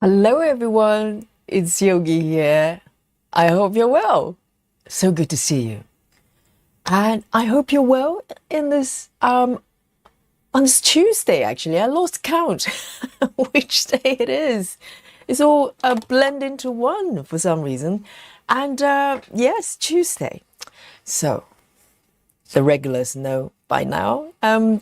Hello everyone, it's Yogi here. I hope you're well. So good to see you. And I hope you're well in this on this Tuesday actually. I lost count which day it is. It's all blend into one for some reason. And yes, Tuesday. So the regulars know by now.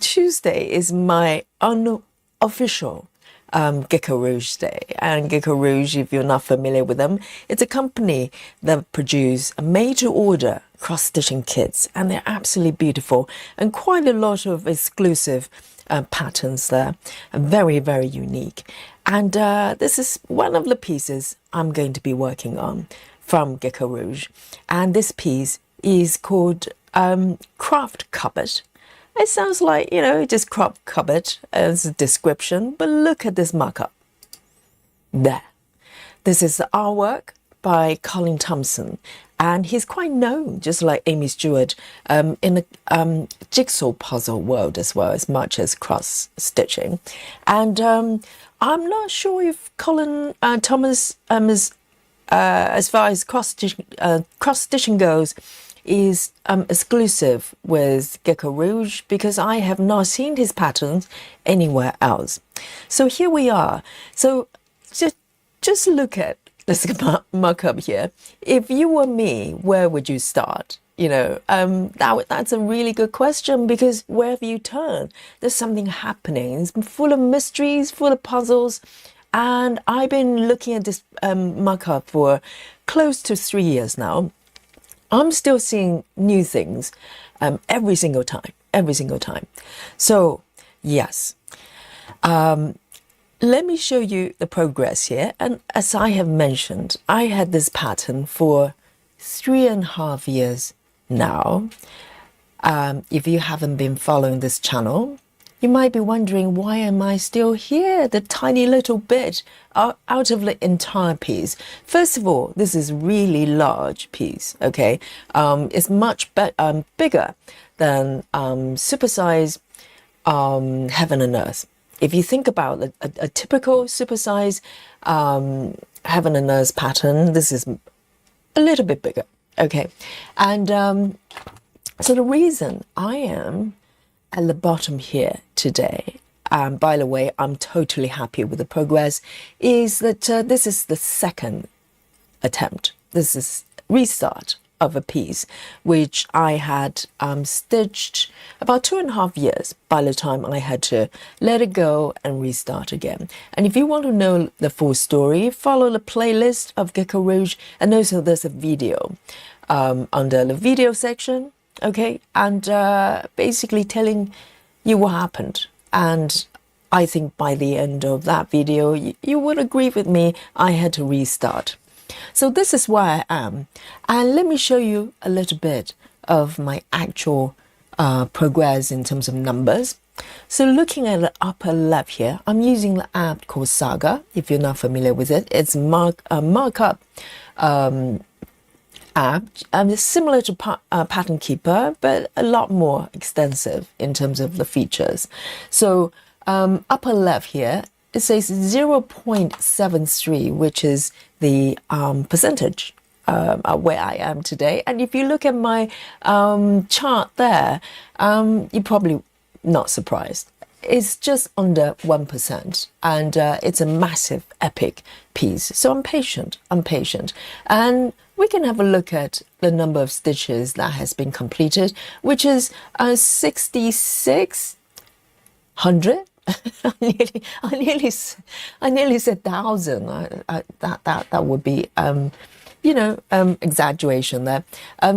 Tuesday is my unofficial GeckoRouge Day. And GeckoRouge, if you're not familiar with them, it's a company that produce made-to-order cross-stitching kits, and they're absolutely beautiful and quite a lot of exclusive patterns there, and very, very unique. And this is one of the pieces I'm going to be working on from GeckoRouge, and this piece is called Craft Cupboard. It sounds like, just crop cupboard as a description, but look at this markup. There. This is the artwork by Collin Thompson, and he's quite known, just like Amy Stewart, in the jigsaw puzzle world as well, as much as cross-stitching. And I'm not sure if Collin Thomas, as far as cross-stitching goes, is exclusive with GeckoRouge, because I have not seen his patterns anywhere else. So here we are. So just look at this markup here. If you were me, where would you start? That's a really good question, because wherever you turn, there's something happening. It's full of mysteries, full of puzzles. And I've been looking at this markup for close to 3 years now. I'm still seeing new things every single time. So yes, let me show you the progress here. And as I have mentioned, I had this pattern for 3.5 years now. If you haven't been following this channel, you might be wondering, why am I still here? The tiny little bit out of the entire piece. First of all, this is really large piece, okay? It's much bigger than supersize Heaven and Earth. If you think about a typical supersize Heaven and Earth pattern, this is a little bit bigger, okay? And so the reason I am at the bottom here today, by the way, I'm totally happy with the progress, is that this is the second attempt. This is restart of a piece which I had stitched about 2.5 years by the time I had to let it go and restart again. And if you want to know the full story, follow the playlist of GeckoRouge, and also there's a video under the video section. Okay, and basically telling you what happened. And I think by the end of that video, you would agree with me, I had to restart. So this is where I am. And let me show you a little bit of my actual progress in terms of numbers. So looking at the upper left here, I'm using the app called Saga. If you're not familiar with it, it's markup app, it's similar to Pattern Keeper, but a lot more extensive in terms of the features. So upper left here, it says 0.73, which is the percentage where I am today. And if you look at my chart there, you're probably not surprised. It's just under 1%, and it's a massive, epic piece. So I'm patient. And we can have a look at the number of stitches that has been completed, which is 6,600. I nearly said 1,000. That would be exaggeration there.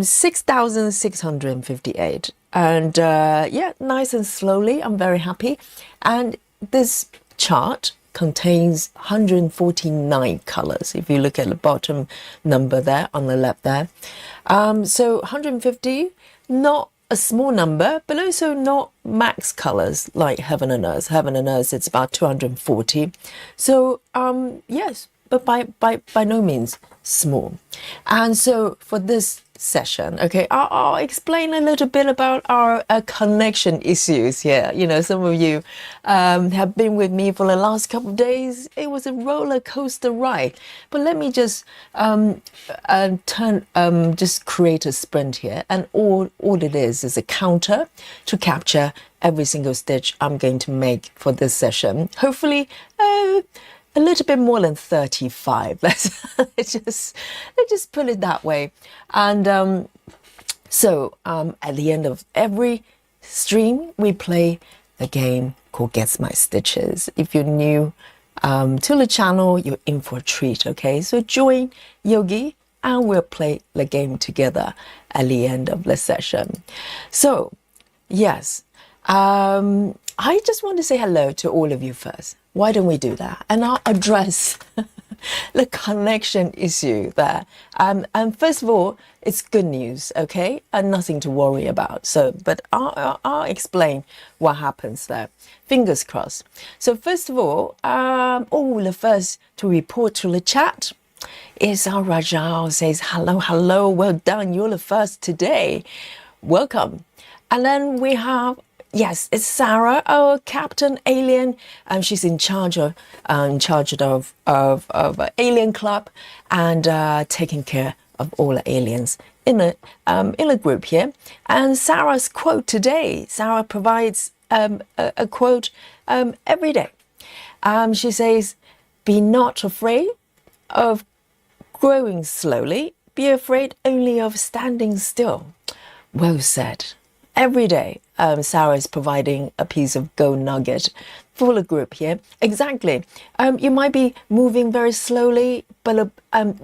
6,658. And yeah, nice and slowly. I'm very happy. And this chart contains 149 colors. If you look at the bottom number there on the left there. So 150, not a small number, but also not max colors like Heaven and Earth. Heaven and Earth, it's about 240. So yes, but by no means small. And so for this session. Okay, I'll explain a little bit about our connection issues here. You know, some of you have been with me for the last couple of days. It was a roller coaster ride, but let me just just create a sprint here, and all it is a counter to capture every single stitch I'm going to make for this session. Hopefully, a little bit more than 35. Let's just put it that way. And so at the end of every stream, we play a game called Guess My Stitches. If you're new to the channel, you're in for a treat, okay? So join Yogi and we'll play the game together at the end of the session. So, yes, I just want to say hello to all of you first. Why don't we do that? And I'll address the connection issue there. And first of all, it's good news, okay? And nothing to worry about. So, but I'll explain what happens there. Fingers crossed. So first of all, the first to report to the chat is our Rajal says, hello, well done. You're the first today. Welcome. And then we have, yes, it's Sarah, our Captain Alien. She's in charge of Alien Club and taking care of all the aliens in a group here. And Sarah's quote today, Sarah provides a quote every day. She says, "Be not afraid of growing slowly. Be afraid only of standing still." Well said. Every day, Sarah is providing a piece of gold nugget for the group here. Exactly. You might be moving very slowly, but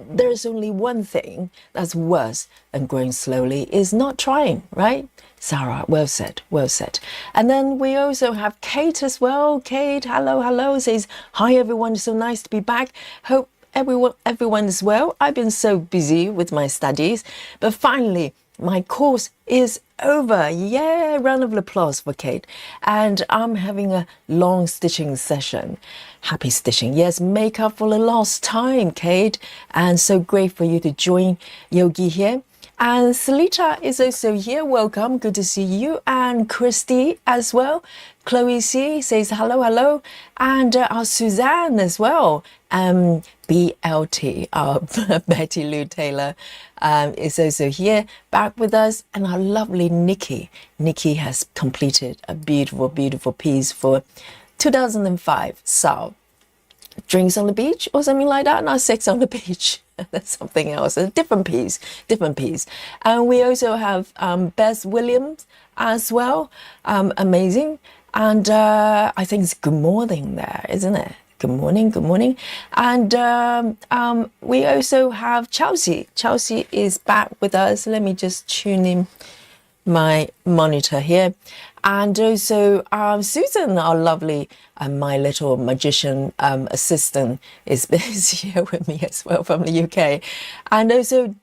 there's only one thing that's worse than growing slowly is not trying, right? Sarah, well said, well said. And then we also have Kate as well. Kate, hello, says, "Hi everyone, so nice to be back. Hope everyone is well. I've been so busy with my studies, but finally, my course is over." Yeah, round of applause for Kate. And I'm having a long stitching session. Happy stitching. Yes, make up for the lost time, Kate. And so great for you to join Yogi here. And Salita is also here. Welcome. Good to see you. And Christy as well. Chloe C says hello. And our Suzanne as well. BLT, our Betty Lou Taylor, is also here, back with us. And our lovely Nikki. Nikki has completed a beautiful piece for 2005. So, drinks on the beach or something like that? Not sex on the beach. That's something else. A different piece. And we also have Bess Williams as well. Amazing. And I think it's good morning there, isn't it? Good morning. And we also have Chelsea. Chelsea is back with us. Let me just tune in my monitor here. And also Susan, our lovely My Little Magician assistant, is here with me as well from the UK. And also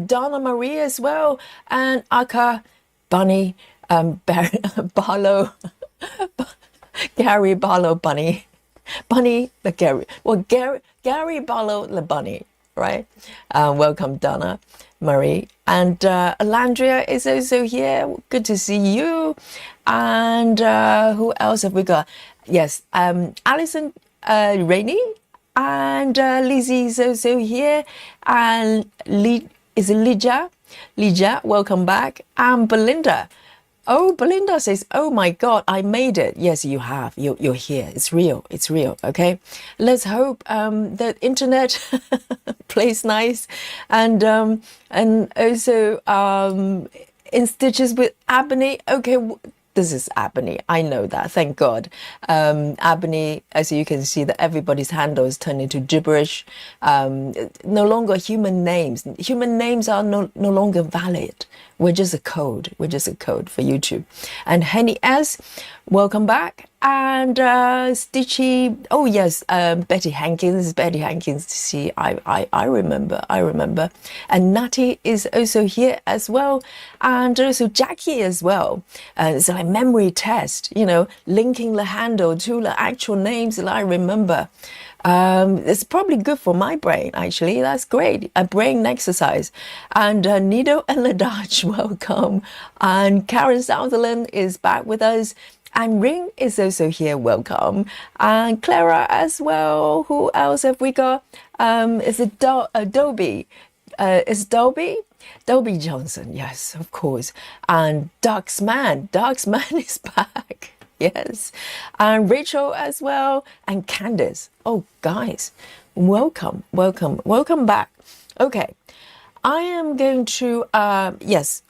Donna Marie as well. And Aka, Bunny, Barlow, Gary Barlow Bunny. Bunny the Gary. Well, Gary Barlow the Bunny, right? Welcome, Donna Marie. And Alandria is also here. Good to see you. And who else have we got? Yes, Alison Rainey. And Lizzie is also here. And is it Lydia? Lydia, welcome back. And Belinda. Oh, Belinda says, "Oh my God, I made it." Yes, you have. You're here. It's real. Okay. Let's hope the internet plays nice, and also in Stitches with Ebony. Okay, this is Ebony. I know that. Thank God. Ebony, as you can see, that everybody's handles turn into gibberish. No longer human names. Human names are no longer valid. We're just a code. For YouTube. And Henny S, welcome back. And Stitchy, oh yes, Betty Hankins. See, I remember. And Natty is also here as well. And also Jackie as well. It's like memory test, linking the handle to the actual names that I remember. It's probably good for my brain, actually. That's great. A brain exercise. And Nido and Ladaj, welcome. And Karen Sutherland is back with us. And Ring is also here, welcome. And Clara as well. Who else have we got? Is it Dobie? Is Dobie? Dobie Johnson, yes, of course. And Duxman is back. Yes, and Rachel as well, and Candice. Oh, guys, welcome back. Okay, I am going to, yes,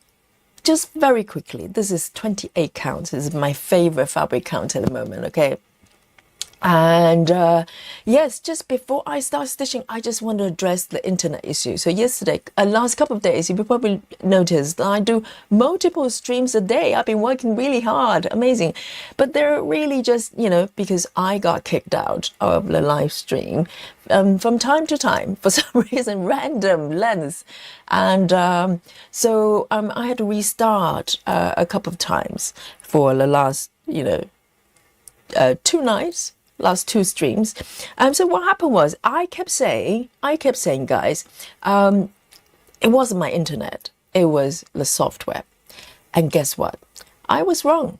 just very quickly. This is 28 count. This is my favorite fabric count at the moment, okay? And yes, just before I start stitching, I just want to address the internet issue. So yesterday, last couple of days, you probably noticed I do multiple streams a day. I've been working really hard, amazing. But they're really just, you know, because I got kicked out of the live stream from time to time for some reason, random lengths. And so I had to restart a couple of times for the last, you know, 2 nights. Last 2 streams. So what happened was I kept saying, guys, it wasn't my internet, it was the software. And guess what? I was wrong.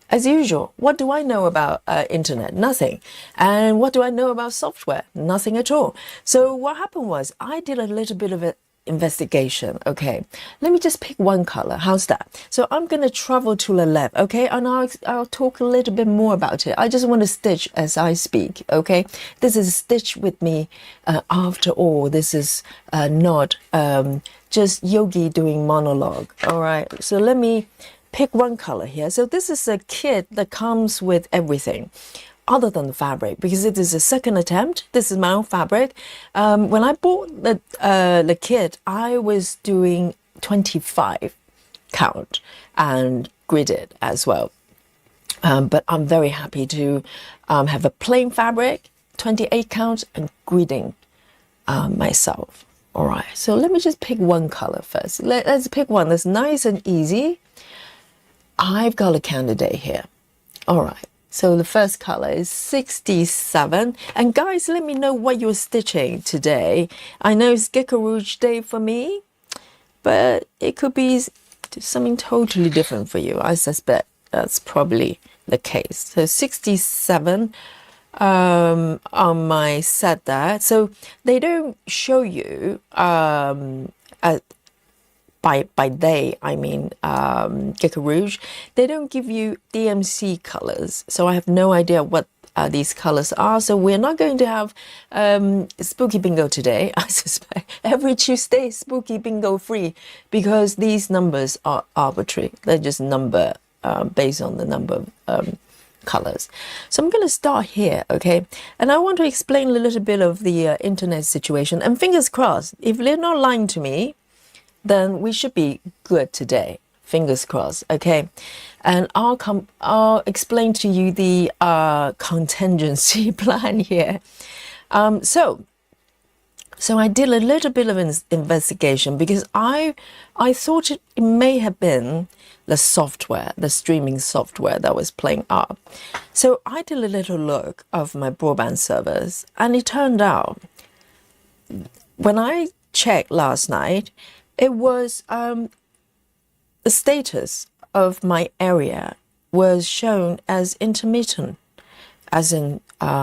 As usual, what do I know about internet? Nothing. And what do I know about software? Nothing at all. So what happened was I did a little bit of an investigation. Okay, let me just pick one color. How's that? So I'm going to travel to the left. Okay, and I'll talk a little bit more about it. I just want to stitch as I speak. Okay, this is stitch with me. After all, this is not just Yogi doing monologue. All right, so let me pick one color here. So this is a kit that comes with everything other than the fabric, because it is a second attempt. This is my own fabric. When I bought the kit, I was doing 25 count and gridded as well. But I'm very happy to have a plain fabric, 28 count, and gridding myself. All right, so let me just pick one color first. Let's pick one that's nice and easy. I've got a candidate here. All right. So the first color is 67. And guys, let me know what you're stitching today. I know it's GeckoRouge day for me, but it could be something totally different for you. I suspect that's probably the case. So 67 on my set there. So they don't show you by they, I mean GeckoRouge, they don't give you DMC colors. So I have no idea what these colors are. So we're not going to have Spooky Bingo today. I suspect every Tuesday Spooky Bingo free, because these numbers are arbitrary. They're just number based on the number of colors. So I'm going to start here, okay? And I want to explain a little bit of the internet situation. And fingers crossed, if they're not lying to me, then we should be good today. Fingers crossed, okay? And I'll explain to you the contingency plan here. So I did a little bit of an investigation, because I thought it may have been the software, the streaming software that was playing up. So I did a little look of my broadband servers, and it turned out when I checked last night, it was the status of my area was shown as intermittent, as in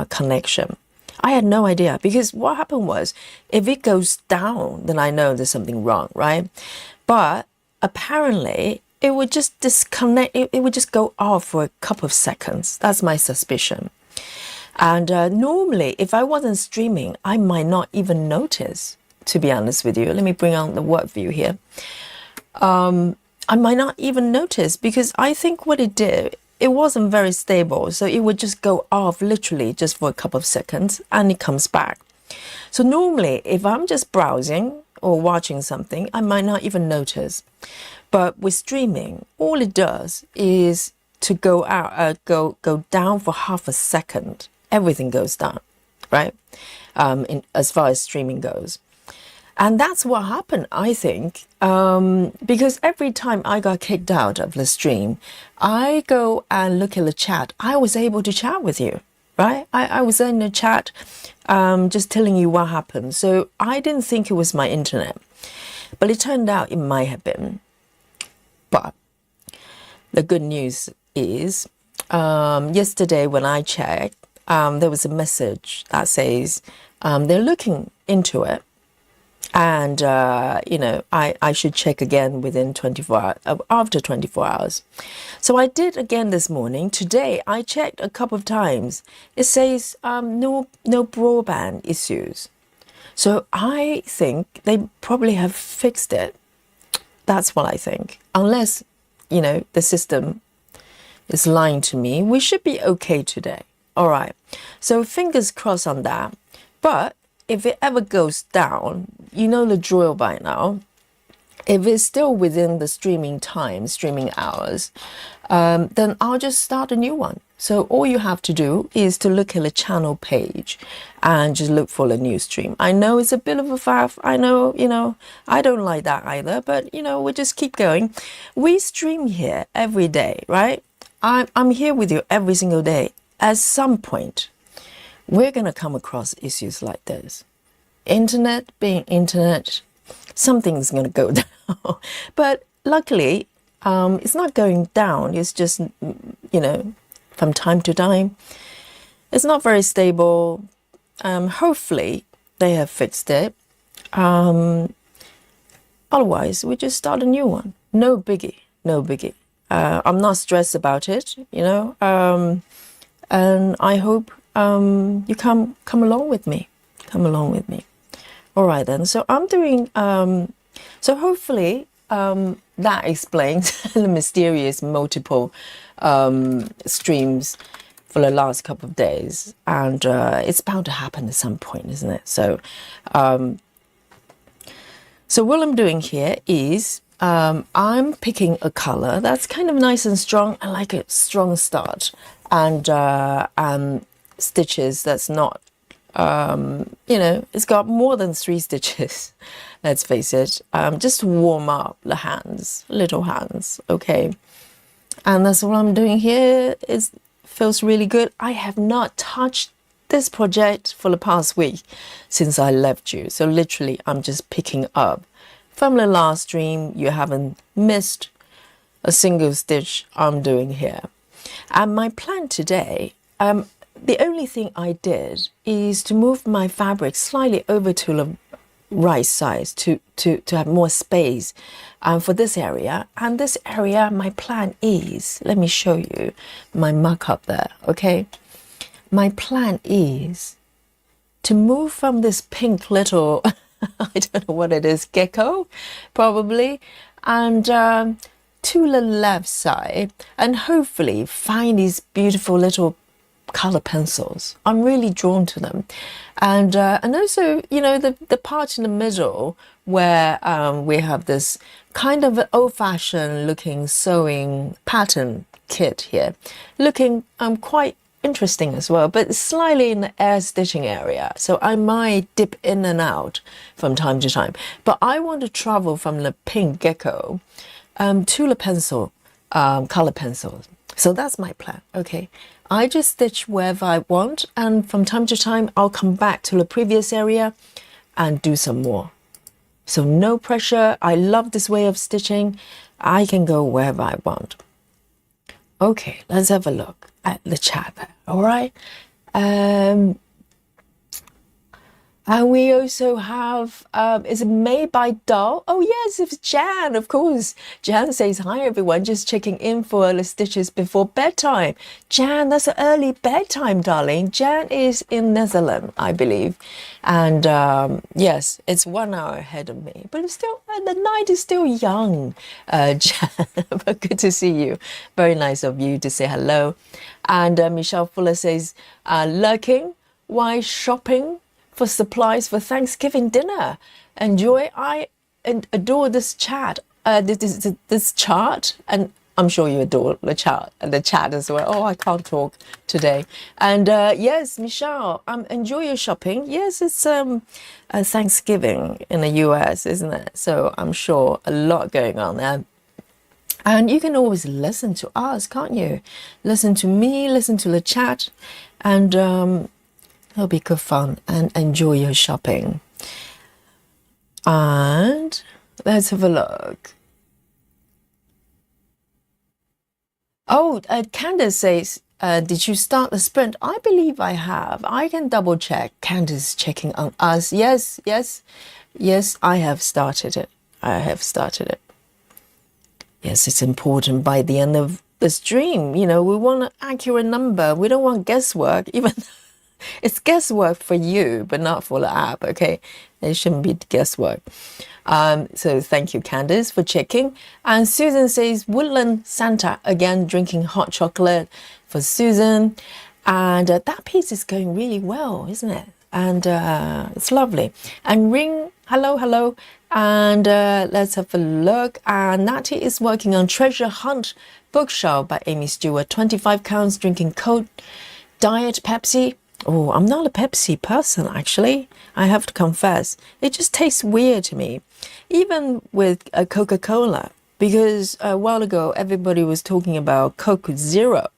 connection. I had no idea, because what happened was, if it goes down, then I know there's something wrong, right? But apparently it would just disconnect, it would just go off for a couple of seconds. That's my suspicion. And normally, if I wasn't streaming, I might not even notice, to be honest with you. Let me bring on the work view here. I might not even notice, because I think what it did, it wasn't very stable. So it would just go off literally just for a couple of seconds, and it comes back. So normally, if I'm just browsing or watching something, I might not even notice. But with streaming, all it does is to go out, go down for half a second. Everything goes down, right? As far as streaming goes. And that's what happened, I think, because every time I got kicked out of the stream, I go and look at the chat. I was able to chat with you, right? I was in the chat just telling you what happened. So I didn't think it was my internet, but it turned out it might have been. But the good news is yesterday when I checked, there was a message that says they're looking into it. And, you know, I should check again within 24 hours, after 24 hours. So I did again this morning. Today, I checked a couple of times. It says no broadband issues. So I think they probably have fixed it. That's what I think. Unless, you know, the system is lying to me. We should be okay today. All right. So fingers crossed on that. But if it ever goes down, you know the drill by now. If it's still within the streaming time, streaming hours, then I'll just start a new one. So all you have to do is to look at the channel page and just look for the new stream. I know it's a bit of a faff. I know, you know, I don't like that either, but, you know, we'll just keep going. We stream here every day, right? I'm here with you every single day. At some point, we're going to come across issues like this. Internet being internet, something's going to go down. But luckily, it's not going down. It's just, you know, from time to time. It's not very stable. Hopefully, they have fixed it. Otherwise, we just start a new one. No biggie, no biggie. I'm not stressed about it, you know. And I hope you come along with me. Come along with me. All right then. So I'm doing. So hopefully that explains the mysterious multiple streams for the last couple of days, and it's bound to happen at some point, isn't it? So, so what I'm doing here is I'm picking a color that's kind of nice and strong. I like a strong start, and stitches that's not, you know, it's got more than 3 stitches. Let's face it. Just to warm up the hands, little hands. Okay, and that's what I'm doing here. It feels really good. I have not touched this project for the past week since I left you. So literally, I'm just picking up from the last stream. You haven't missed a single stitch I'm doing here. And my plan today, the only thing I did is to move my fabric slightly over to the right size to have more space for this area. And this area, my plan is, let me show you my mock-up there, okay? My plan is to move from this pink little, I don't know what it is, gecko, probably, and to the left side, and hopefully find these beautiful little color pencils. I'm really drawn to them, and also, you know, the part in the middle where we have this kind of old-fashioned looking sewing pattern kit here, looking quite interesting as well, but slightly in the air stitching area. So I might dip in and out from time to time. But I want to travel from the pink gecko to the pencil, color pencils. So that's my plan. Okay, I just stitch wherever I want, and from time to time I'll come back to the previous area and do some more. So no pressure. I love this way of stitching. I can go wherever I want. Okay, let's have a look at the chat there. All right. And we also have, is it made by Doll? Oh yes, it's Jan, of course. Jan says, hi everyone, just checking in for the stitches before bedtime. Jan, that's an early bedtime, darling. Jan is in Netherlands, I believe. And yes, it's 1 hour ahead of me, but it's still, the night is still young, Jan. But good to see you. Very nice of you to say hello. And Michelle Fuller says, lurking while shopping for supplies for Thanksgiving dinner. Enjoy. I adore this chat. This chart, and I'm sure you adore the chat as well. Oh, I can't talk today. And yes, Michelle, enjoy your shopping. Yes, it's Thanksgiving in the US, isn't it? So I'm sure a lot going on there. And you can always listen to us, can't you? Listen to me, listen to the chat. and it'll be good fun, and enjoy your shopping. And let's have a look. Oh, Candace says, did you start the sprint? I believe I have. I can double check. Candace checking on us. Yes, yes, yes, I have started it. I have started it. Yes, it's important by the end of the stream. You know, we want an accurate number. We don't want guesswork, even it's guesswork for you, but not for the app, okay? It shouldn't be guesswork. So thank you, Candice, for checking. And Susan says, Woodland Santa, again, drinking hot chocolate for Susan. And that piece is going really well, isn't it? And it's lovely. And Ring, hello, hello. And let's have a look. And Natty is working on Treasure Hunt Bookshelf by Amy Stewart. 25 counts, drinking Coke, Diet Pepsi. Oh, I'm not a Pepsi person, actually. I have to confess. It just tastes weird to me. Even with a Coca-Cola. Because a while ago, everybody was talking about Coke Zero.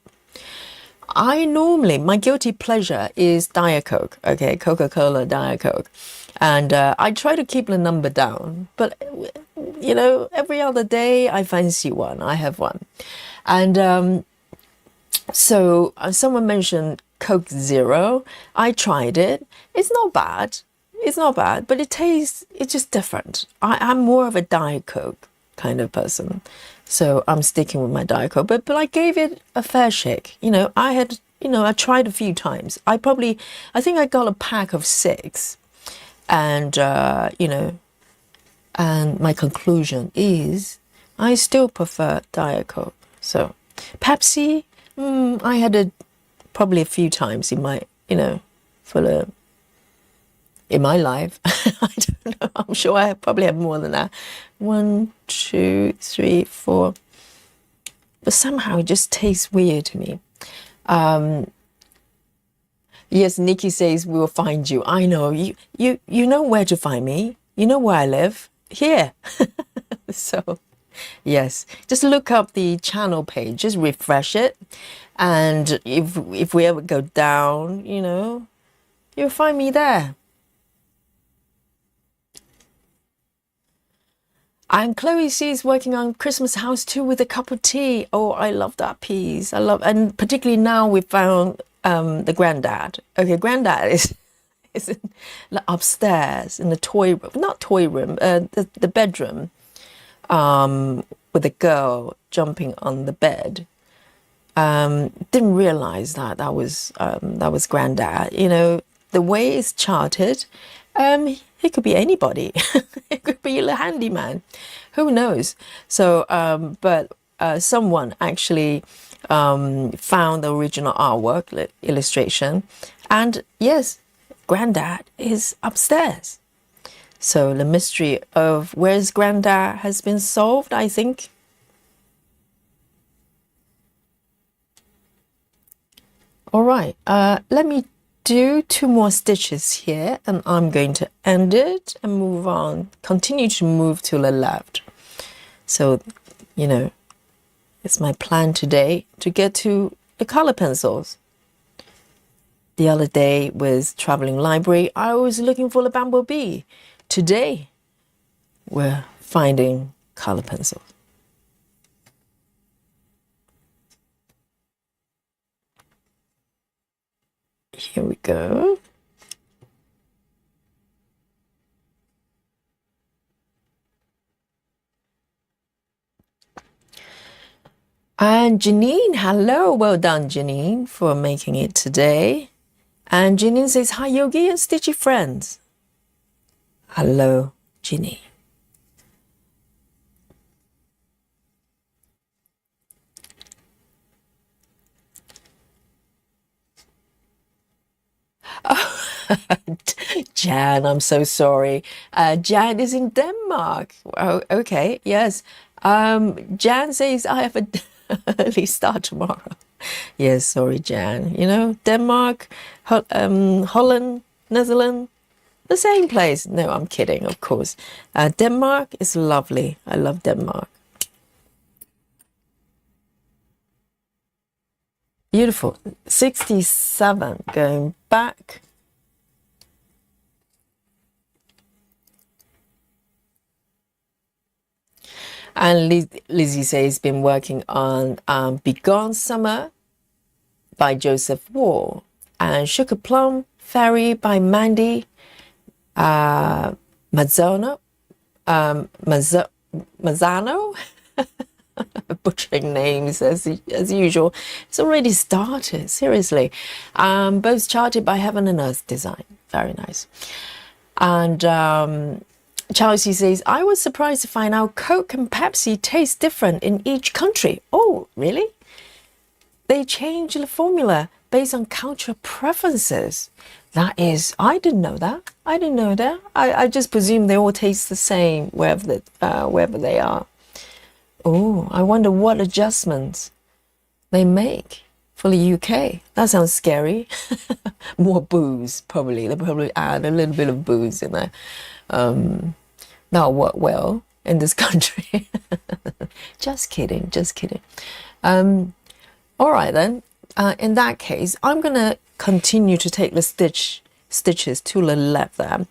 I normally, my guilty pleasure is Diet Coke. Okay, Coca-Cola, Diet Coke. And I try to keep the number down. But, you know, every other day I fancy one. I have one. And so someone mentioned Coke Zero. I tried it. It's not bad. It's not bad, but it's just different. I'm more of a Diet Coke kind of person. So I'm sticking with my Diet Coke. But I gave it a fair shake. You know, I tried a few times. I think I got a pack of 6. And, you know, and my conclusion is I still prefer Diet Coke. So Pepsi, I had it probably a few times in my, you know, in my life. I don't know. I'm sure I probably have more than that. 1, 2, 3, 4. But somehow it just tastes weird to me. Yes, Nikki says we'll find you. I know you know where to find me. You know where I live. Here. So yes, just look up the channel page, just refresh it. And if we ever go down, you know, you'll find me there. And Chloe sees working on Christmas House too with a cup of tea. Oh, I love that piece. And particularly now we found the granddad. Okay, granddad is upstairs in the toy room, not toy room, the bedroom, with a girl jumping on the bed. Didn't realize that was granddad. You know, the way it's charted, it could be anybody. It could be a handyman. Who knows? So, but someone actually found the original artwork illustration, and yes, granddad is upstairs. So the mystery of where's granddad has been solved, I think. All right, let me do 2 more stitches here, and I'm going to end it and move on, continue to move to the left. So, you know, it's my plan today to get to the color pencils. The other day with Traveling Library, I was looking for the bumblebee. Today, we're finding color pencils. Here we go. And Janine, hello. Well done, Janine, for making it today. And Janine says, hi, Yogi and Stitchy friends. Hello, Janine. Oh, Jan, I'm so sorry. Jan is in Denmark. Oh, okay, yes. Jan says I have a early start tomorrow. Yes, sorry, Jan. You know, Denmark, Holland, Netherlands, the same place. No, I'm kidding, of course. Denmark is lovely. I love Denmark. Beautiful. 67, going back. And Lizzie says, been working on Begone Summer by Joseph Wall and Sugar Plum Fairy by Mandy Mazzano. Mazzano? Butchering names as usual. It's already started, seriously. Both charted by Heaven and Earth Design. Very nice. And Chelsea says, I was surprised to find out Coke and Pepsi taste different in each country. Oh, really? They change the formula based on cultural preferences. That is, I didn't know that. I didn't know that. I just presume they all taste the same wherever they are. Oh, I wonder what adjustments they make for the UK. That sounds scary. More booze, probably. They'll probably add a little bit of booze in there. That'll work well in this country. Just kidding, just kidding. All right then. In that case, I'm gonna continue to take the stitches to the left there.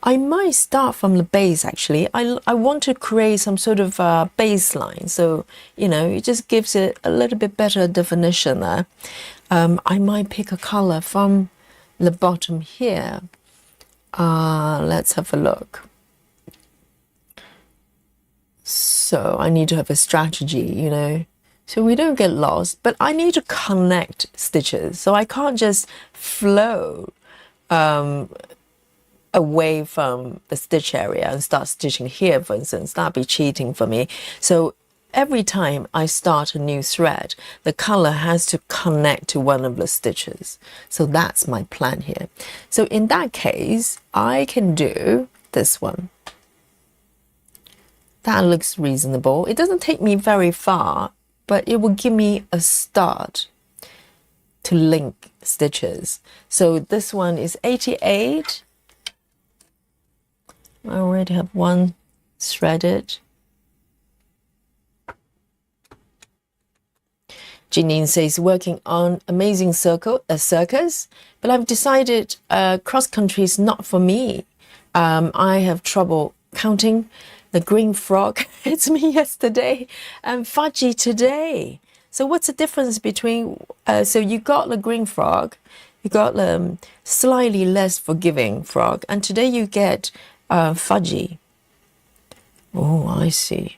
I might start from the base actually. I want to create some sort of baseline, so you know, it just gives it a little bit better definition there. I might pick a color from the bottom here. Let's have a look. So I need to have a strategy, you know, so we don't get lost, but I need to connect stitches, so I can't just flow away from the stitch area and start stitching here, for instance. That'd be cheating for me. So every time I start a new thread, the color has to connect to one of the stitches. So that's my plan here. So in that case, I can do this one. That looks reasonable. It doesn't take me very far, but it will give me a start to link stitches. So this one is 88. I already have one threaded. Janine says, working on amazing circus, but I've decided cross country is not for me. I have trouble counting. The green frog hits me yesterday and fudgy today. So what's the difference between, so you got the green frog, you got the slightly less forgiving frog, and today you get fudgy. Oh, I see.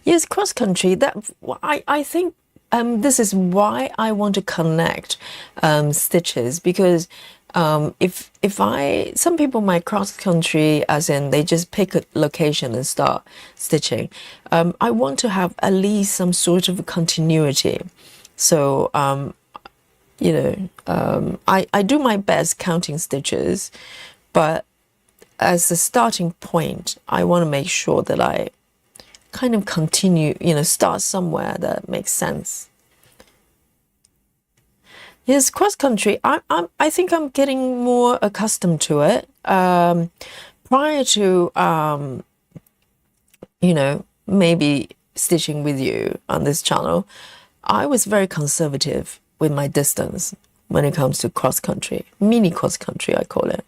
Yes, cross country, that I think this is why I want to connect stitches, because some people might cross country as in they just pick a location and start stitching. I want to have at least some sort of continuity. So, you know, I do my best counting stitches, but as a starting point, I want to make sure that I kind of continue, you know, start somewhere that makes sense. Yes, cross country. I think I'm getting more accustomed to it. Prior to, you know, maybe stitching with you on this channel, I was very conservative with my distance when it comes to cross country. Mini cross country, I call it.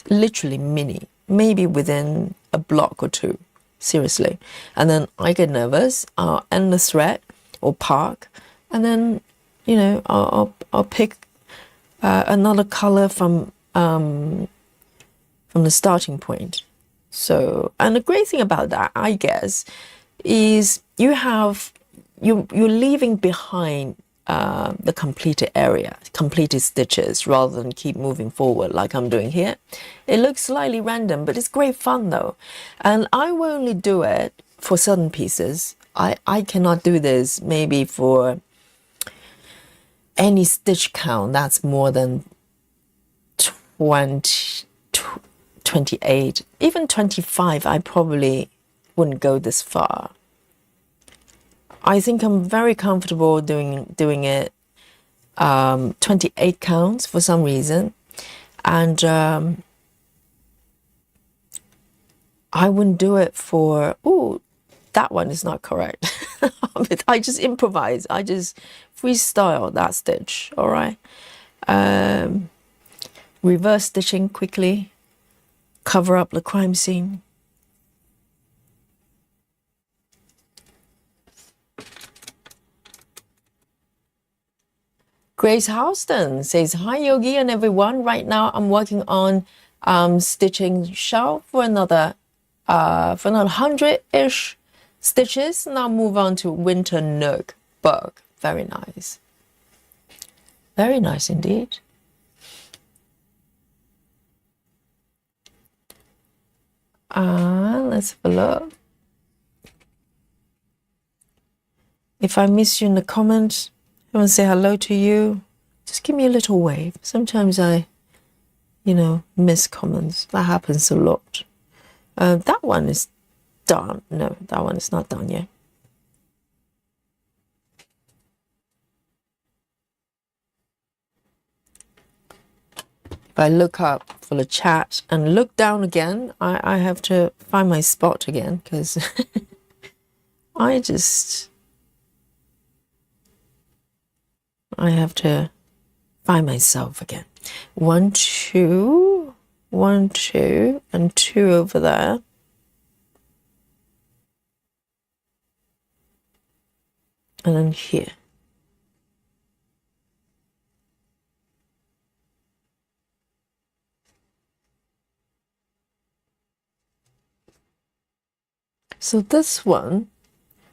Literally mini, maybe within a block or two. Seriously. And then I get nervous, I'll end the thread or park, and then, you know, I'll pick another color from the starting point. So, and the great thing about that, I guess, is you're leaving behind the completed area, completed stitches, rather than keep moving forward like I'm doing here. It looks slightly random, but it's great fun though. And I will only do it for certain pieces. I cannot do this maybe for any stitch count that's more than 20, 28, even 25, I probably wouldn't go this far. I think I'm very comfortable doing it 28 counts for some reason, and I wouldn't do it for, oh, that one is not correct. I just improvise. I just freestyle that stitch. All right. Reverse stitching quickly. Cover up the crime scene. Grace Houston says, hi Yogi and everyone. Right now I'm working on stitching shawl for another 100-ish stitches. Now move on to winter nook book. Very nice. Very nice indeed. Let's have a look. If I miss you in the comments, I want to say hello to you. Just give me a little wave. Sometimes I, miss comments. That happens a lot. That one is done. No, that one is not done yet. If I look up for the chat and look down again, I have to find my spot again because I have to find myself again. 1, 2, 1, 2, and 2 over there. And then here. So this one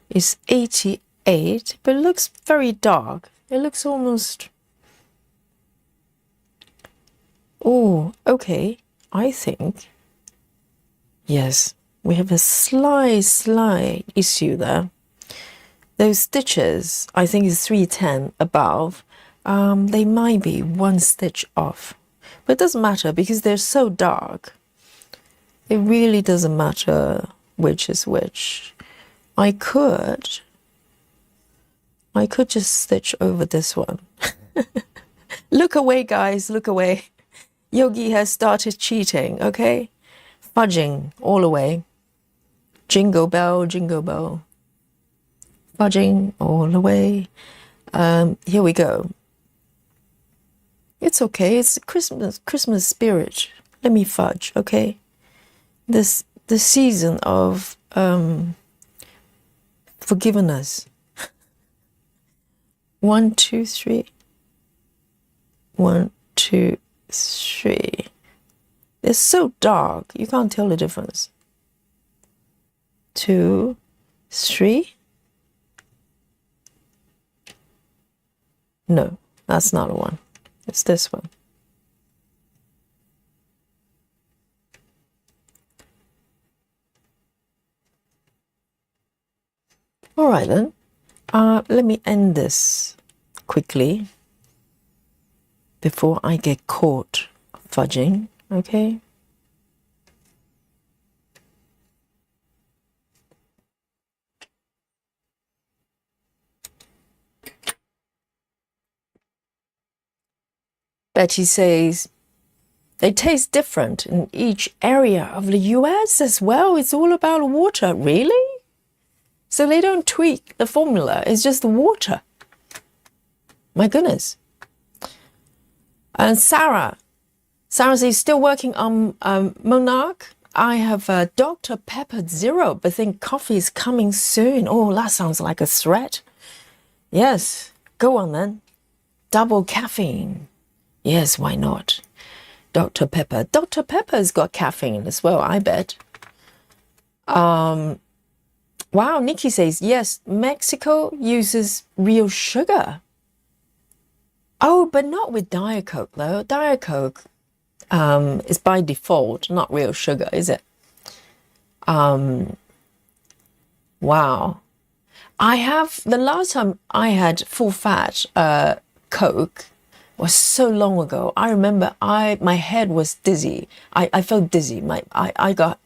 is 88, but it looks very dark. It looks almost... Oh, okay. I think... Yes, we have a slight issue there. Those stitches, I think is 310 above. They might be 1 stitch off. But it doesn't matter because they're so dark. It really doesn't matter which is which. I could just stitch over this one. Look away, guys, look away. Yogi has started cheating, okay? Fudging all the way. Jingle bell, jingle bell. Fudging all the way. Here we go. It's okay, it's Christmas spirit. Let me fudge, okay? The season of forgiveness. 1, 2, 3. 1, 2, 3. They're so dark, you can't tell the difference. 2, 3. No, that's not a one. It's this one. All right then. Let me end this quickly before I get caught fudging, okay? Betty says, they taste different in each area of the US as well. It's all about water. Really? So they don't tweak the formula. It's just the water. My goodness. And Sarah says, still working on Monarch. I have Dr. Pepper Zero, but think coffee is coming soon. Oh, that sounds like a threat. Yes, go on then. Double caffeine. Yes, why not? Dr. Pepper. Dr. Pepper's got caffeine as well, I bet. Wow, Nikki says, yes, Mexico uses real sugar. Oh, but not with Diet Coke, though. Diet Coke is by default not real sugar, is it? Wow. The last time I had full fat Coke was so long ago. I remember my head was dizzy. I felt dizzy. I got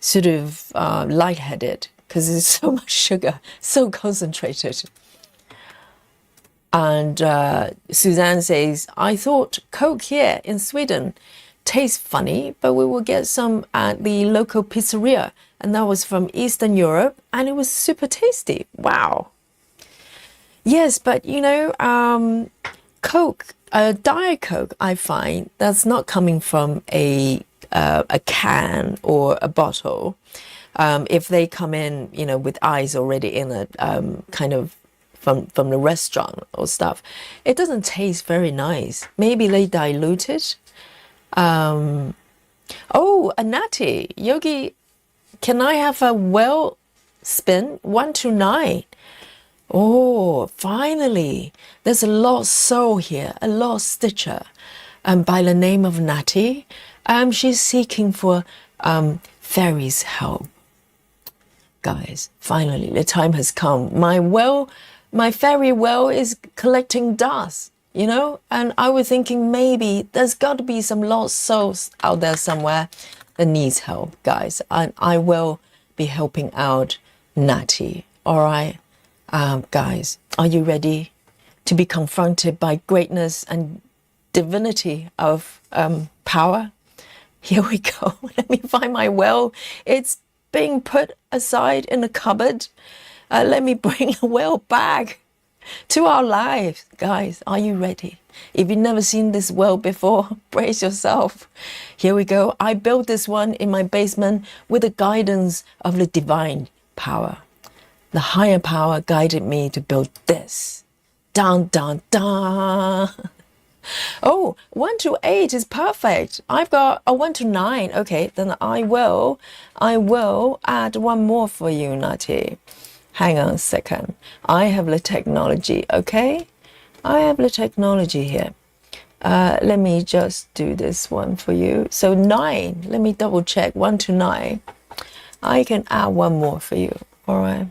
sort of lightheaded because there's so much sugar, so concentrated. And Suzanne says, I thought Coke here in Sweden tastes funny, but we will get some at the local pizzeria. and that was from Eastern Europe, and it was super tasty. Wow. Yes, but you know, Coke, Diet Coke, I find that's not coming from a can or a bottle. If they come in, you know, with ice already in it, kind of from the restaurant or stuff, it doesn't taste very nice. Maybe they dilute it. Oh, a natty. Yogi, can I have a well spin? 1 to 9. Oh, finally. There's a lost soul here, a lost stitcher, by the name of Natty. She's seeking for fairies' help. Guys, finally, the time has come. My fairy well is collecting dust, you know? And I was thinking maybe there's got to be some lost souls out there somewhere that needs help, guys. And I will be helping out Natty, all right? Guys, are you ready to be confronted by greatness and divinity of power? Here we go. Let me find my well. It's being put aside in a cupboard. Let me bring a well back to our lives. Guys, are you ready? If you've never seen this well before, brace yourself. Here we go. I built this one in my basement with the guidance of the divine power. The higher power guided me to build this. Dun, dun, dun. Oh, 1 to 8 is perfect. I've got a 1 to 9. Okay, then I will add one more for you, Natty. Hang on a second. I have the technology, okay? I have the technology here. Let me just do this one for you. So 9, let me double check. 1 to 9. I can add one more for you, all right?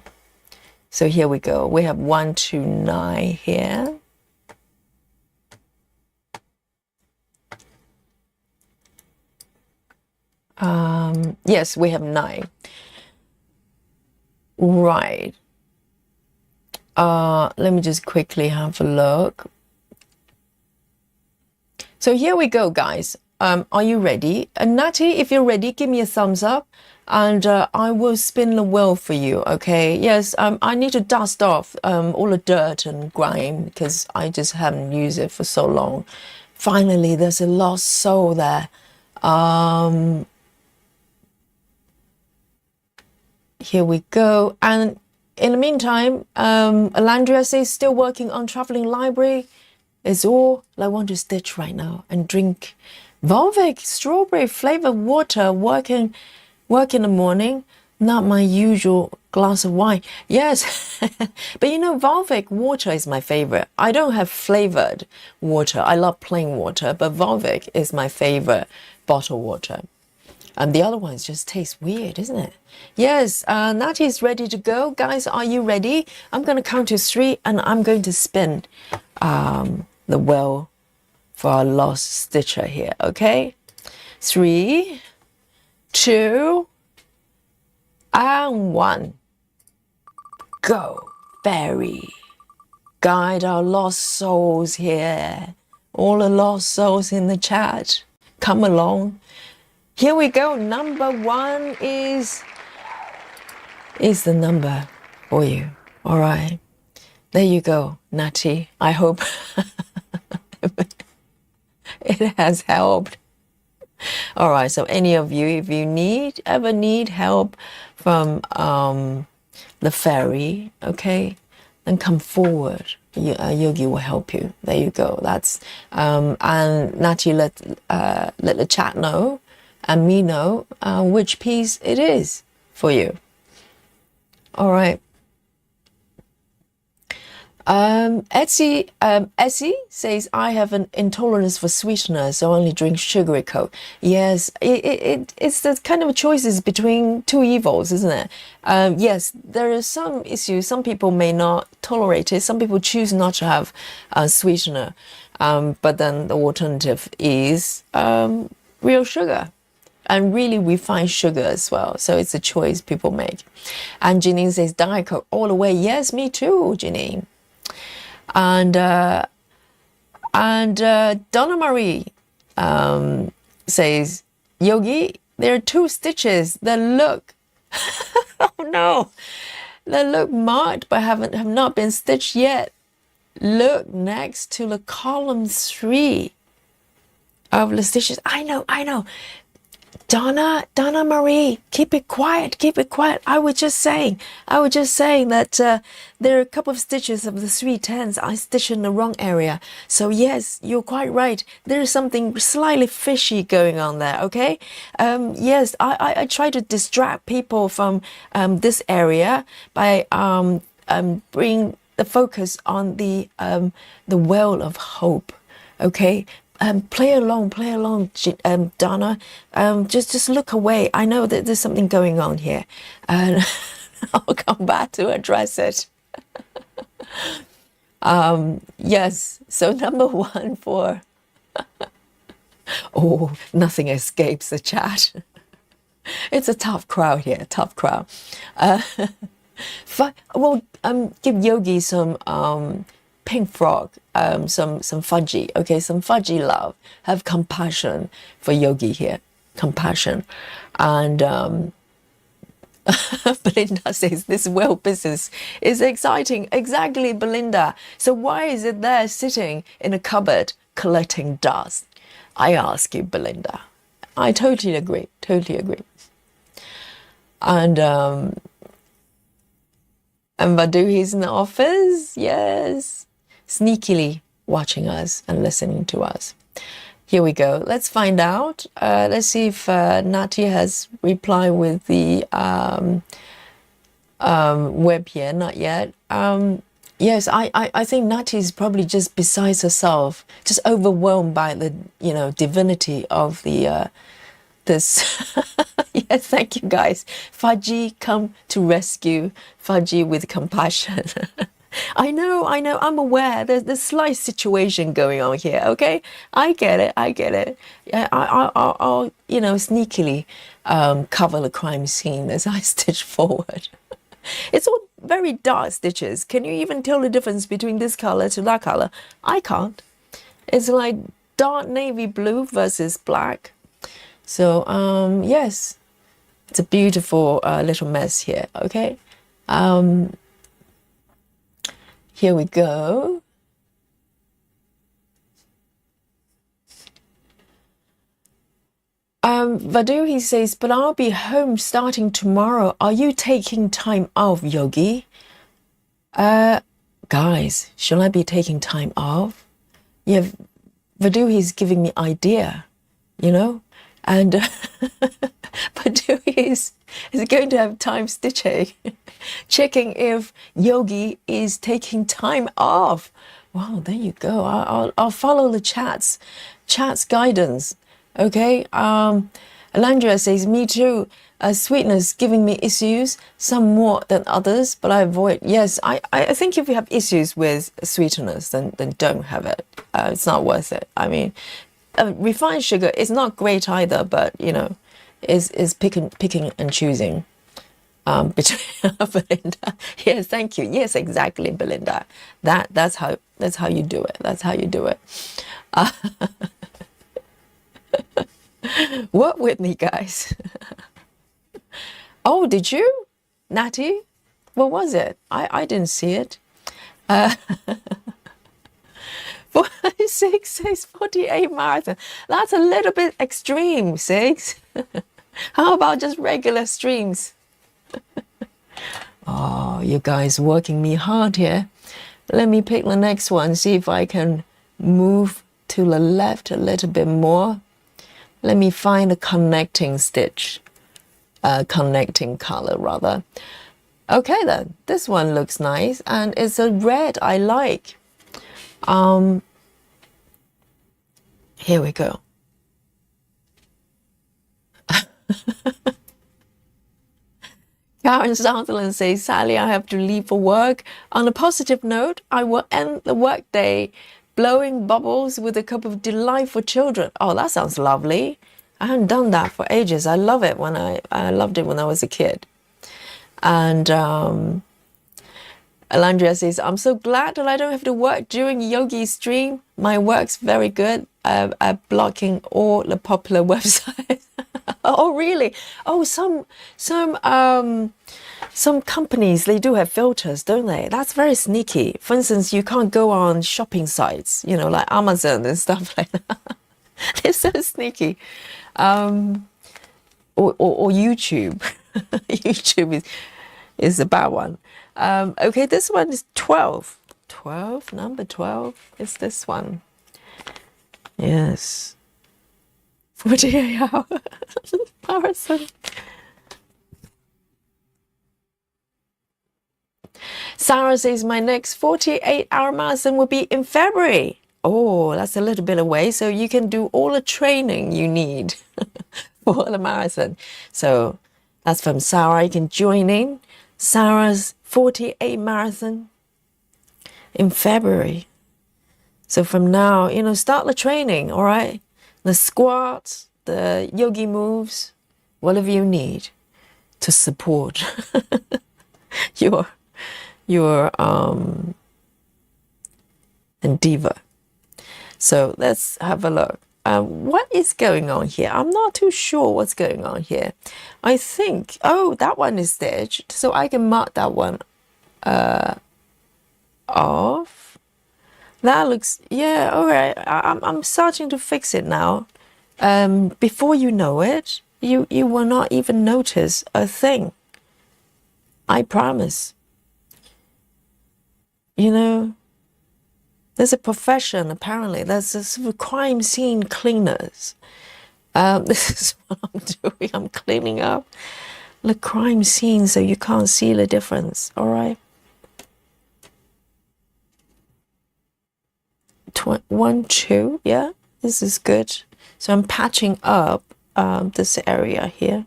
So here we go. We have 1 to 9 here. Yes, we have 9. Right. Let me just quickly have a look. So here we go, guys. Are you ready? Natty, if you're ready, give me a thumbs up. And I will spin the wheel for you, okay? Yes, I need to dust off all the dirt and grime because I just haven't used it for so long. Finally, there's a lost soul there. Here we go. And in the meantime, Alandria says still working on traveling library. It's all I want to stitch right now and drink Volvic strawberry flavored water. Work in the morning, not my usual glass of wine. Yes, but you know, Volvic water is my favorite. I don't have flavored water. I love plain water, but Volvic is my favorite bottled water. And the other ones just taste weird, isn't it? Yes, Natty is ready to go. Guys, are you ready? I'm going to count to 3 and I'm going to spin the well for our lost stitcher here, okay? 3, 2, and 1. Go, fairy. Guide our lost souls here. All the lost souls in the chat. Come along. Here we go. Number 1 is the number for you. All right. There you go, Natty. I hope it has helped. All right, so any of you, if you ever need help from the fairy, okay, then come forward. Yogi will help you. There you go. That's and Natty let the chat know and me know which piece it is for you. All right. Essie says, I have an intolerance for sweetener, so I only drink sugary Coke. Yes, it's the kind of choices between two evils, isn't it? Yes, there are some issues. Some people may not tolerate it. Some people choose not to have sweetener. But then the alternative is real sugar. And really refined sugar as well. So it's a choice people make. And Janine says, Diet Coke all the way. Yes, me too, Janine. And Donna Marie says, Yogi, there are 2 stitches that look Oh no, they look marked but have not been stitched yet. Look next to the column 3 of the stitches. I know. Donna Marie, keep it quiet. I was just saying that there are a couple of stitches of the 310s I stitched in the wrong area. So yes, you're quite right. There is something slightly fishy going on there. Okay. Yes, I try to distract people from this area by bring the focus on the well of hope. Okay. Play along, Donna. Just look away. I know that there's something going on here, and I'll come back to address it. Yes. So number 1 for oh, nothing escapes the chat. It's a tough crowd here. Tough crowd. Well, give Yogi some pink frog, some fudgy. Okay, some fudgy love. Have compassion for Yogi here. Compassion. And Belinda says this well business is exciting. Exactly, Belinda. So why is it there sitting in a cupboard collecting dust? I ask you, Belinda. I totally agree. And Badu, he's in the office. Yes. Sneakily watching us and listening to us. Here we go. Let's find out. Let's see if Nati has replied with the web here. Not yet. Yes, I think Nati is probably just besides herself, just overwhelmed by the divinity of the this. Yes, thank you guys. Fudgy, come to rescue. Fudgy with compassion. I know, I'm aware. There's this slight situation going on here, okay? I get it. Yeah, I'll sneakily cover the crime scene as I stitch forward. It's all very dark stitches. Can you even tell the difference between this color to that color? I can't. It's like dark navy blue versus black. So, yes, it's a beautiful little mess here, okay? Here we go. Vadu, he says, but I'll be home starting tomorrow. Are you taking time off, Yogi? Guys, shall I be taking time off? Yeah, Vadu, he's giving me idea, and Vadu is going to have time stitching, checking if Yogi is taking time off. Wow, there you go. I'll follow the chat's guidance. Okay. Alandra says, me too. Sweetness giving me issues, some more than others, but I avoid. Yes, I think if you have issues with sweetness, then don't have it. It's not worth it. I mean, refined sugar is not great either, but is picking and choosing between Belinda. Yes, thank you. Yes, exactly, Belinda. That's how you do it. That's how you do it. Work with me, guys. Oh, did you, Natty? What was it? I didn't see it. 6 says 48 marathon. That's a little bit extreme, 6. How about just regular streams? Oh, you guys working me hard here. Let me pick the next one, see if I can move to the left a little bit more. Let me find a connecting stitch, connecting color rather. Okay then, this one looks nice and it's a red I like. Here we go. Karen Sutherland says, Sally, I have to leave for work. On a positive note, I will end the workday blowing bubbles with a cup of delight for children. Oh, that sounds lovely. I haven't done that for ages. I love it when I loved it when I was a kid. And Alandria says, I'm so glad that I don't have to work during Yogi's stream. My work's very good at blocking all the popular websites. Oh, really? Oh, some companies, they do have filters, don't they? That's very sneaky. For instance, you can't go on shopping sites, you know, like Amazon and stuff like that. They're so sneaky. Or YouTube. YouTube is a bad one. Okay, this one is 12. 12, number 12 is this one. Yes. 48-hour marathon. Sarah says my next 48-hour marathon will be in February. Oh, that's a little bit away. So you can do all the training you need for the marathon. So that's from Sarah. You can join in Sarah's 48 marathon in February. So from now, you know, start the training, all right? The squats, the yogi moves, whatever you need to support your endeavor. So let's have a look. What is going on here? I'm not too sure what's going on here. I think, oh, that one is stitched, so I can mark that one off. That looks, yeah, all right. I'm starting to fix it now. Before you know it, you will not even notice a thing. I promise. You know, there's a profession, apparently. There's a sort of crime scene cleaners. This is what I'm doing. I'm cleaning up the crime scene so you can't see the difference, all right? 1, 2, yeah, this is good. So I'm patching up this area here.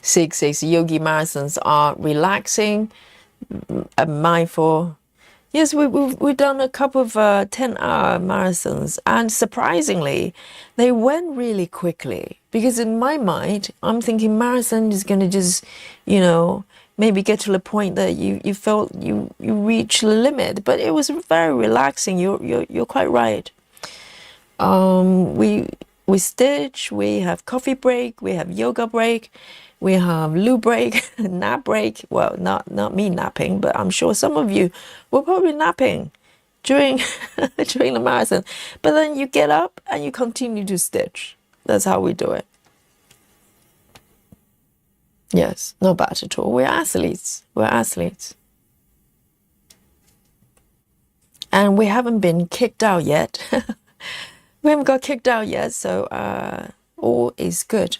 Six yogi marathons are relaxing, mindful. Yes, we've done a couple of 10-hour marathons, and surprisingly, they went really quickly. Because in my mind, I'm thinking marathon is going to just, you know, maybe get to the point that you felt you reach the limit. But it was very relaxing. You're quite right. We stitch, we have coffee break, we have yoga break, we have loo break, nap break. Well, not me napping, but I'm sure some of you were probably napping during during the marathon. But then you get up and you continue to stitch. That's how we do it. Yes, not bad at all. We're athletes. We're athletes. And we haven't been kicked out yet. We haven't got kicked out yet, so all is good.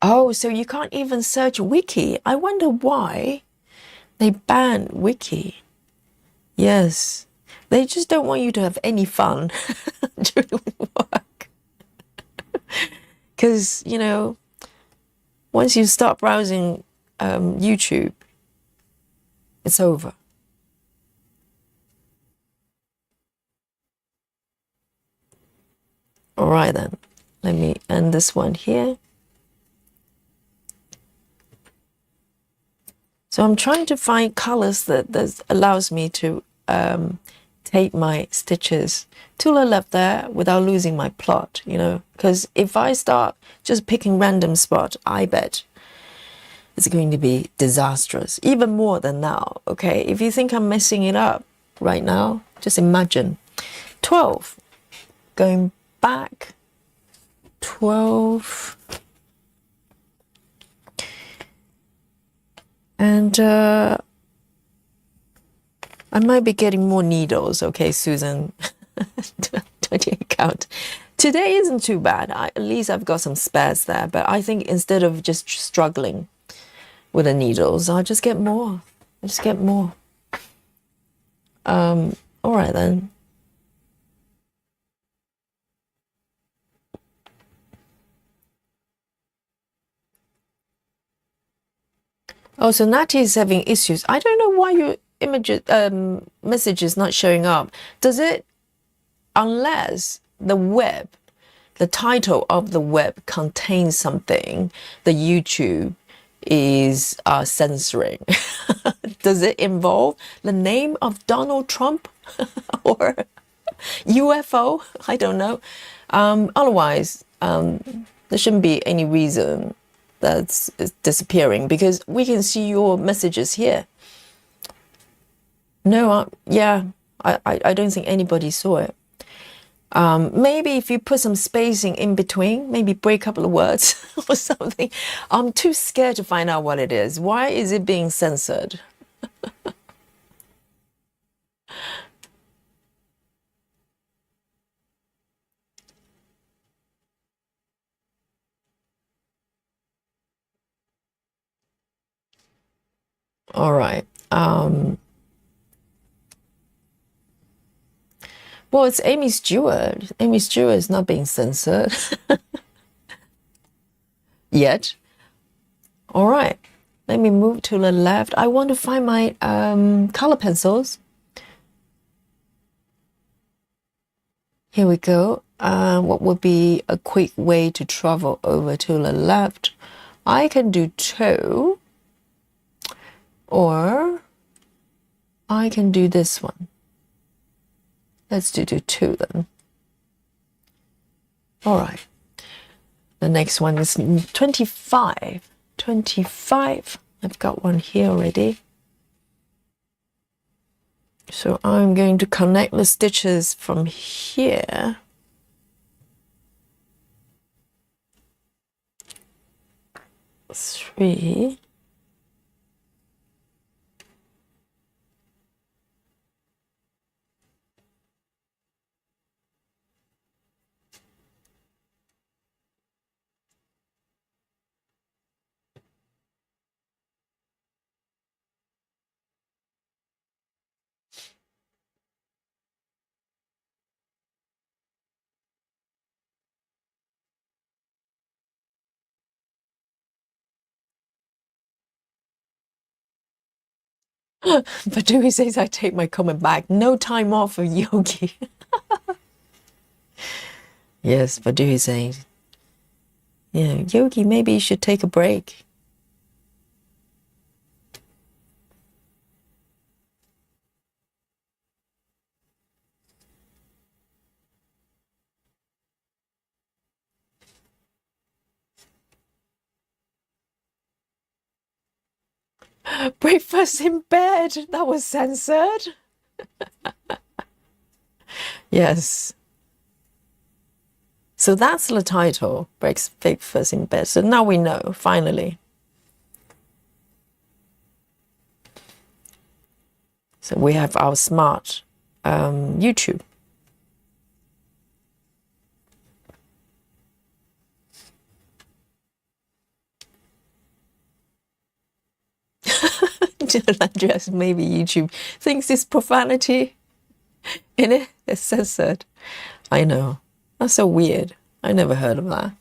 Oh, so you can't even search Wiki. I wonder why they banned Wiki. Yes, they just don't want you to have any fun during work. Because, you know, once you start browsing YouTube, it's over. All right, then. Let me end this one here. So I'm trying to find colors that allows me to take my stitches to the left there without losing my plot, you know, because if I start just picking random spot, I bet it's going to be disastrous, even more than now, okay? If you think I'm messing it up right now, just imagine. 12, going back, 12, and I might be getting more needles, okay, Susan? 28 count. Today isn't too bad. At least I've got some spares there, but I think instead of just struggling with the needles, I'll just get more. I'll just get more. All right then. Oh, so Natty is having issues. I don't know why your message is not showing up. Does it, unless the title of the web contains something the YouTube is censoring? Does it involve the name of Donald Trump or UFO? I don't know. Otherwise, there shouldn't be any reason that's disappearing, because we can see your messages here. No, yeah, I don't think anybody saw it. Maybe if you put some spacing in between, maybe break a couple of words or something. I'm too scared to find out what it is. Why is it being censored? All right. Well, it's Amy Stewart. Amy Stewart is not being censored yet. All right. Let me move to the left. I want to find my color pencils. Here we go. What would be a quick way to travel over to the left? I can do toe, or I can do this one. Let's do two then. All right. The next one is 25. 25. I've got one here already. So I'm going to connect the stitches from here. Three. But Dewey says I take my comment back. No time off for Yogi. Yes, but Dewey says, yeah, Yogi, maybe you should take a break. Breakfast in bed. That was censored. Yes. So that's the title, Breakfast in Bed. So now we know, finally. So we have our smart YouTube. Andreas, maybe YouTube thinks it's profanity in it. It's censored. I know. That's so weird. I never heard of that.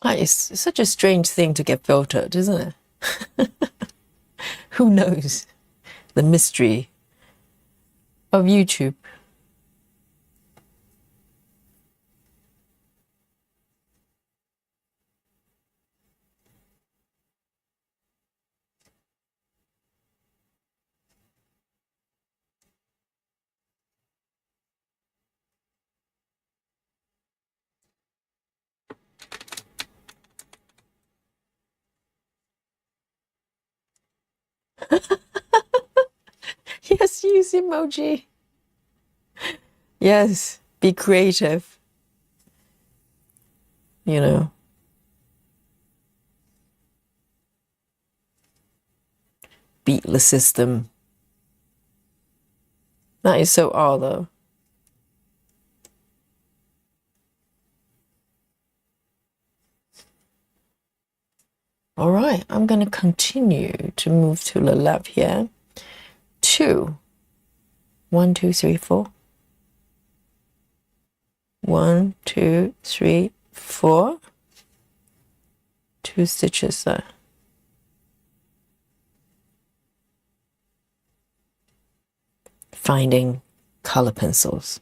It's such a strange thing to get filtered, isn't it? Who knows the mystery of YouTube? this emoji. Yes, be creative. You know. Beat the system. That is so odd though. All right, I'm going to continue to move to the left here. 2. 1, 2, 3, 4. 1, 2, 3, 4. 2 stitches there. Finding color pencils.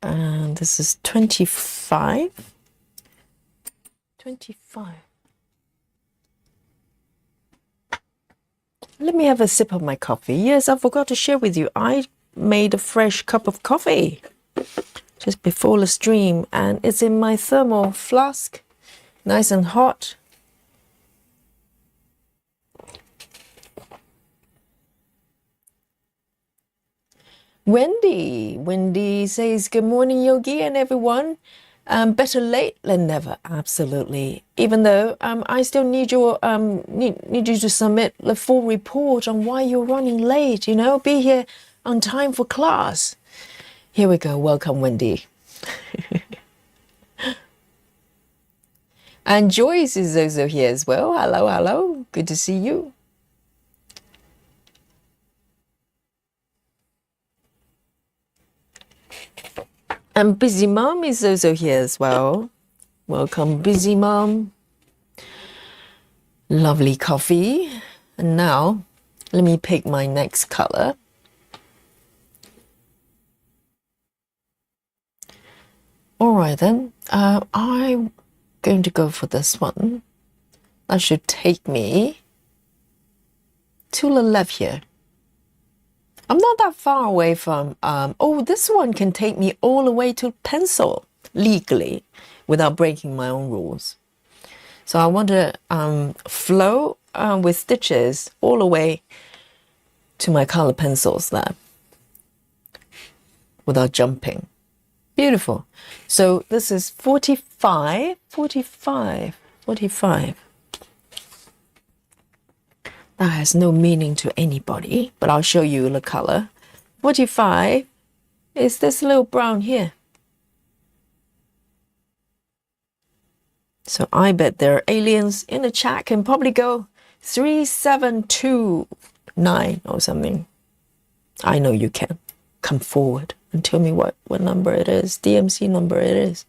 And this is 25. 25. Let me have a sip of my coffee. Yes, I forgot to share with you. I made a fresh cup of coffee just before the stream, and it's in my thermal flask, nice and hot. Wendy says, good morning, Yogi and everyone. Better late than never. Absolutely. Even though I still need your need you to submit the full report on why you're running late. You know, be here on time for class. Here we go. Welcome, Wendy. And Joyce is also here as well. Hello, hello. Good to see you. And Busy Mom is also here as well. Welcome, Busy Mom. Lovely coffee. And now, let me pick my next color. All right then, I'm going to go for this one. That should take me to the left here. I'm not that far away from, oh, this one can take me all the way to pencil legally without breaking my own rules. So I want to flow with stitches all the way to my color pencils there without jumping. Beautiful. So this is 45, 45, 45. That has no meaning to anybody, but I'll show you the color. 45 is this little brown here. So I bet there are aliens in the chat can probably go 3729 or something. I know you can. Come forward and tell me what number it is, DMC number it is.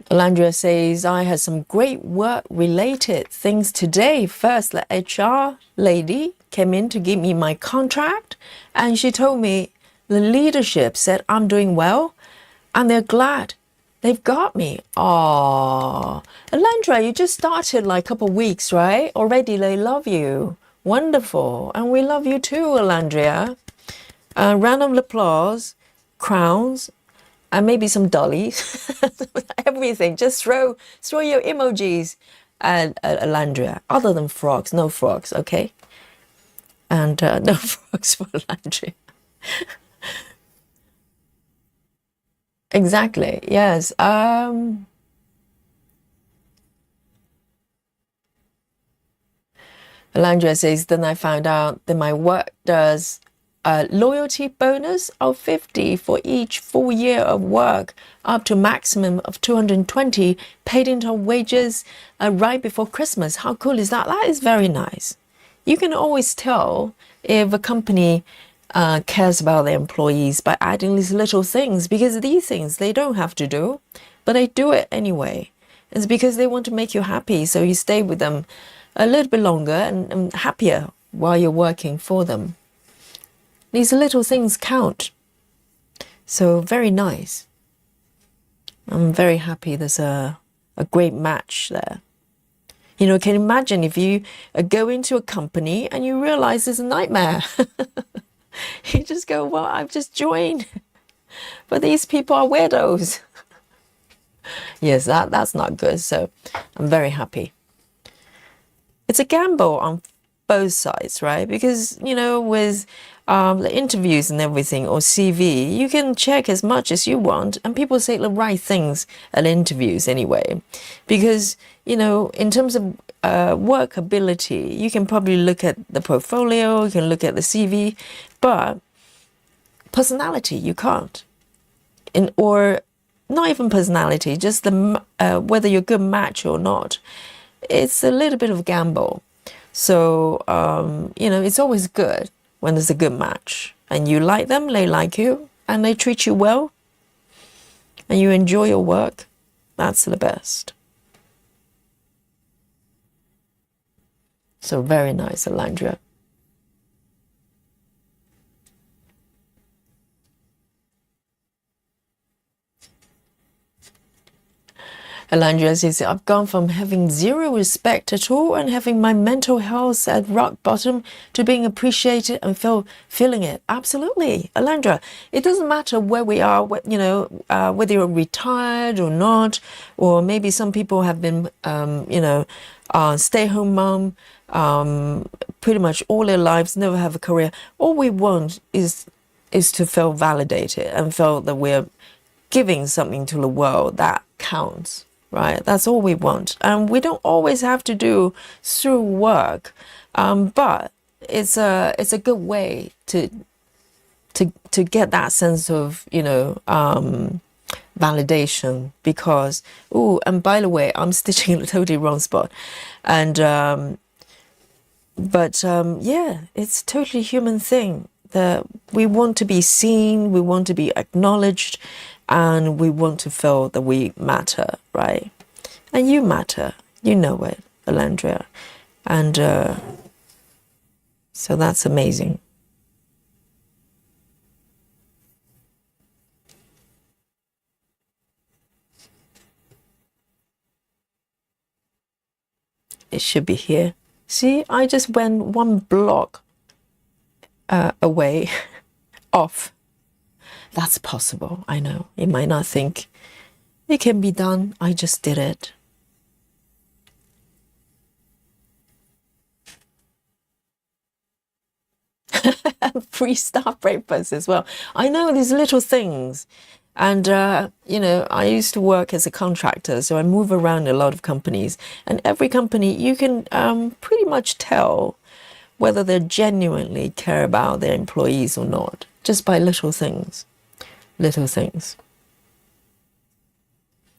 Alandria says, I had some great work-related things today. First, the HR lady came in to give me my contract, and she told me the leadership said I'm doing well, and they're glad they've got me. Oh, Alandria, you just started like a couple of weeks, right? Already they love you. Wonderful. And we love you too, Alandria. Round of applause, crowns, and maybe some dollies, everything. Just throw your emojis at Alandria. Other than frogs, no frogs, okay? And no frogs for Alandria. Exactly. Yes. Alandria says, then I found out that my work does a loyalty bonus of 50 for each full year of work, up to maximum of 220 paid into wages right before Christmas. How cool is that? That is very nice. You can always tell if a company cares about their employees by adding these little things, because these things they don't have to do, but they do it anyway. It's because they want to make you happy, so you stay with them a little bit longer and happier while you're working for them. These little things count. So very nice. I'm very happy there's a great match there. You know, can you imagine if you go into a company and you realize it's a nightmare? You just go, well, I've just joined, but these people are weirdos. Yes, that's not good. So I'm very happy. It's a gamble on both sides, right? Because, you know, with the interviews and everything, or CV, you can check as much as you want, and people say the right things at interviews anyway. Because, you know, in terms of workability, you can probably look at the portfolio, you can look at the CV, but personality, you can't. Or not even personality, just the whether you're a good match or not. It's a little bit of a gamble. So, you know, it's always good when there's a good match and you like them, they like you, and they treat you well, and you enjoy your work. That's the best. So very nice, Alandria. Alandria says, I've gone from having zero respect at all and having my mental health at rock bottom to being appreciated and feeling it. Absolutely, Alandria. It doesn't matter where we are, you know, whether you're retired or not, or maybe some people have been, you know, stay-home mom, pretty much all their lives, never have a career. All we want is to feel validated and feel that we're giving something to the world that counts. Right, that's all we want, and we don't always have to do through work, but it's a good way to get that sense of, you know, validation. Because and by the way, I'm stitching in a totally wrong spot, and yeah, it's a totally human thing that we want to be seen, we want to be acknowledged, and we want to feel that we matter, right? And you matter, you know it, Alandria. And so that's amazing. It should be here. See, I just went one block away, off. That's possible, I know. You might not think it can be done. I just did it. Free staff breakfast as well. I know these little things. And, you know, I used to work as a contractor, so I move around a lot of companies. And every company, you can pretty much tell whether they genuinely care about their employees or not, just by little things. Little things.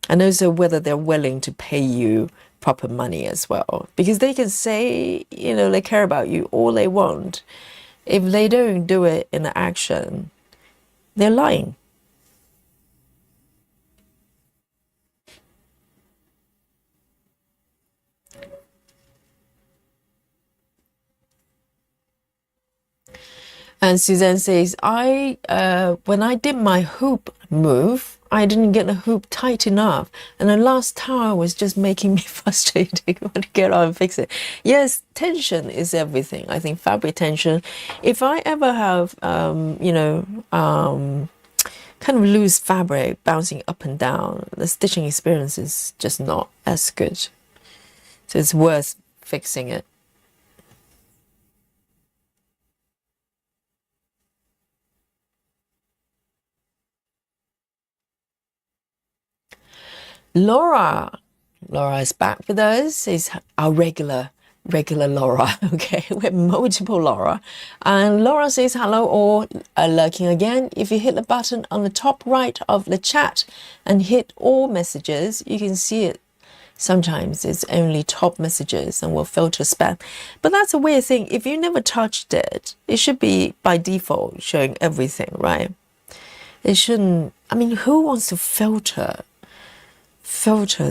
And also whether they're willing to pay you proper money as well. Because they can say, you know, they care about you all they want. If they don't do it in action, they're lying. And Suzanne says, when I did my hoop move, I didn't get the hoop tight enough. And the last towel was just making me frustrated. I want to get on and fix it. Yes, tension is everything. I think fabric tension. If I ever have, you know, kind of loose fabric bouncing up and down, the stitching experience is just not as good. So it's worth fixing it. Laura is back with us. Is our regular Laura. Okay, we're multiple Laura. And Laura says hello, or lurking again. If you hit the button on the top right of the chat and hit all messages, you can see it. Sometimes it's only top messages and will filter spam. But that's a weird thing. If you never touched it, it should be by default showing everything, right? It shouldn't. I mean, who wants to filter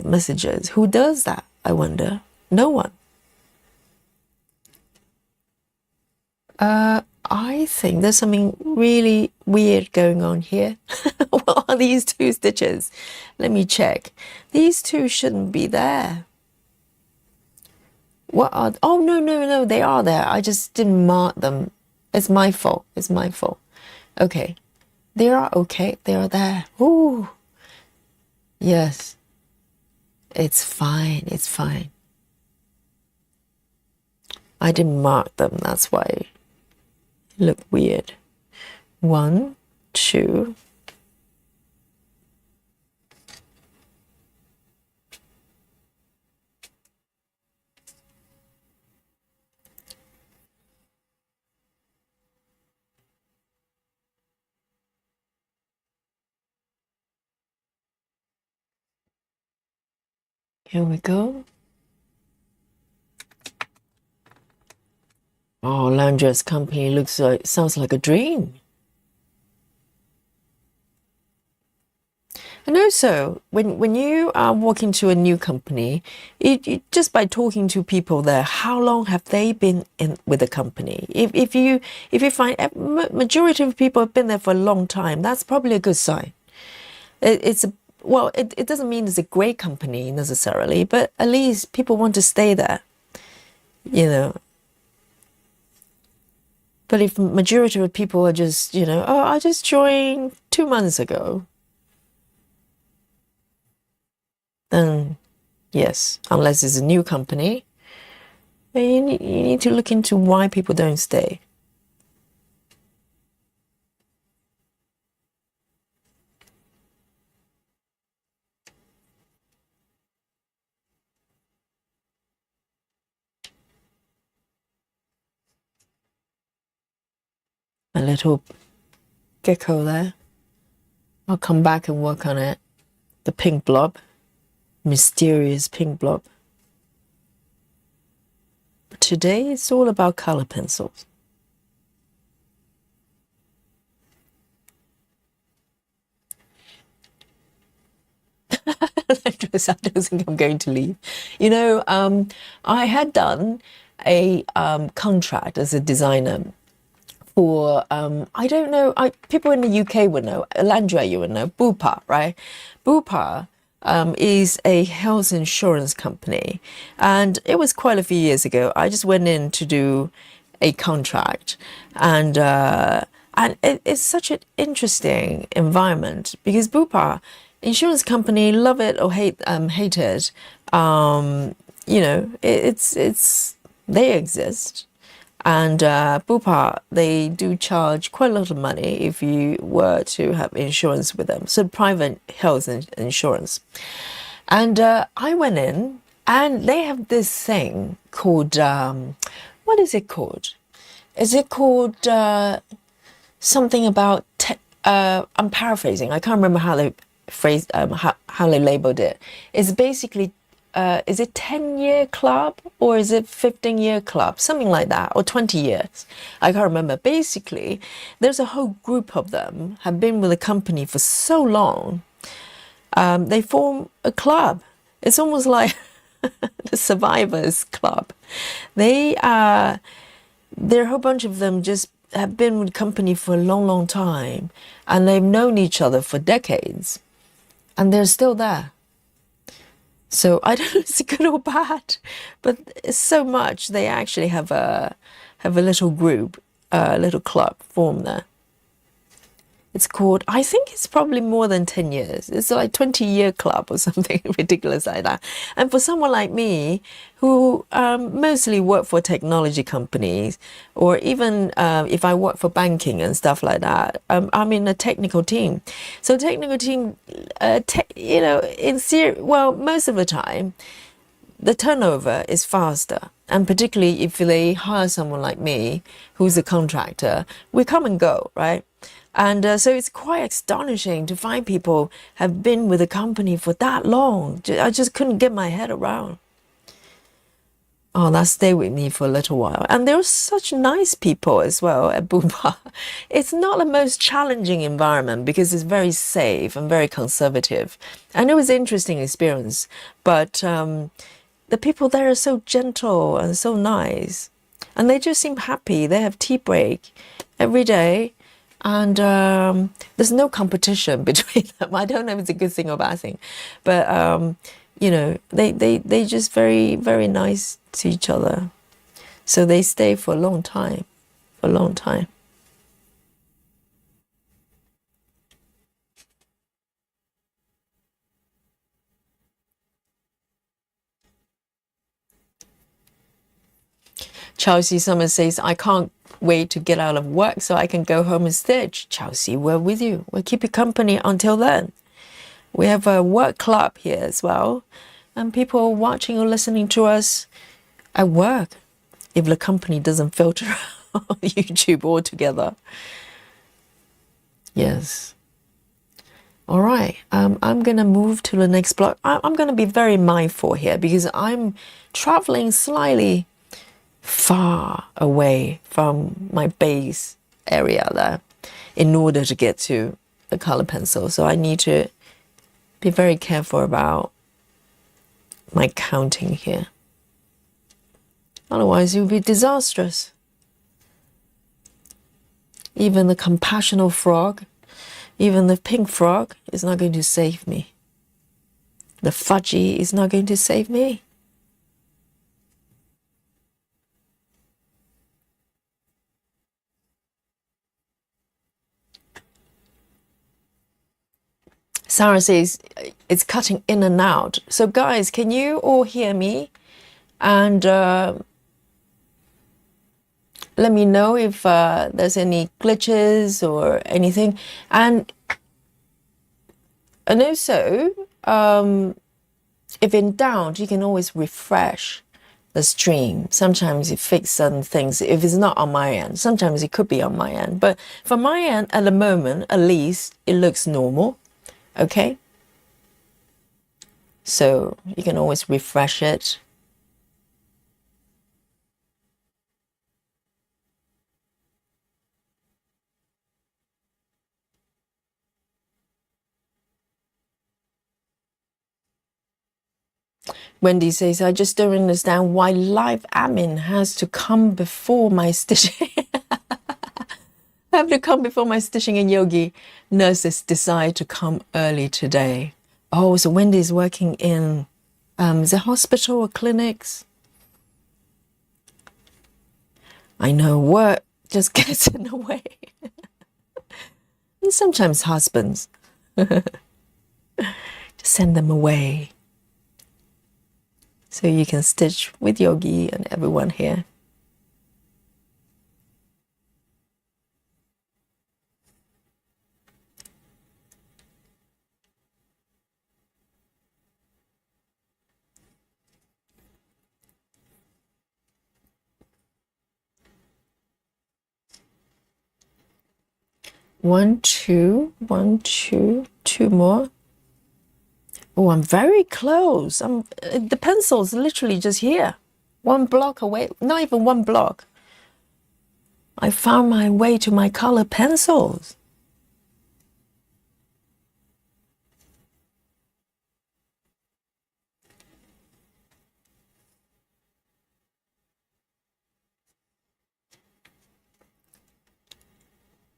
messages? Who does that, I wonder? No one. I think there's something really weird going on here. What are these two stitches? Let me check. These two shouldn't be there. What are, oh, no, no, no, they are there. I just didn't mark them. It's my fault. It's my fault. Okay. They are okay. They are there. Ooh. Yes. It's fine. It's fine. I didn't mark them. That's why it looked weird. 1, 2. Here we go. Oh, Landra's company sounds like a dream. And also, when you walk into a new company, just by talking to people there, how long have they been in with the company? If you find majority of people have been there for a long time, that's probably a good sign. It doesn't mean it's a great company necessarily, but at least people want to stay there, you know. But if majority of people are just, oh, I just joined 2 months ago, then yes, unless it's a new company, you need to look into why people don't stay. A little gecko there. I'll come back and work on it. The pink blob. Mysterious pink blob. But today it's all about color pencils. I don't think I'm going to leave. I had done a contract as a designer for, I don't know, people in the UK would know, Landra, you would know, Bupa, right? Bupa is a health insurance company. And it was quite a few years ago. I just went in to do a contract. And it's such an interesting environment because Bupa, insurance company, love it or hate it. They exist. And Bupa, they do charge quite a lot of money if you were to have insurance with them. So private health insurance. And I went in and they have this thing called, what is it called? Is it called something about, I'm paraphrasing. I can't remember how they phrased, how they labeled it. It's basically, is it 10-year club or is it 15-year club? Something like that, or 20 years. I can't remember. Basically, there's a whole group of them have been with the company for so long. They form a club. It's almost like the Survivors Club. There are a whole bunch of them just have been with the company for a long, long time. And they've known each other for decades. And they're still there. So I don't know if it's good or bad, but it's so much. They actually have a little group, a little club formed there. It's called, I think it's probably more than 10 years. It's like 20-year club or something ridiculous like that. And for someone like me, who mostly work for technology companies, or even if I work for banking and stuff like that, I'm in a technical team. So technical team, most of the time, the turnover is faster. And particularly if they hire someone like me, who's a contractor, we come and go, right? And so it's quite astonishing to find people have been with the company for that long. I just couldn't get my head around. Oh, that stayed with me for a little while. And there were such nice people as well at Bupa. It's not the most challenging environment because it's very safe and very conservative. And it was an interesting experience. But the people there are so gentle and so nice. And they just seem happy. They have tea break every day. And there's no competition between them. I don't know if it's a good thing or bad thing. But you know, they just very, very nice to each other. So they stay for a long time, for a long time. Chelsea Summer says, I can't wait to get out of work so I can go home and stitch. Chelsea, we're with you. We'll keep you company until then. We have a work club here as well. And people watching or listening to us at work, if the company doesn't filter out YouTube altogether. Yes. All right. I'm going to move to the next block. I'm going to be very mindful here because I'm traveling slightly far away from my base area there in order to get to the color pencil. So I need to be very careful about my counting here. Otherwise, it would be disastrous. Even the compassionate frog, even the pink frog is not going to save me. The fudgy is not going to save me. Sarah says it's cutting in and out. So guys, can you all hear me? And let me know if there's any glitches or anything. And also, if in doubt, you can always refresh the stream. Sometimes it fixes certain things. If it's not on my end, sometimes it could be on my end. But from my end, at the moment, at least, it looks normal. Okay? So you can always refresh it. Wendy says, I just don't understand why live admin has to come before my stitching. I have to come before my stitching and yogi. Nurses decide to come early today. Oh, so Wendy's working in the hospital or clinics? I know work just gets in the way. And sometimes husbands just send them away. So you can stitch with Yogi and everyone here. One, two, two more. Oh, I'm very close. The pencil's literally just here. One block away, not even one block. I found my way to my color pencils.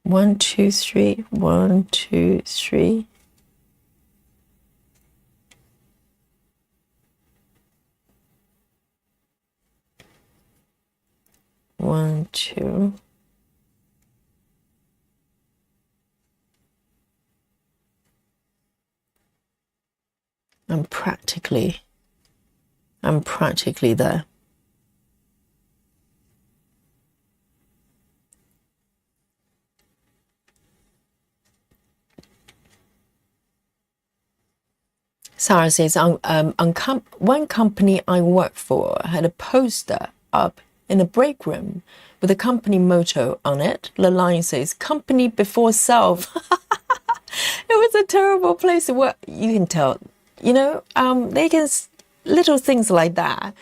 One, two, three, one, two, three. One, two. I'm practically there. Sarah says, one company I work for had a poster up in a break room with a company motto on it. The line says, company before self. It was a terrible place to work. You can tell, you know, they can, little things like that.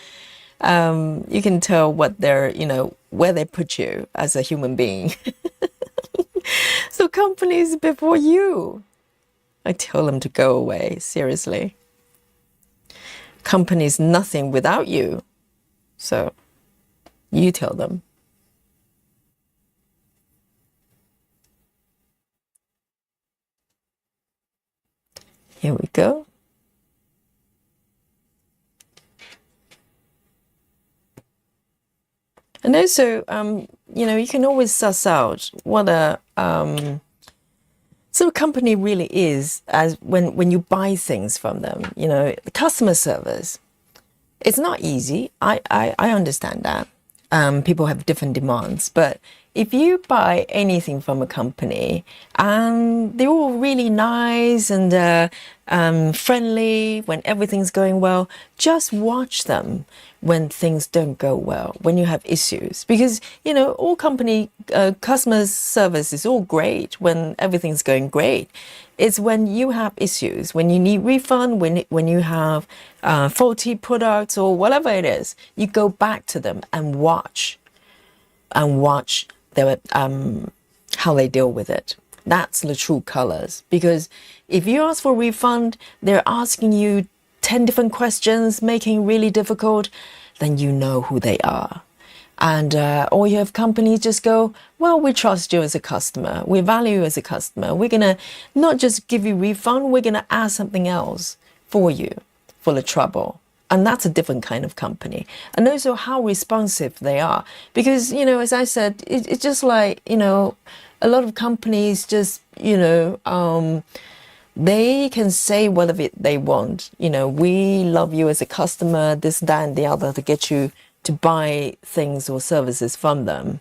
You can tell what they're, you know, where they put you as a human being. So companies before you. I tell them to go away, seriously. Company's nothing without you. So you tell them. Here we go. And also, you know, you can always suss out what a sort of company really is as when you buy things from them. You know, the customer service. It's not easy. I understand that. People have different demands, but if you buy anything from a company and they're all really nice and friendly when everything's going well, just watch them when things don't go well, when you have issues. Because, you know, all company customer service is all great when everything's going great. It's when you have issues, when you need refund, when you have faulty products or whatever it is, you go back to them and watch their how they deal with it. That's the true colors. Because if you ask for a refund, they're asking you 10 different questions, making it really difficult, then you know who they are. And or you have companies just go, well, we trust you as a customer. We value you as a customer. We're going to not just give you refund, we're going to add something else for you for the trouble. And that's a different kind of company. And also how responsive they are. Because, you know, as I said, it's just like, you know, a lot of companies just, you know, they can say whatever they want. You know, we love you as a customer, this, that, and the other to get you to buy things or services from them.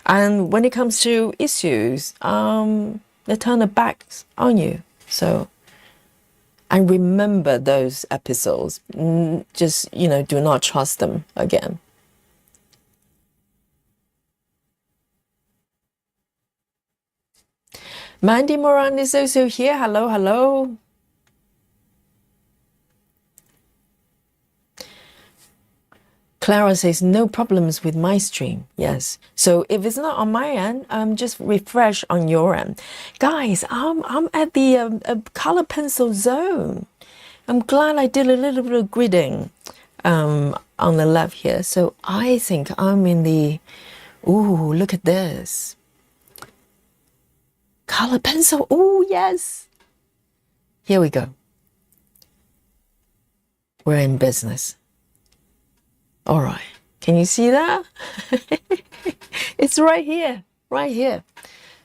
And when it comes to issues, they turn their backs on you. So, and remember those episodes. Just, you know, do not trust them again. Mandy Moran is also here. Hello, hello. Clara says, no problems with my stream. Yes. So if it's not on my end, just refresh on your end. Guys, I'm at the color pencil zone. I'm glad I did a little bit of gridding on the left here. So I think I'm in the, ooh, look at this. Color pencil. Oh, yes. Here we go. We're in business. All right. Can you see that? It's right here, right here.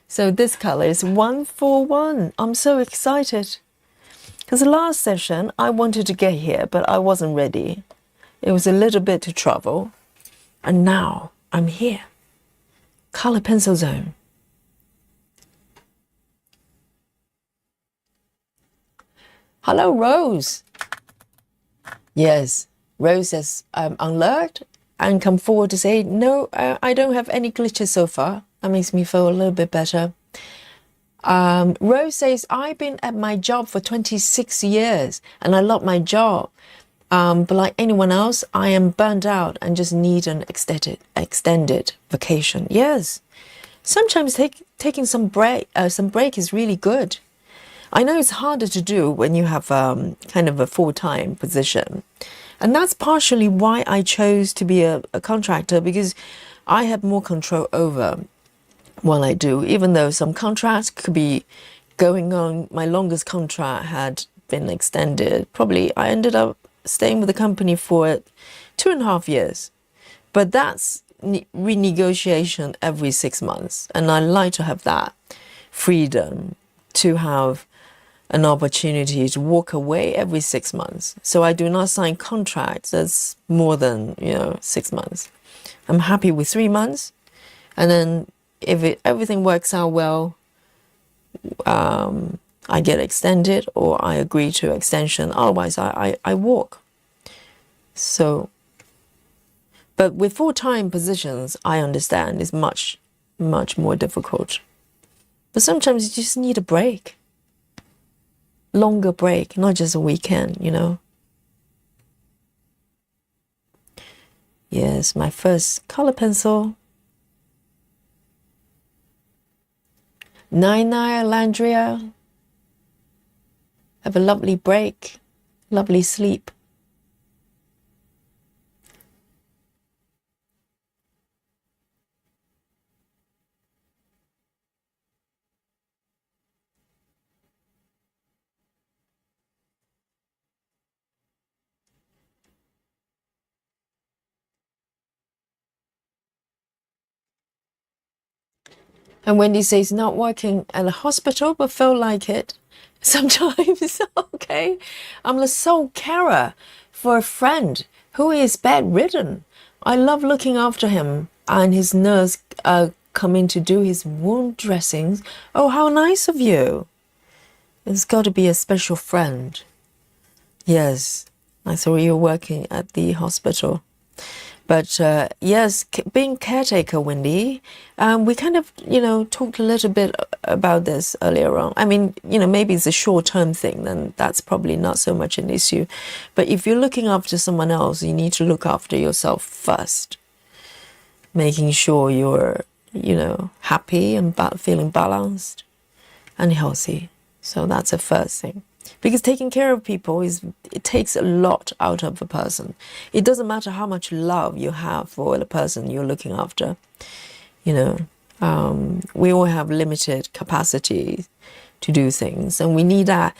So this color is 141. I'm so excited. Because the last session, I wanted to get here, but I wasn't ready. It was a little bit to travel. And now I'm here. Color pencil zone. Hello, Rose. Yes. Rose has alert and come forward to say, no, I don't have any glitches so far. That makes me feel a little bit better. Rose says, I've been at my job for 26 years and I love my job. But like anyone else, I am burnt out and just need an extended vacation. Yes. Sometimes taking some break is really good. I know it's harder to do when you have kind of a full-time position. And that's partially why I chose to be a contractor, because I have more control over what I do, even though some contracts could be going on. My longest contract had been extended. Probably I ended up staying with the company for 2.5 years. But that's renegotiation every 6 months. And I like to have that freedom to have an opportunity to walk away every 6 months. So I do not sign contracts that's more than, 6 months. I'm happy with 3 months. And then if everything works out well, I get extended or I agree to extension. Otherwise, I walk. So, but with full-time positions, I understand it's much, much more difficult. But sometimes you just need a break. Longer break, not just a weekend, Yes, my first color pencil. Nine, Landria. Have a lovely break, lovely sleep. And Wendy says not working at a hospital, but felt like it sometimes. Okay. I'm the sole carer for a friend who is bedridden. I love looking after him, and his nurse come in to do his wound dressings. Oh, how nice of you. It's got to be a special friend. Yes, I thought you were working at the hospital. But yes, being caretaker, Wendy, we kind of, talked a little bit about this earlier on. I mean, maybe it's a short-term thing, then that's probably not so much an issue. But if you're looking after someone else, you need to look after yourself first, making sure you're, happy and feeling balanced and healthy. So that's the first thing. Because taking care of people it takes a lot out of a person. It doesn't matter how much love you have for the person you're looking after. We all have limited capacity to do things, and we need that,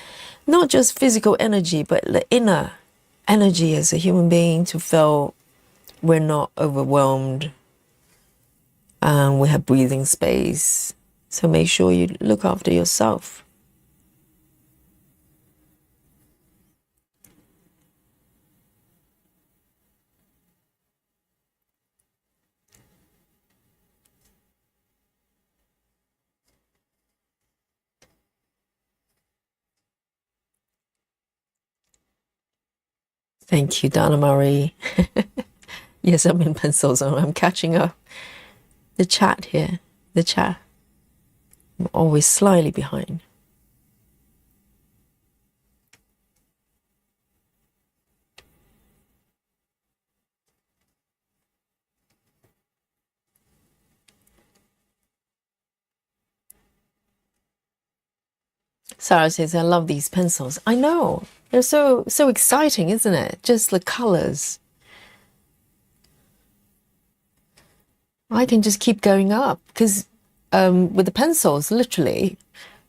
not just physical energy, but the inner energy as a human being to feel we're not overwhelmed and we have breathing space. So make sure you look after yourself. Thank you, Donna Marie. Yes, I'm in pencil zone. I'm catching up. The chat here. The chat. I'm always slightly behind. Sarah says, I love these pencils. I know. They're so exciting, isn't it? Just the colors. I can just keep going up because with the pencils, literally,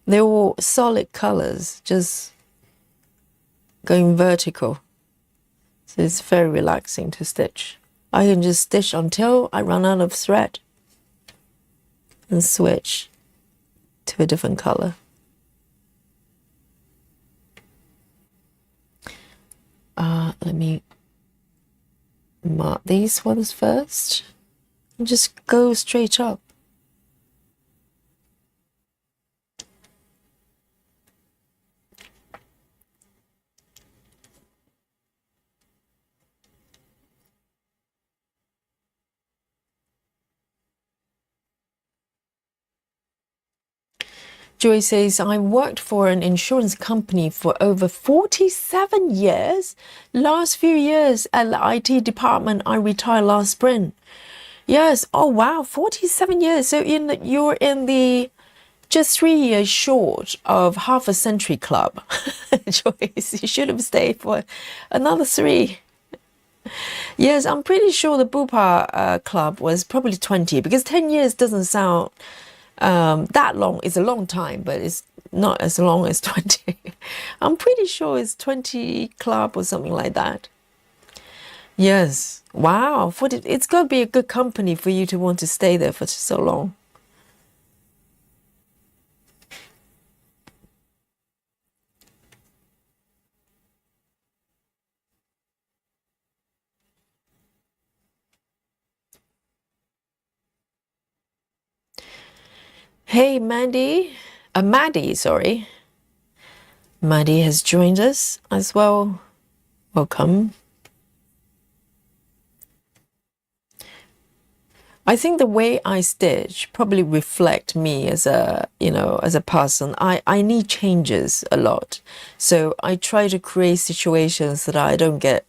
they're all solid colors, just going vertical. So it's very relaxing to stitch. I can just stitch until I run out of thread and switch to a different color. Let me mark these ones first and just go straight up. Joy says, I worked for an insurance company for over 47 years. Last few years at the IT department, I retired last spring. Yes, oh wow, 47 years. So you're in the just 3 years short of half a century club. Joyce, you should have stayed for another 3. Yes, I'm pretty sure the Bupa club was probably 20, because 10 years doesn't sound that long. It's a long time, but it's not as long as 20. I'm pretty sure it's 20 club or something like that. Yes. Wow. It's got to be a good company for you to want to stay there for so long. Hey, Maddie, sorry. Maddie has joined us as well. Welcome. I think the way I stitch probably reflect me as a person. I need changes a lot. So I try to create situations that I don't get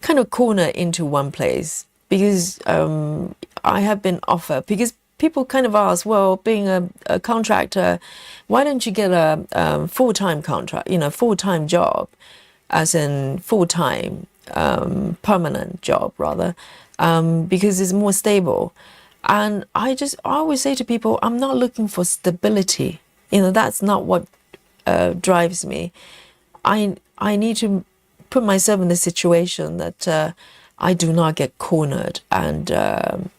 kind of cornered into one place, because I have been offered, because people kind of ask, well, being a contractor, why don't you get a full-time contract, full-time job, as in full-time permanent job rather, because it's more stable. And I always say to people, I'm not looking for stability. That's not what drives me. I need to put myself in a situation that I do not get cornered and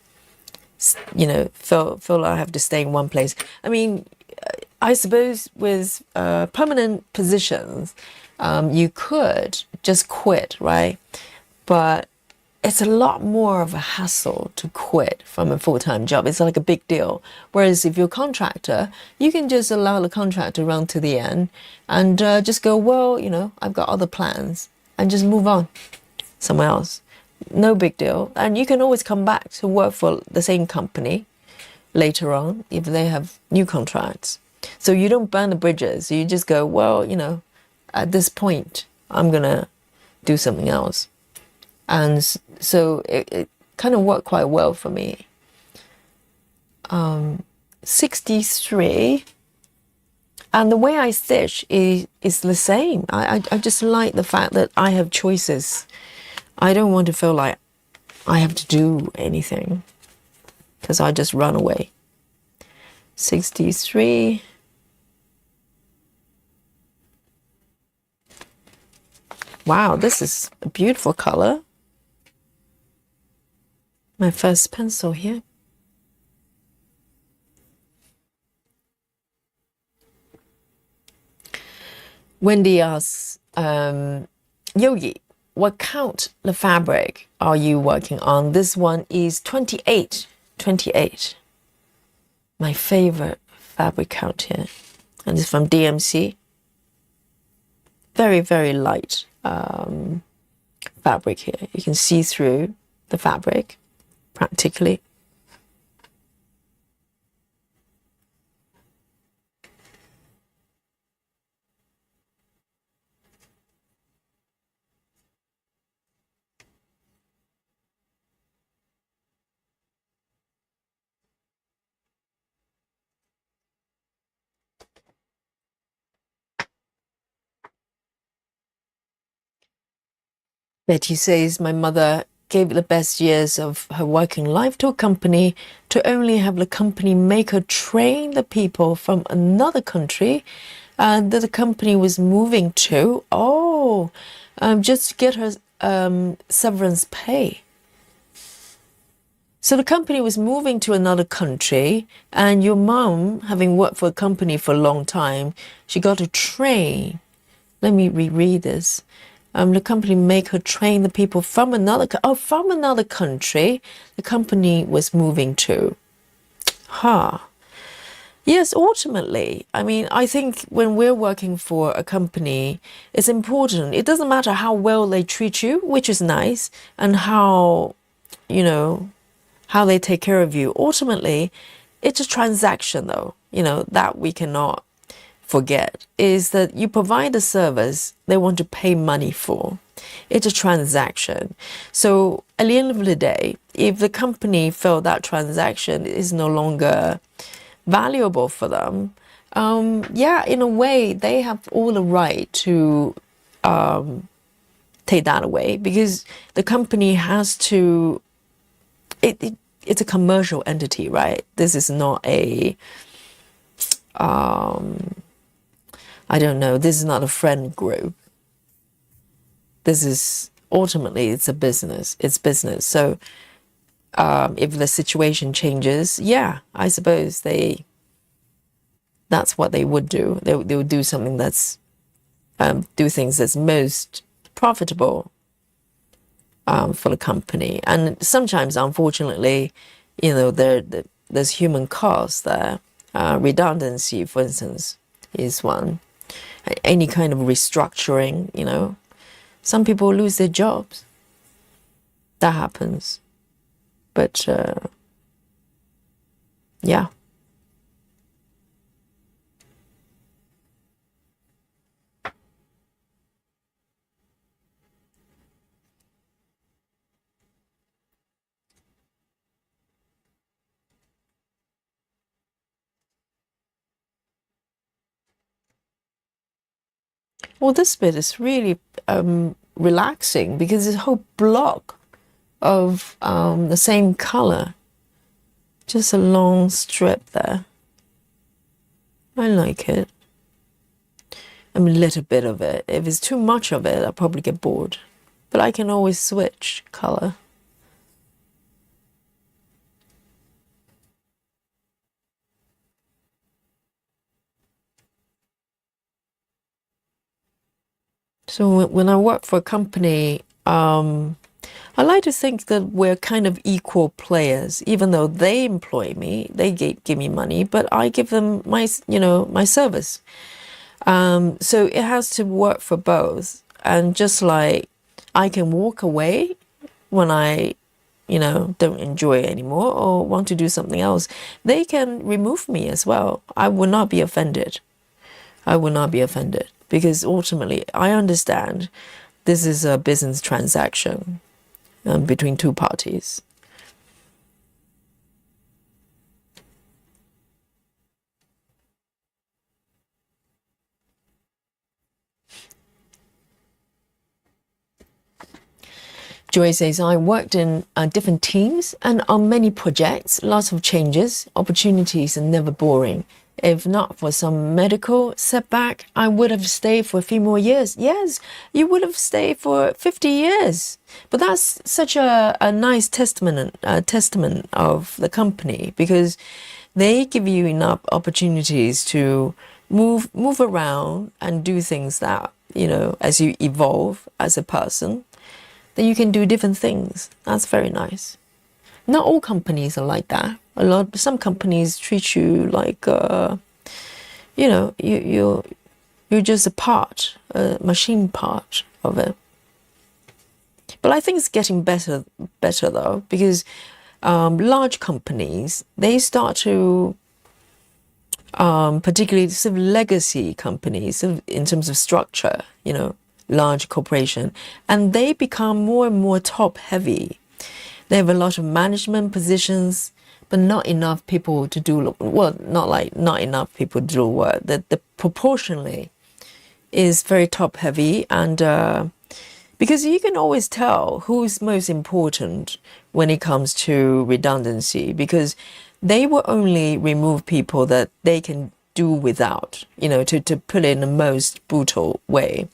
you know, feel like I have to stay in one place. I mean, I suppose with permanent positions, you could just quit, right? But it's a lot more of a hassle to quit from a full-time job. It's like a big deal. Whereas if you're a contractor, you can just allow the contract to run to the end and just go, well, you know, I've got other plans, and just move on somewhere else. No big deal. And you can always come back to work for the same company later on if they have new contracts. So you don't burn the bridges. You just go, well, you know, at this point, I'm going to do something else. And so it kind of worked quite well for me. 63. And the way I stitch is the same. I just like the fact that I have choices. I don't want to feel like I have to do anything, because I just run away. 63. Wow, this is a beautiful color. My first pencil here. Wendy asks, Yogi, what count the fabric are you working on? This one is 28. 28. My favorite fabric count here. And it's from DMC. Very, very light fabric here. You can see through the fabric practically. Betty says, my mother gave the best years of her working life to a company to only have the company make her train the people from another country that the company was moving to. Oh, just to get her severance pay. So the company was moving to another country, and your mum, having worked for a company for a long time, she got to train. Let me reread this. The company make her train the people from another country the company was moving to. Yes, ultimately, I mean, I think when we're working for a company, it's important. It doesn't matter how well they treat you, which is nice, and how, you know, how they take care of you. Ultimately, it's a transaction, though, you know, that we cannot forget, is that you provide a service they want to pay money for. It's a transaction. So at the end of the day, if the company felt that transaction is no longer valuable for them, yeah, in a way, they have all the right to take that away, because the company has to, it's a commercial entity, right? This is not a, I don't know, this is not a friend group. This is, ultimately, it's a business. It's business. So if the situation changes, yeah, I suppose that's what they would do. They would do something that's, do things that's most profitable for the company. And sometimes, unfortunately, you know, there's human cost there. Redundancy, for instance, is one. Any kind of restructuring, you know. Some people lose their jobs. That happens. But, yeah. Well, this bit is really relaxing, because it's a whole block of the same color. Just a long strip there. I like it. I mean, a little bit of it. If it's too much of it, I'll probably get bored. But I can always switch color. So when I work for a company, I like to think that we're kind of equal players, even though they employ me, they give me money, but I give them my, my service. So it has to work for both. And just like I can walk away when I, don't enjoy it anymore or want to do something else, they can remove me as well. I will not be offended. I will not be offended because ultimately I understand this is a business transaction between two parties. Joy says, I worked in different teams and on many projects, lots of changes, opportunities, and never boring. If not for some medical setback, I would have stayed for a few more years. Yes, you would have stayed for 50 years. But that's such a nice testament of the company, because they give you enough opportunities to move around and do things that, as you evolve as a person, then you can do different things. That's very nice. Not all companies are like that. Some companies treat you like, you're just a machine part of it. But I think it's getting better though, because large companies, they start to, particularly sort of legacy companies, sort of in terms of structure, large corporation, and they become more and more top heavy. They have a lot of management positions, but not enough people to do, well, not enough people to do work. The proportionally is very top heavy, and because you can always tell who's most important when it comes to redundancy, because they will only remove people that they can do without, to put it in the most brutal way.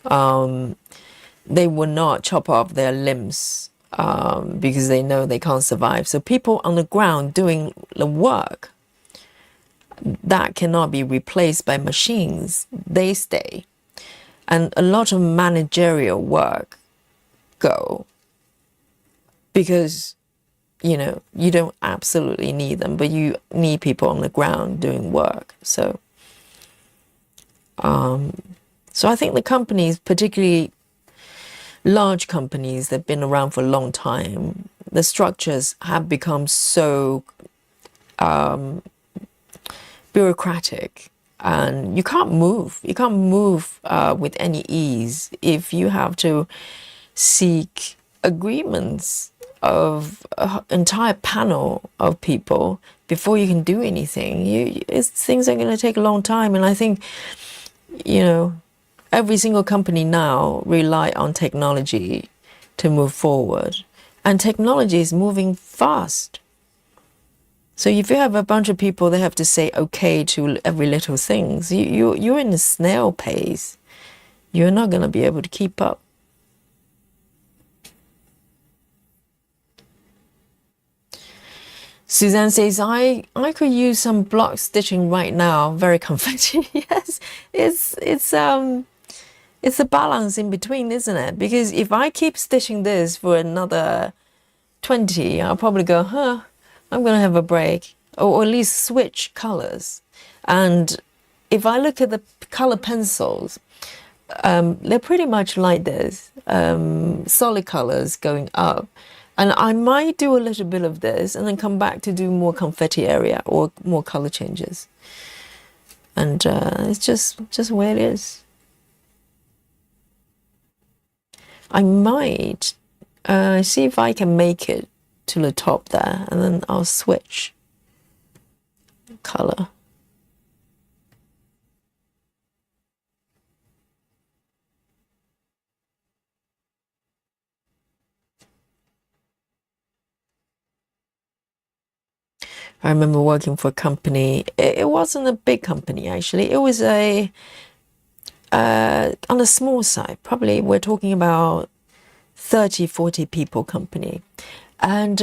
They will not chop off their limbs because they know they can't survive. So people on the ground doing the work that cannot be replaced by machines, they stay. And a lot of managerial work go because, you don't absolutely need them, but you need people on the ground doing work. So I think the companies, particularly large companies that have been around for a long time, the structures have become so bureaucratic, and you can't move. You can't move with any ease if you have to seek agreements of an entire panel of people before you can do anything. Things are going to take a long time, and I think, every single company now rely on technology to move forward, and technology is moving fast. So if you have a bunch of people that have to say okay to every little things, you're in a snail pace. You're not going to be able to keep up. Suzanne says, I could use some block stitching right now. Very comforting. Yes, it's a balance in between, isn't it? Because if I keep stitching this for another 20, I'll probably go, I'm going to have a break, or at least switch colors. And if I look at the color pencils, they're pretty much like this, solid colors going up. And I might do a little bit of this and then come back to do more confetti area or more color changes. And it's just the way it is. I might see if I can make it to the top there, and then I'll switch color. I remember working for a company. It wasn't a big company, actually. It was on a small side. Probably we're talking about 30, 40 people company. And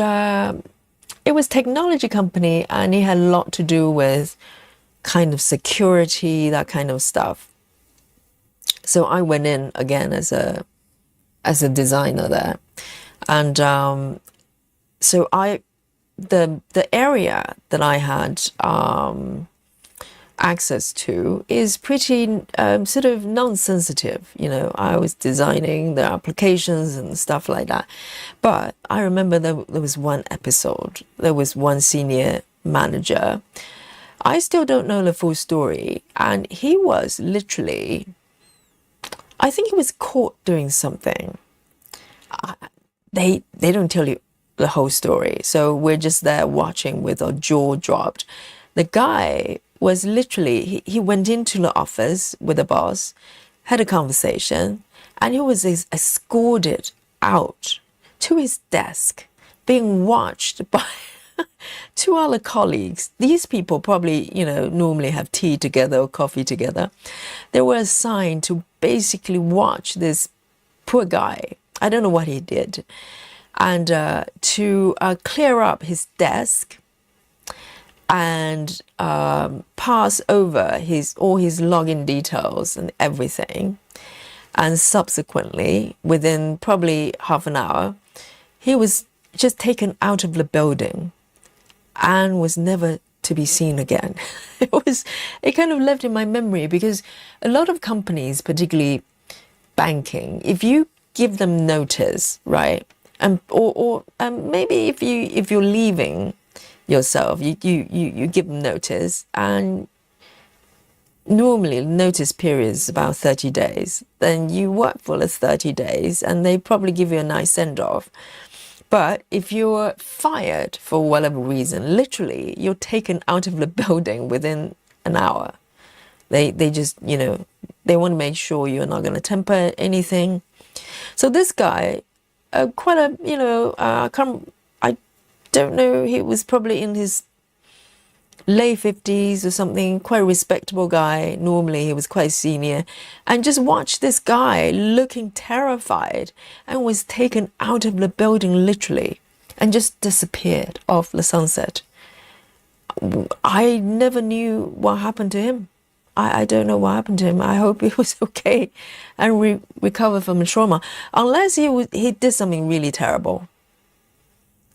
it was technology company, and it had a lot to do with kind of security, that kind of stuff. So I went in again as a designer there, and so the area that I had access to is pretty sort of non-sensitive. You know, I was designing the applications and stuff like that. But I remember there was one episode, there was one senior manager. I still don't know the full story, and he was literally, I think he was caught doing something. They don't tell you the whole story, so we're just there watching with our jaw dropped. The guy was literally, he went into the office with the boss, had a conversation, and he was escorted out to his desk, being watched by two other colleagues. These people probably, you know, normally have tea together or coffee together. They were assigned to basically watch this poor guy. I don't know what he did. And to clear up his desk and pass over all his login details and everything. And subsequently, within probably half an hour, he was just taken out of the building and was never to be seen again. It kind of left in my memory, because a lot of companies, particularly banking, if you give them notice, right, and or maybe if you're leaving yourself, you give them notice, and normally notice period is about 30 days. Then you work for the 30 days, and they probably give you a nice send off. But if you're fired for whatever reason, literally you're taken out of the building within an hour. They just, you know, they want to make sure you're not going to temper anything. So this guy, quite a, you know, I don't know, he was probably in his late 50s or something, quite a respectable guy. Normally he was quite senior, and just watched this guy looking terrified and was taken out of the building literally and just disappeared off the sunset. I never knew what happened to him. I don't know what happened to him. I hope he was okay and recovered from the trauma, unless he did something really terrible.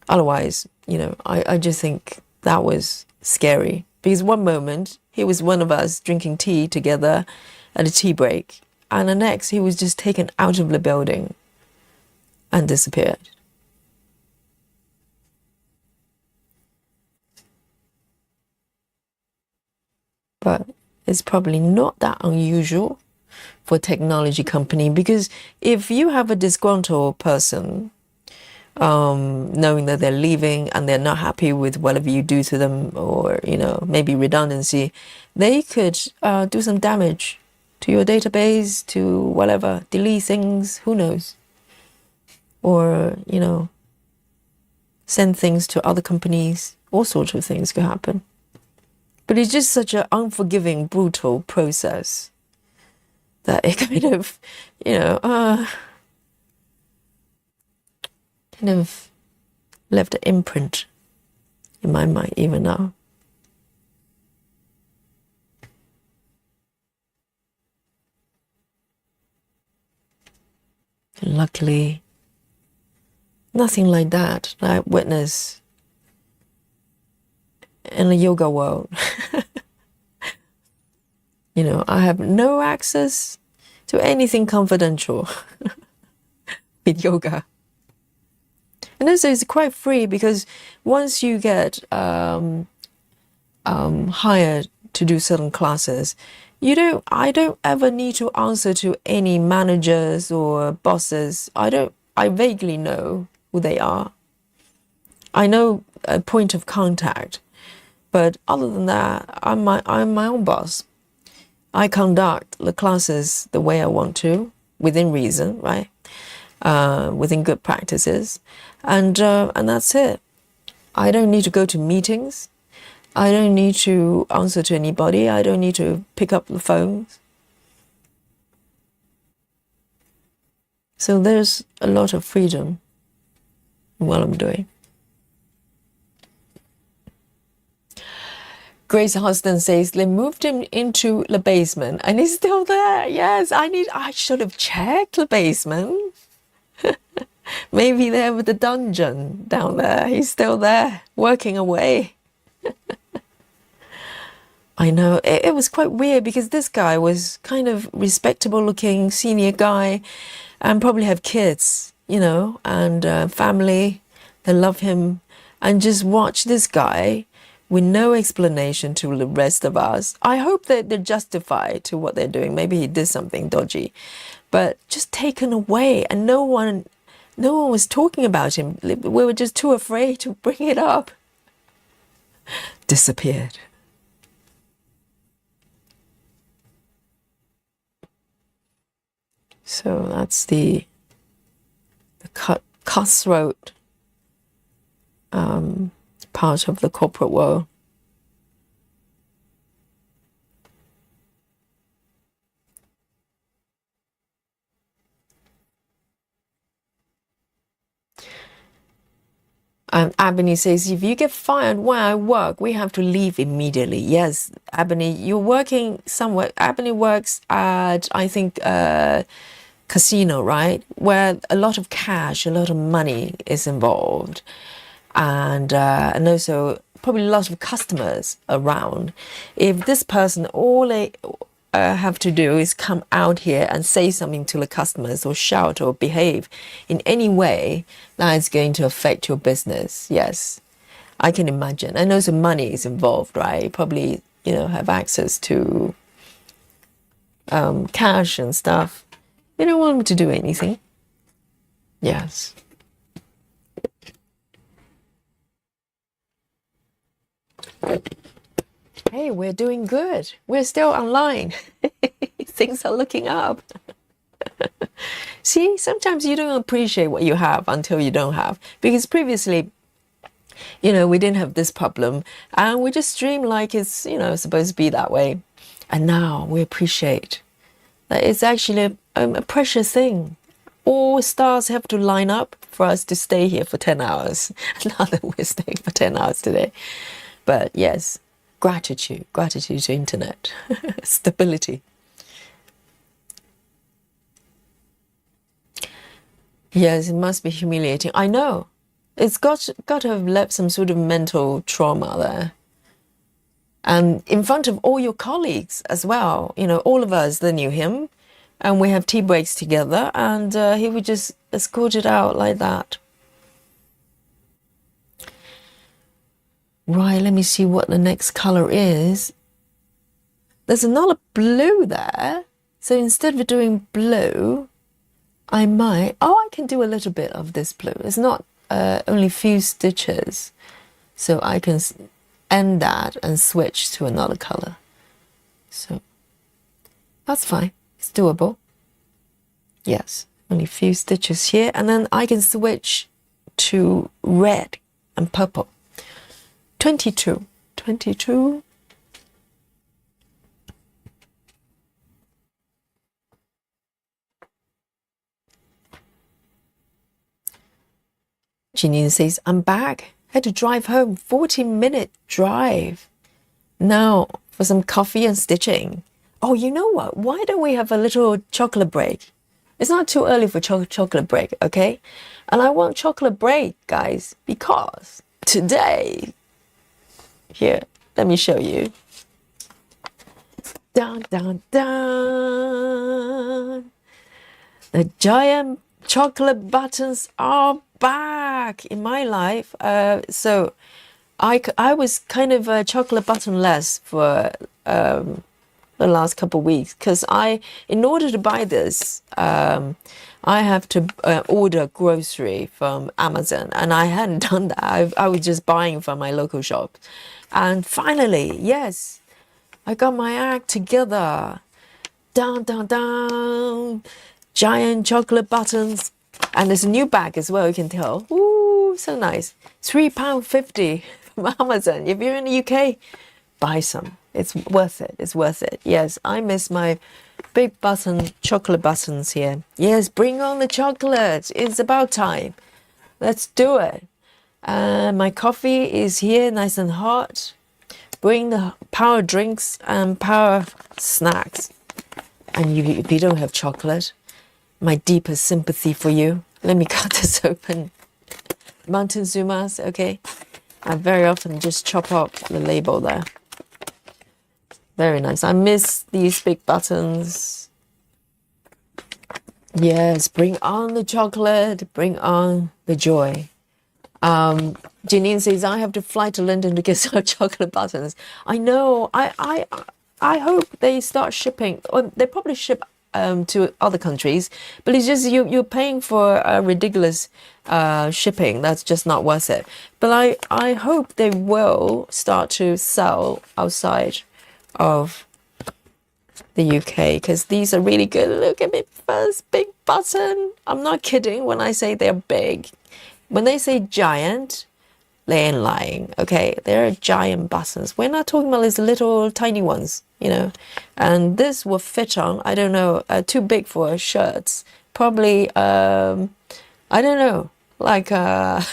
Otherwise, you know, I just think that was scary, because one moment he was one of us drinking tea together at a tea break, and the next he was just taken out of the building and disappeared. But it's probably not that unusual for a technology company, because if you have a disgruntled person knowing that they're leaving and they're not happy with whatever you do to them, or, you know, maybe redundancy, they could do some damage to your database, to whatever, delete things, who knows, or, you know, send things to other companies. All sorts of things could happen. But it's just such an unforgiving, brutal process that it kind of, you know, kind of left an imprint in my mind even now. And luckily, nothing like that I witnessed in the yoga world. You know, I have no access to anything confidential with yoga. And also it's quite free, because once you get hired to do certain classes, I don't ever need to answer to any managers or bosses. I vaguely know who they are. I know a point of contact, but other than that, I'm my own boss. I conduct the classes the way I want to, within reason, right? Within good practices, and that's it. I don't need to go to meetings. I don't need to answer to anybody. I don't need to pick up the phones. So there's a lot of freedom in what I'm doing. Grace Huston says they moved him into the basement and he's still there. Yes, I should have checked the basement. Maybe there with the dungeon down there. He's still there, working away. I know, it was quite weird because this guy was kind of respectable looking senior guy and probably have kids, you know, and family. They love him. And just watch this guy with no explanation to the rest of us. I hope that they're justified to what they're doing. Maybe he did something dodgy, but just taken away and no one was talking about him. We were just too afraid to bring it up. Disappeared. So that's the cutthroat part of the corporate world. Ebony says, if you get fired where I work, we have to leave immediately. Yes, Ebony, you're working somewhere. Ebony works at, I think, casino, right? Where a lot of cash, a lot of money is involved. And also probably a lot of customers around. If this person, all they have to do is come out here and say something to the customers or shout or behave in any way, that is going to affect your business. Yes, I can imagine. And also money is involved, right? You probably, you know, have access to cash and stuff. You don't want them to do anything. Yes. Hey, we're doing good. We're still online. Things are looking up. See, sometimes you don't appreciate what you have until you don't have. Because previously, you know, we didn't have this problem. And we just stream like it's, you know, supposed to be that way. And now we appreciate that it's actually a precious thing. All stars have to line up for us to stay here for 10 hours. Now that we're staying for 10 hours today. But yes, gratitude to internet, stability. Yes, it must be humiliating. I know. It's got to have left some sort of mental trauma there. And in front of all your colleagues as well, you know, all of us that knew him, and we have tea breaks together, and he would just escort it out like that. Right, let me see what the next color is. There's another blue there. So instead of doing blue, I can do a little bit of this blue. It's not only a few stitches. So I can end that and switch to another color. So that's fine. It's doable. Yes, only a few stitches here. And then I can switch to red and purple. 22. Janine says, I'm back. Had to drive home, 40-minute drive. Now for some coffee and stitching. Oh, you know what? Why don't we have a little chocolate break? It's not too early for chocolate break, okay? And I want chocolate break, guys, because today, here, let me show you. Dun, dun, dun. The giant chocolate buttons are back in my life. So I was kind of chocolate button-less for the last couple of weeks because in order to buy this, I have to order grocery from Amazon, and I hadn't done that. I was just buying from my local shop. And finally, yes, I got my act together. Down, down, down. Giant chocolate buttons. And there's a new bag as well, you can tell. Ooh, so nice. £3.50 from Amazon. If you're in the UK, buy some. It's worth it. It's worth it. Yes, I miss my big button, chocolate buttons here. Yes, bring on the chocolate. It's about time. Let's do it. My coffee is here, nice and hot. bring the power drinks and power snacks. And if you don't have chocolate, my deepest sympathy for you. Let me cut this open. Montezuma's, okay. I very often just chop up the label there. Very nice. I miss these big buttons. Yes, bring on the chocolate, bring on the joy. Janine says, I have to fly to London to get some chocolate buttons. I know. I hope they start shipping. Or they probably ship to other countries, but it's just you're paying for a ridiculous shipping. That's just not worth it. But I hope they will start to sell outside of the UK, because these are really good. Look at me first big button. I'm not kidding when I say they're big. When they say giant, they ain't lying. Okay, they're giant buttons. We're not talking about these little tiny ones, you know. And this will fit on, I don't know, too big for shirts. Probably I don't know, like but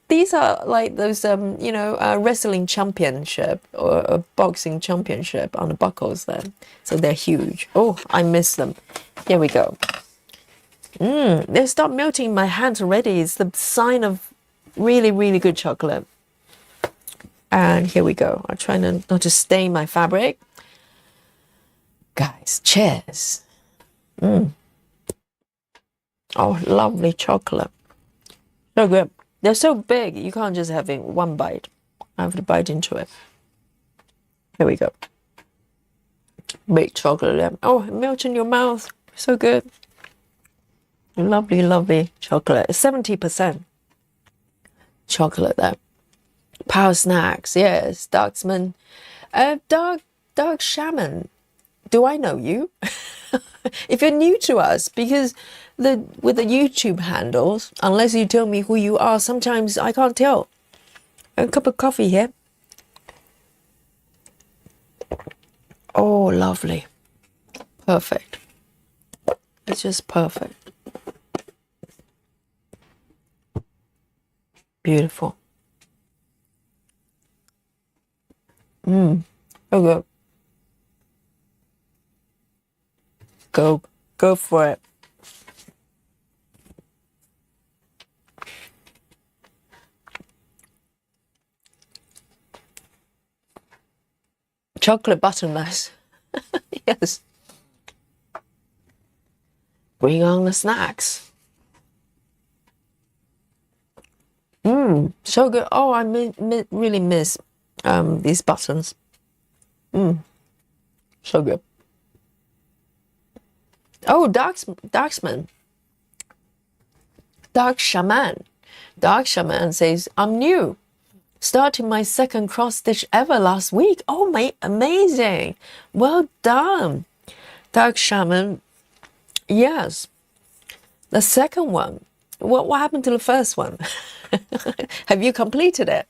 these are like those you know, wrestling championship or a boxing championship on the buckles there. So they're huge. Oh, I miss them. Here we go. They start melting in my hands already. It's the sign of really, really good chocolate. And here we go. I'm trying not to stain my fabric. Guys, cheers. Oh, lovely chocolate. So good. They're so big, you can't just have it one bite. I have to bite into it. Here we go. Big chocolate there. Oh, it melts in your mouth. So good. Lovely, lovely chocolate. 70% chocolate there. Power snacks, yes. Darksman. Dark Shaman. Do I know you? If you're new to us, because with the YouTube handles, unless you tell me who you are, sometimes I can't tell. A cup of coffee here. Oh, lovely. Perfect. It's just perfect. Beautiful. So good. Go for it. Chocolate butternut. Yes. Bring on the snacks. So good. Oh, I really miss these buttons. So good. Oh, Darksman. Dark Shaman. Dark Shaman says, I'm new. Starting my second cross stitch ever last week. Oh, my, amazing. Well done. Dark Shaman. Yes. The second one. What happened to the first one? Have you completed it?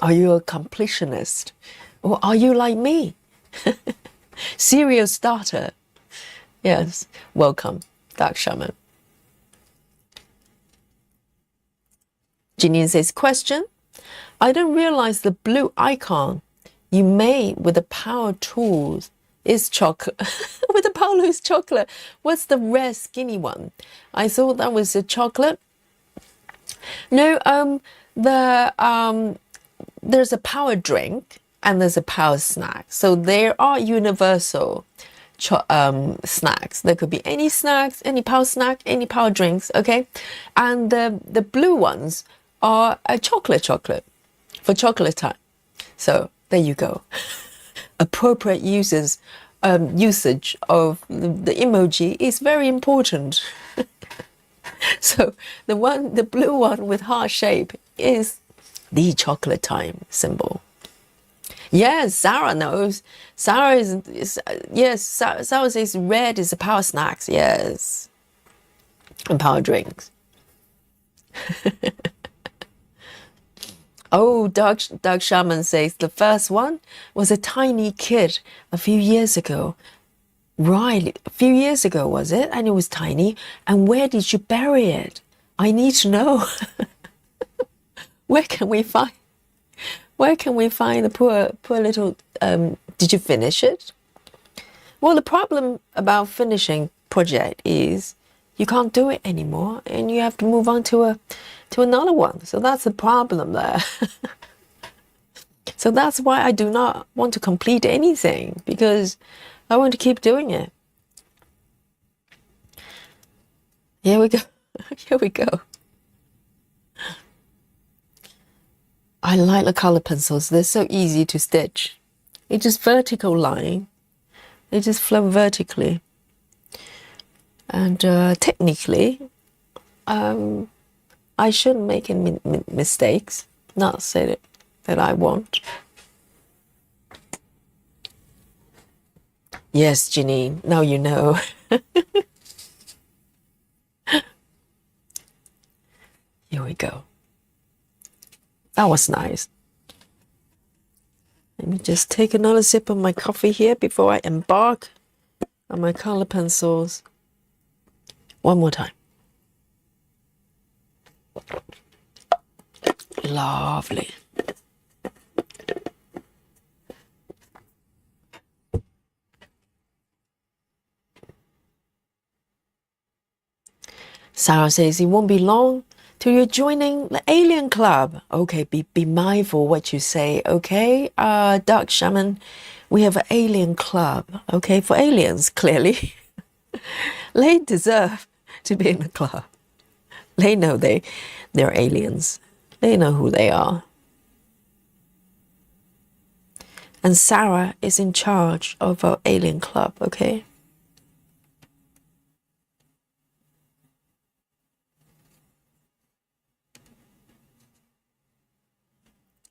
Are you a completionist? Or are you like me? Serial starter. Yes. Welcome, Dark Shaman. Janine says, question. I don't realize the blue icon you made with the power tools is chocolate. With the power tools chocolate. What's the red skinny one? I thought that was a chocolate. No, there's a power drink and there's a power snack. So there are universal snacks. There could be any snacks, any power snack, any power drinks, okay? And the blue ones are a chocolate for chocolate time. So there you go. Appropriate usage of the emoji is very important. So the blue one with heart shape is the chocolate time symbol. Yes, Sarah knows. Sarah yes, Sarah says red is the power snacks, yes. And power drinks. Oh, Dark Shaman says the first one was a tiny kid a few years ago. Right, a few years ago, was it? And it was tiny. And where did you bury it? I need to know. Where can we find Where can we find the poor little, did you finish it? Well, the problem about finishing project is you can't do it anymore and you have to move on to another one. So that's the problem there. So that's why I do not want to complete anything, because I want to keep doing it. Here we go. Here we go. I like the color pencils. They're so easy to stitch. It's just vertical line. They just flow vertically. And technically, I shouldn't make any mistakes. Not say that I won't. Yes, Janine, now you know. Here we go. That was nice. Let me just take another sip of my coffee here before I embark on my color pencils. One more time. Lovely. Sarah says it won't be long till you're joining the alien club. Okay, be mindful what you say, okay? Dark Shaman, we have an alien club, okay, for aliens, clearly. They deserve to be in the club. They know they're aliens. They know who they are. And Sarah is in charge of our alien club, okay?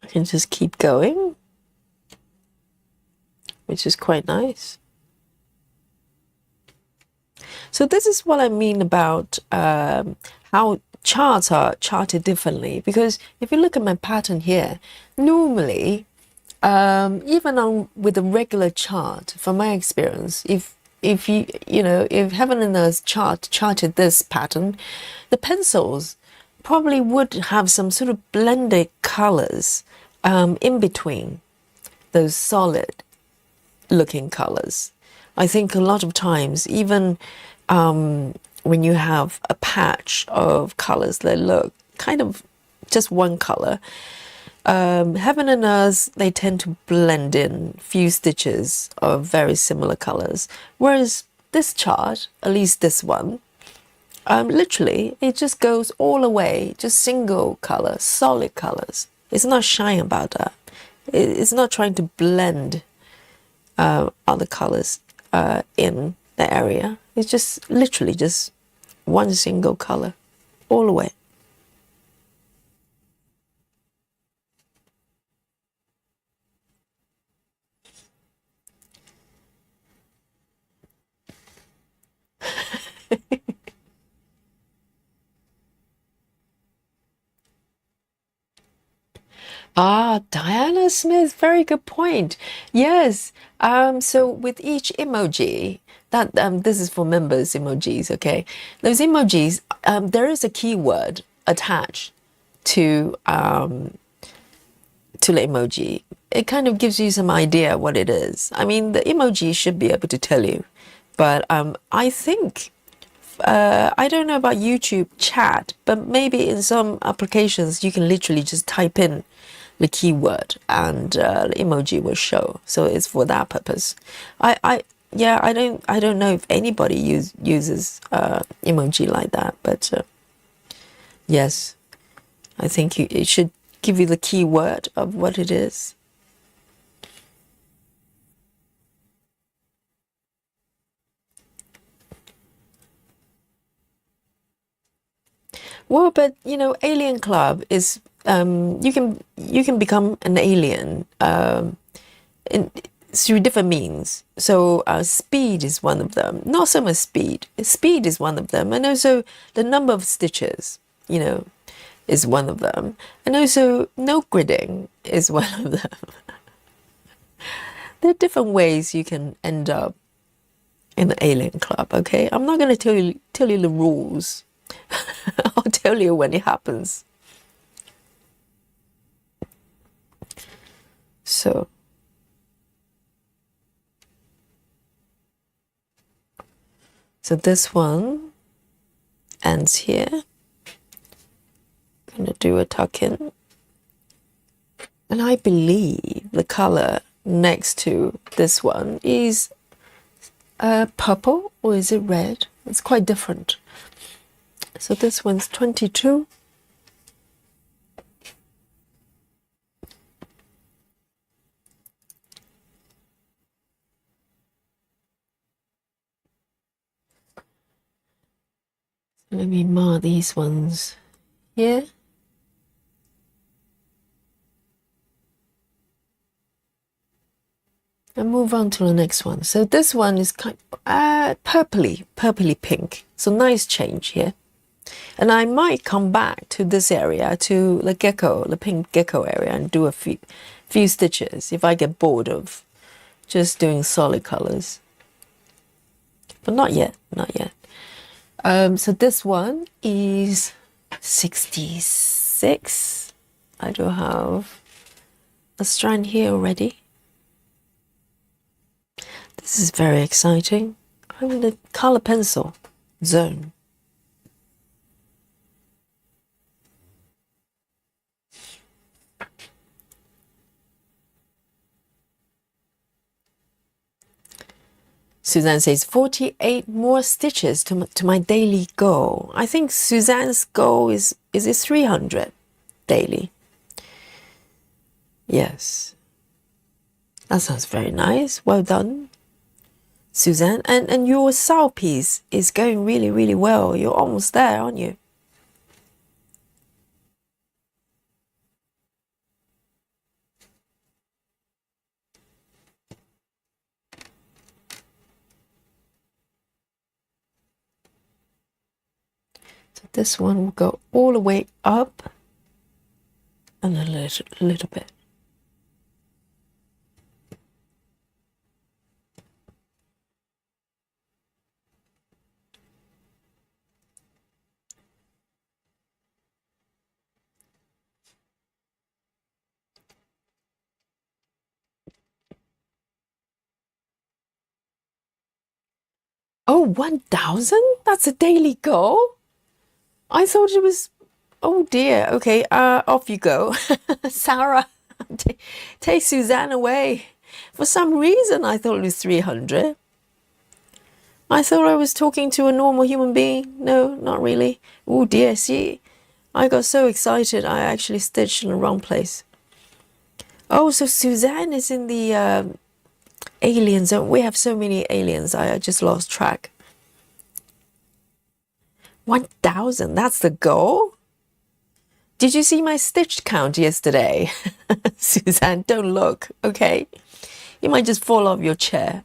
I can just keep going, which is quite nice. So this is what I mean about how charts are charted differently. Because if you look at my pattern here, normally, even with a regular chart, from my experience, if if Heaven and Earth charted this pattern, the pencils probably would have some sort of blended colors in between those solid looking colors. I think a lot of times, even when you have a patch of colors that look kind of just one color, Heaven and Earth, they tend to blend in few stitches of very similar colors. Whereas this chart, at least this one, literally, it just goes all the way, just single color, solid colors. It's not shy about that. It's not trying to blend other colors in the area. It's just literally just one single color all the way. Diana Smith, very good point. Yes. So with each emoji, that this is for members emojis, okay? Those emojis, there is a keyword attached to the emoji. It kind of gives you some idea what it is. I mean, the emoji should be able to tell you, but I think I don't know about YouTube chat, but maybe in some applications you can literally just type in the keyword and the emoji will show. So it's for that purpose. I don't know if anybody uses emoji like that, but yes, I think it should give you the keyword of what it is. Well, but Alien Club is you can become an alien through different means. So speed is one of them. Not so much speed. Speed is one of them, and also the number of stitches, is one of them, and also no gridding is one of them. There are different ways you can end up in the Alien Club. Okay, I'm not going to tell you the rules. I'll tell you when it happens. So this one ends here. Gonna do a tuck in, and I believe the color next to this one is purple, or is it red? It's quite different. So this one's 22. Let me mark these ones here. And move on to the next one. So this one is kind of purpley pink. So nice change here. And I might come back to this area, to the pink gecko area, and do a few stitches if I get bored of just doing solid colors. But not yet, not yet. So this one is 66. I do have a strand here already. This is very exciting. I'm in the color pencil zone. Suzanne says 48 more stitches to my daily goal. I think Suzanne's goal is it 300 daily? Yes. That sounds very nice. Well done, Suzanne. And your sow piece is going really, really well. You're almost there, aren't you? So this one will go all the way up and a little bit. Oh, 1,000? That's a daily goal? I thought it was, oh dear. Okay, off you go. Sarah, take Suzanne away. For some reason, I thought it was 300. I thought I was talking to a normal human being. No, not really. Oh dear, see, I got so excited, I actually stitched in the wrong place. Oh, so Suzanne is in the alien zone. We have so many aliens, I just lost track. 1,000, that's the goal? Did you see my stitch count yesterday? Suzanne, don't look, okay? You might just fall off your chair.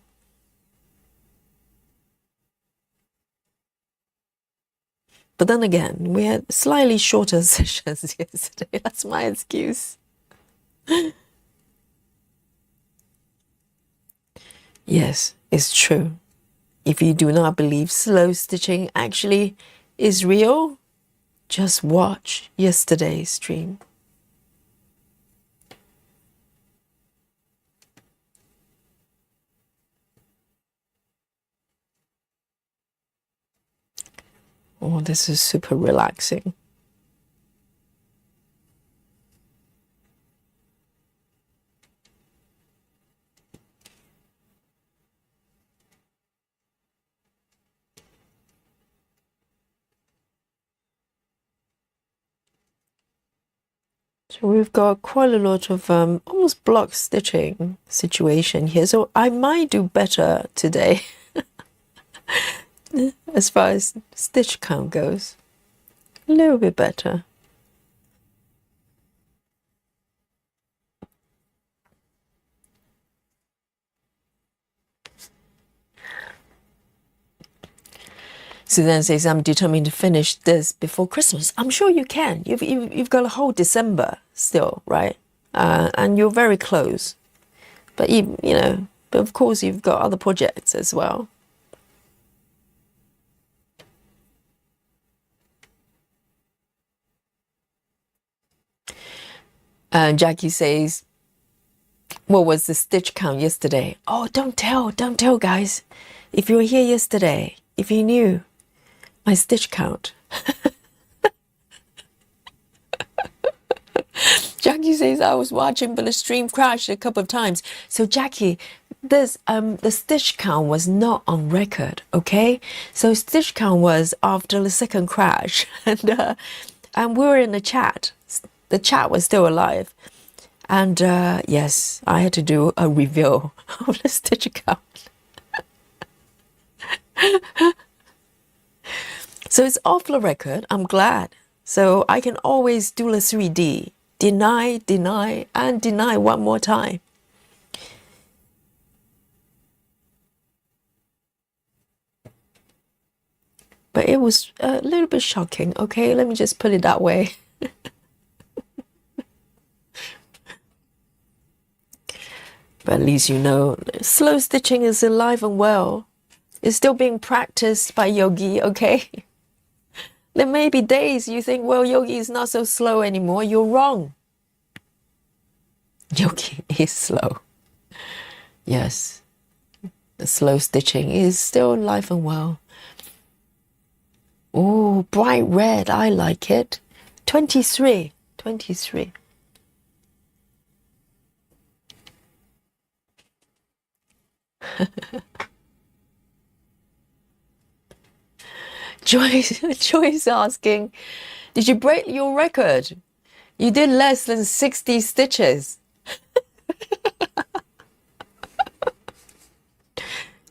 But then again, we had slightly shorter sessions yesterday. That's my excuse. Yes, it's true. If you do not believe slow stitching actually is real, just watch yesterday's stream. Oh, this is super relaxing. So we've got quite a lot of almost block stitching situation here. So I might do better today as far as stitch count goes. A little bit better. Suzanne says, I'm determined to finish this before Christmas. I'm sure you can. You've got a whole December still, right? And you're very close. But, you know, but of course you've got other projects as well. And Jackie says, What was the stitch count yesterday? Oh, don't tell, guys. If you were here yesterday, if you knew my stitch count. Jackie says I was watching, but the stream crashed a couple of times. So Jackie, this the stitch count was not on record, okay? So stitch count was after the second crash, and we were in the chat. The chat was still alive, and yes, I had to do a review of the stitch count. So it's off the record. I'm glad. So I can always do the 3D. Deny, deny, and deny one more time. But it was a little bit shocking. Okay, let me just put it that way. But at least you know, slow stitching is alive and well. It's still being practiced by Yogi, okay? There may be days you think, well, Yogi is not so slow anymore. You're wrong. Yogi is slow. Yes, the slow stitching is still alive and well. Oh, bright red, I like it. 23, 23. Joyce asking, did you break your record? You did less than 60 stitches.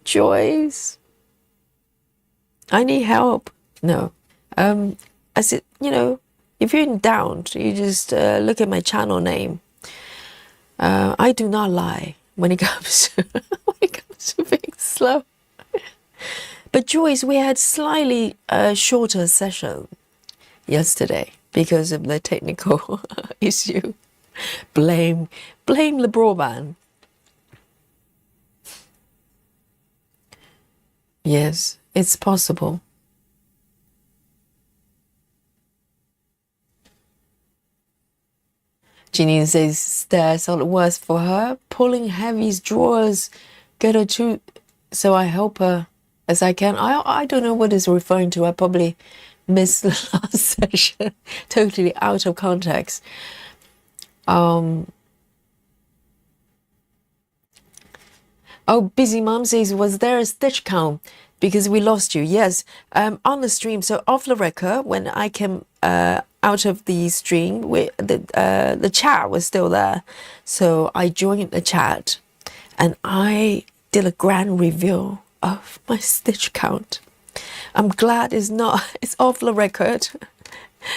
Joyce, I need help. No. I said, you know, if you're in doubt, you just look at my channel name. I do not lie when it comes to being slow. But Joyce, we had slightly shorter session yesterday because of the technical issue. Blame the broadband. Yes, it's possible. Jeanine says stairs are the worst for her. Pulling heavy drawers get her to, so I help her as I can. I don't know what it's referring to. I probably missed the last session. Totally out of context. Oh, Busy Mom says, was there a stitch count? Because we lost you. Yes, on the stream. So off the record, when I came out of the stream, the chat was still there. So I joined the chat and I did a grand review of my stitch count. I'm glad it's off the record.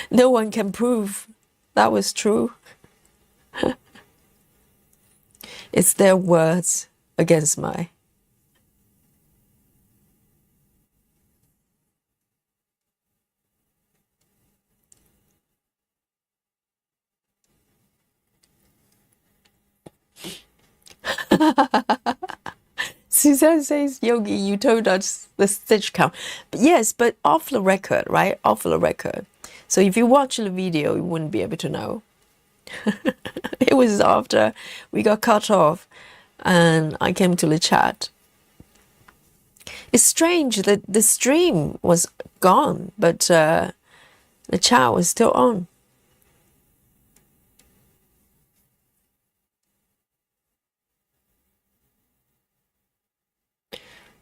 No one can prove that was true. It's their words against mine. Suzanne says, Yogi, you told us the stitch count. But yes, but off the record, right? Off the record. So if you watch the video, you wouldn't be able to know. It was after we got cut off and I came to the chat. It's strange that the stream was gone, but the chat was still on.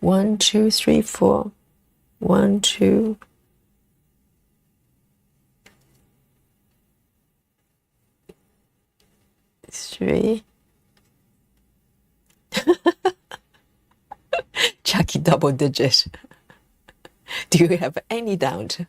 One, two, three, four. 1, 2. Three. Jackie double digit. Do you have any doubt?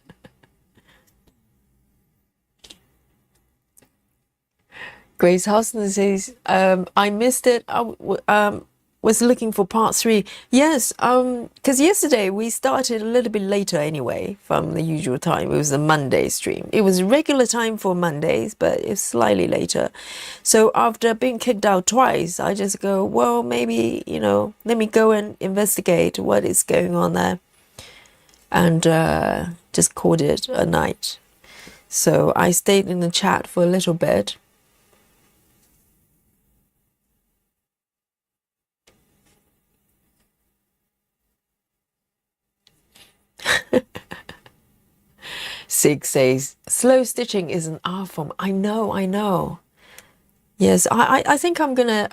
Grace Hoston says, I missed it. I was looking for part 3. Yes, because yesterday we started a little bit later anyway from the usual time. It was a Monday stream. It was regular time for Mondays, but it's slightly later. So after being kicked out twice, I just go, well, maybe, let me go and investigate what is going on there. And just called it a night. So I stayed in the chat for a little bit. Sig says, slow stitching is an art form. I know. Yes, I think I'm gonna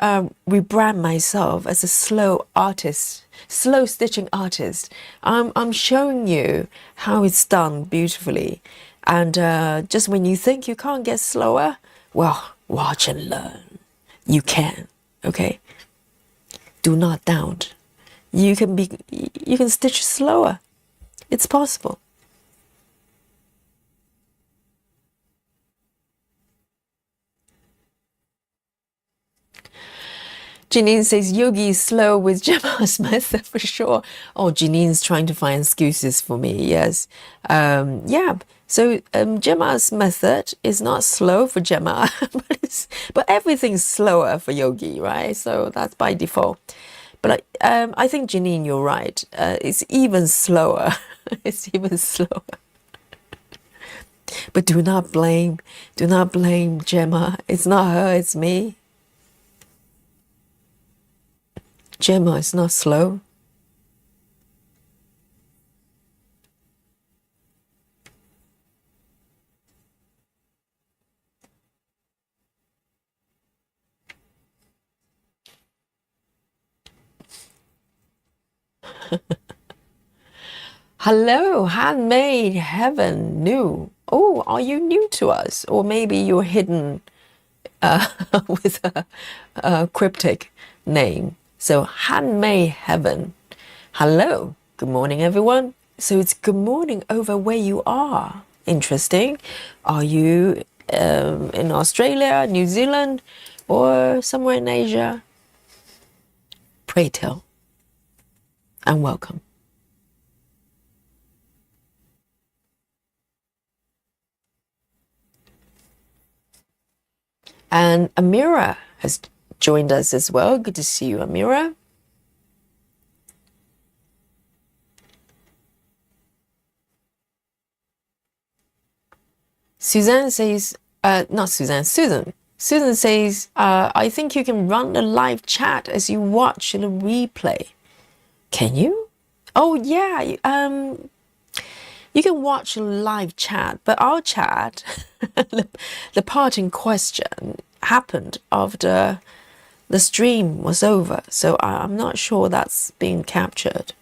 rebrand myself as a slow artist, slow stitching artist. I'm showing you how it's done beautifully, and just when you think you can't get slower, well, watch and learn. You can, okay? Do not doubt. You can stitch slower. It's possible. Janine says Yogi is slow with Gemma's method for sure. Oh, Janine's trying to find excuses for me. Yes. Yeah. So Gemma's method is not slow for Gemma, but everything's slower for Yogi, right? So that's by default. But I think Janine, you're right. It's even slower. It's even slower. But do not blame Gemma. It's not her, it's me. Gemma is not slow. Hello, handmade heaven new. Oh, are you new to us? Or maybe you're hidden with a cryptic name. So handmade heaven. Hello, good morning everyone. So it's good morning over where you are. Interesting. Are you in Australia, New Zealand, or somewhere in Asia? Pray tell and welcome. And Amira has joined us as well. Good to see you, Amira. Suzanne says, not Suzanne, Susan. Susan says, I think you can run a live chat as you watch the replay. Can you? Oh, yeah. You can watch a live chat, but our chat, the part in question, happened after the stream was over. So I'm not sure that's been captured.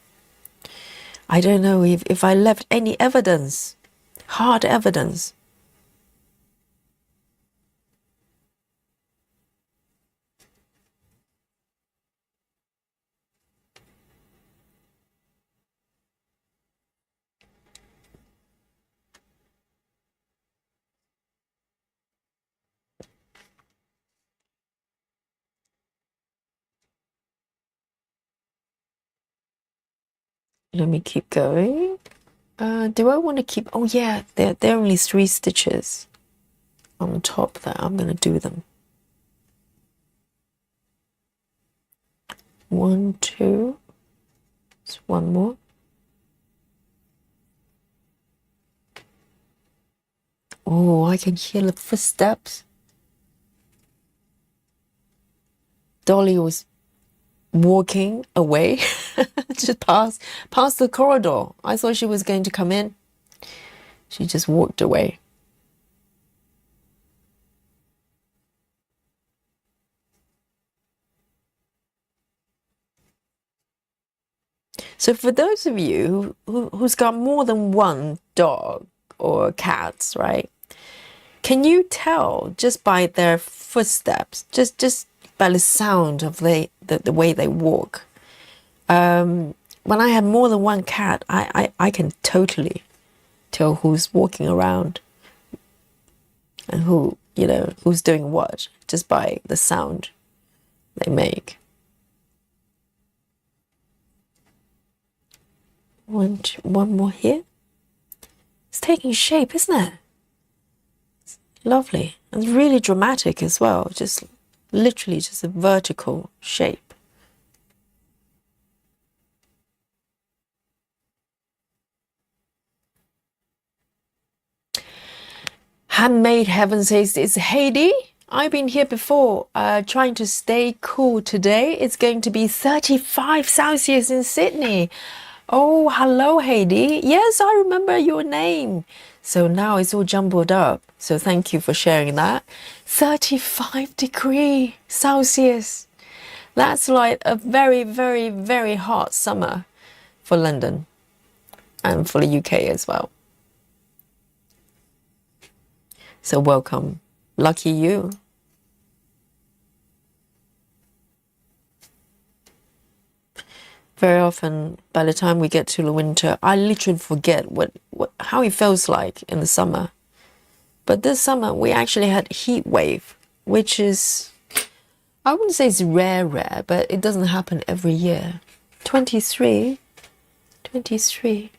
I don't know if I left any evidence, hard evidence. Let me keep going. Do I want to keep... Oh, yeah, there are only 3 stitches on top there. I'm going to do them. 1, 2. There's 1 more. Oh, I can hear the footsteps. Dolly was walking away, just past the corridor. I thought she was going to come in. She just walked away. So for those of you who's got more than one dog or cats, right? Can you tell just by their footsteps, just by the sound of the way they walk? When I have more than one cat, I can totally tell who's walking around and who's doing what, just by the sound they make. One more here. It's taking shape, isn't it? It's lovely and really dramatic as well. Just literally just a vertical shape. Handmade Heaven says, it's Heidi. I've been here before, trying to stay cool today. It's going to be 35 Celsius in Sydney. Oh, hello, Heidi. Yes, I remember your name. So now it's all jumbled up. So thank you for sharing that. 35 degrees Celsius. That's like a very, very, very hot summer for London and for the UK as well. So welcome. Lucky you. Very often, by the time we get to the winter, I literally forget how it feels like in the summer. But this summer, we actually had heat wave, which is, I wouldn't say it's rare, but it doesn't happen every year. 23. I'm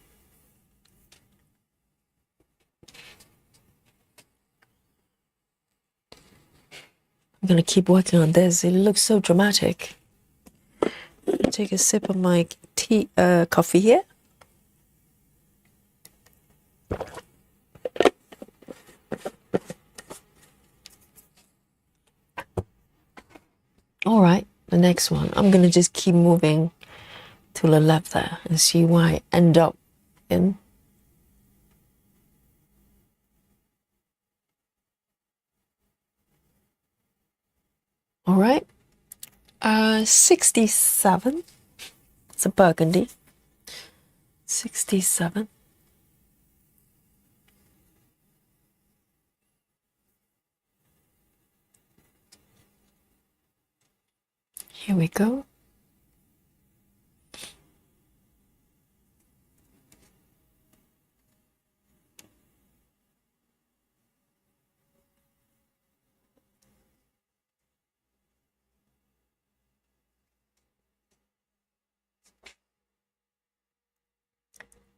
gonna keep working on this. It looks so dramatic. Take a sip of my coffee here. All right, the next one. I'm gonna just keep moving to the left there and see where I end up in. All right, 67. It's a burgundy. 67. Here we go.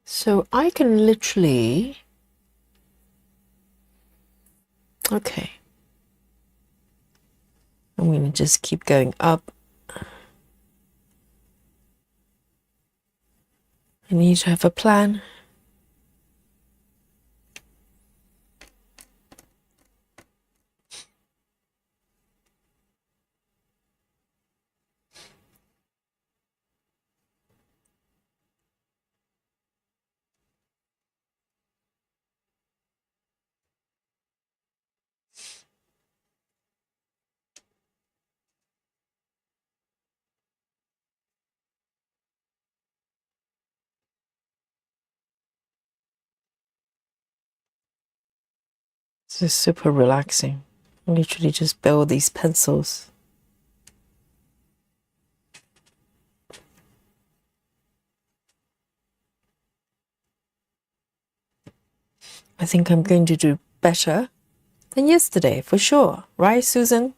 So I can literally, okay. I'm going to just keep going up. I need to have a plan. This is super relaxing. I literally just build these pencils. I think I'm going to do better than yesterday, for sure. Right, Susan?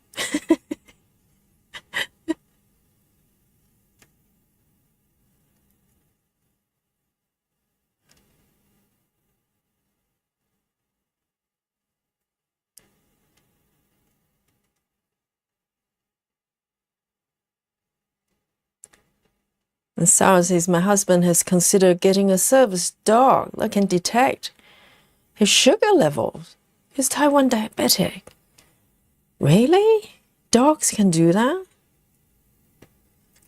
And Sarah says, my husband has considered getting a service dog that can detect his sugar levels. He's type 1 diabetic. Really? Dogs can do that?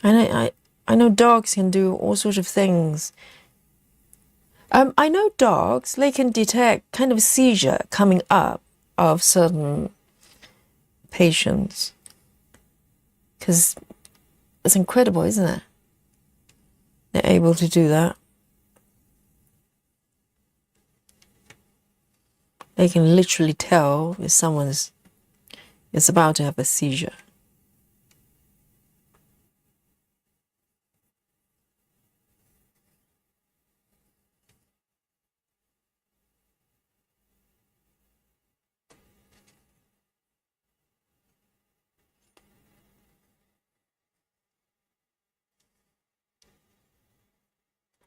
I know dogs can do all sorts of things. I know dogs, they can detect kind of seizure coming up of certain patients. Because it's incredible, isn't it? They're able to do that. They can literally tell if someone is about to have a seizure.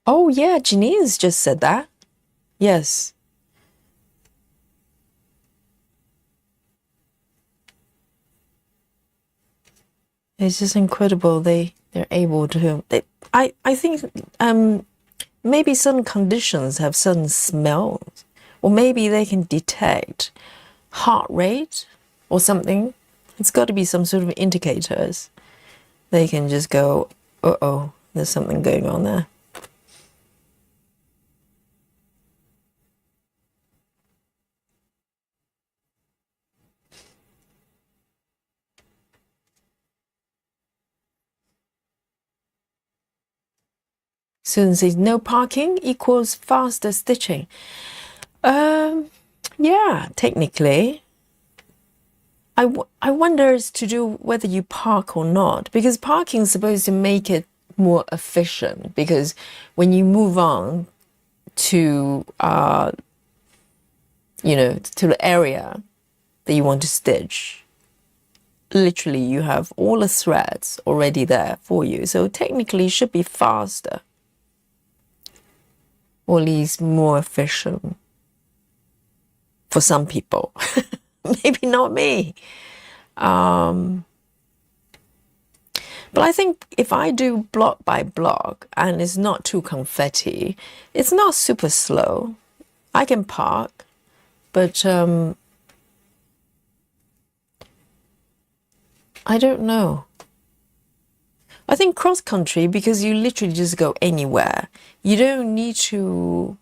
Oh yeah, Janine's just said that. Yes. It's just incredible. They're able to. I think maybe some conditions have certain smells, or maybe they can detect heart rate or something. It's got to be some sort of indicators. They can just go, uh-oh, there's something going on there. Susan says no parking equals faster stitching. Yeah, technically. I wonder as to do whether you park or not, because parking is supposed to make it more efficient, because when you move on to to the area that you want to stitch, literally you have all the threads already there for you, so technically it should be faster, or at least more efficient for some people. Maybe not me. But I think if I do block by block and it's not too confetti, it's not super slow. I can park, but I don't know. I think cross country, because you literally just go anywhere. You don't need to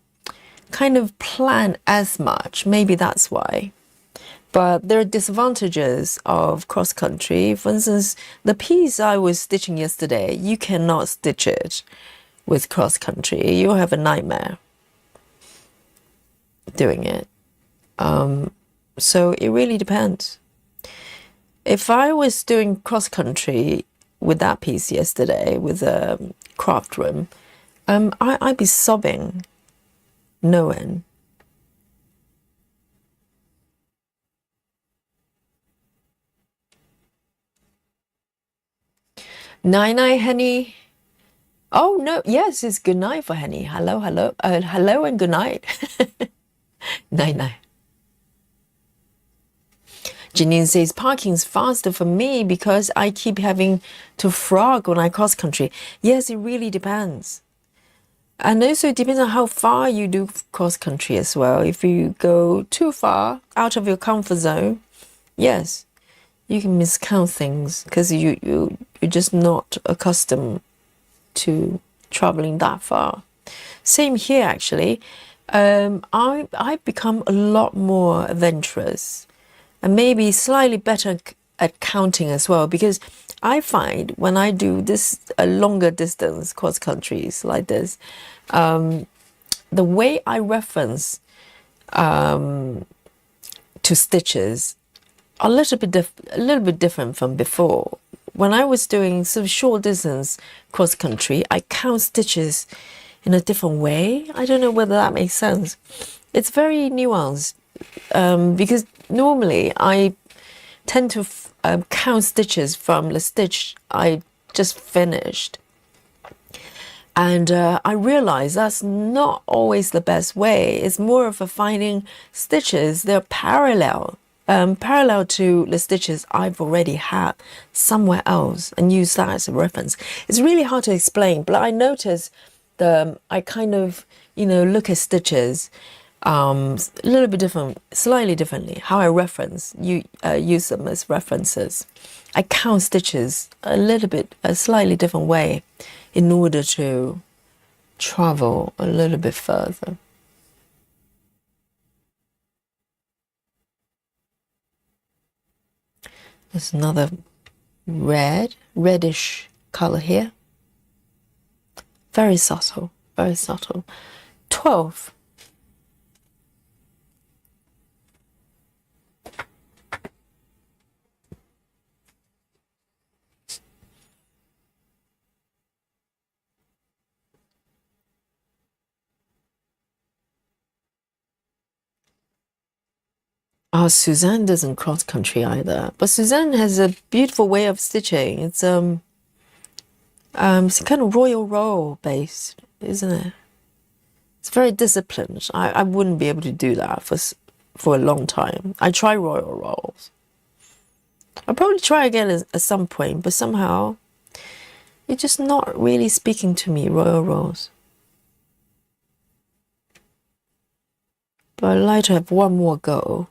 kind of plan as much. Maybe that's why. But there are disadvantages of cross country. For instance, the piece I was stitching yesterday, you cannot stitch it with cross country. You'll have a nightmare doing it. So it really depends. If I was doing cross country with that piece yesterday with a craft room, I'd be sobbing no end. Night night, Henny. Oh no, yes, it's good night for Henny. Hello, hello, hello, and good night. Night night. Janine says parking's faster for me because I keep having to frog when I cross country. Yes, it really depends. And also it depends on how far you do cross country as well. If you go too far out of your comfort zone, yes, you can miscount things because you're just not accustomed to traveling that far. Same here actually. I've become a lot more adventurous and maybe slightly better at counting as well, because I find when I do this a longer distance cross countries like this, the way I reference to stitches are a little bit different from before. When I was doing some short distance cross country, I count stitches in a different way. I don't know whether that makes sense. It's very nuanced, because normally I tend to count stitches from the stitch I just finished. And I realize that's not always the best way. It's more of a finding stitches, they're parallel to the stitches I've already had somewhere else, and use that as a reference. It's really hard to explain, but I notice I kind of, look at stitches a little bit different, slightly differently. How I reference, use them as references. I count stitches a slightly different way in order to travel a little bit further. There's another reddish color here. Very subtle, very subtle. 12. Oh, Suzanne doesn't cross country either, but Suzanne has a beautiful way of stitching. It's kind of royal roll based, isn't it? It's very disciplined. I wouldn't be able to do that for a long time. I try royal rolls. I'll probably try again at some point, but somehow it's just not really speaking to me, royal rolls. But I'd like to have one more go.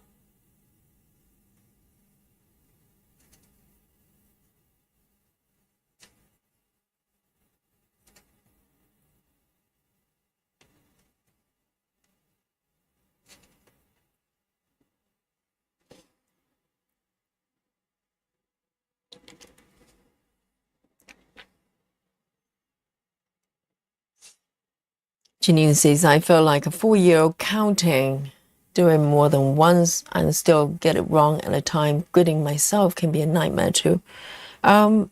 Janine says, I feel like a 4-year-old counting, doing more than once and still get it wrong at a time. Gridding myself can be a nightmare too. I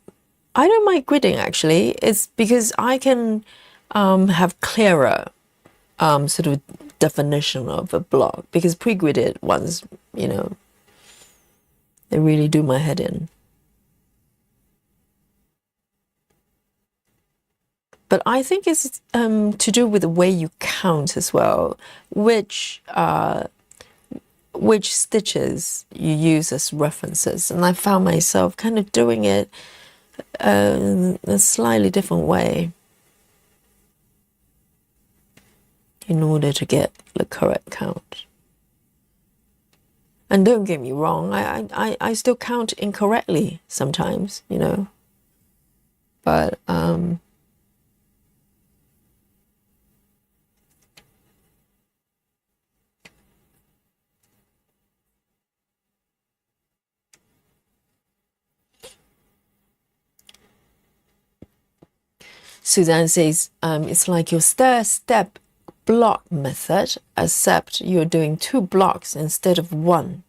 don't mind gridding actually. It's because I can have clearer sort of definition of a block, because pre-gridded ones, you know, they really do my head in. But I think it's to do with the way you count as well, which stitches you use as references. And I found myself kind of doing it in a slightly different way in order to get the correct count. And don't get me wrong, I still count incorrectly sometimes, you know. But Suzanne says, it's like your stair-step block method, except you're doing 2 blocks instead of 1.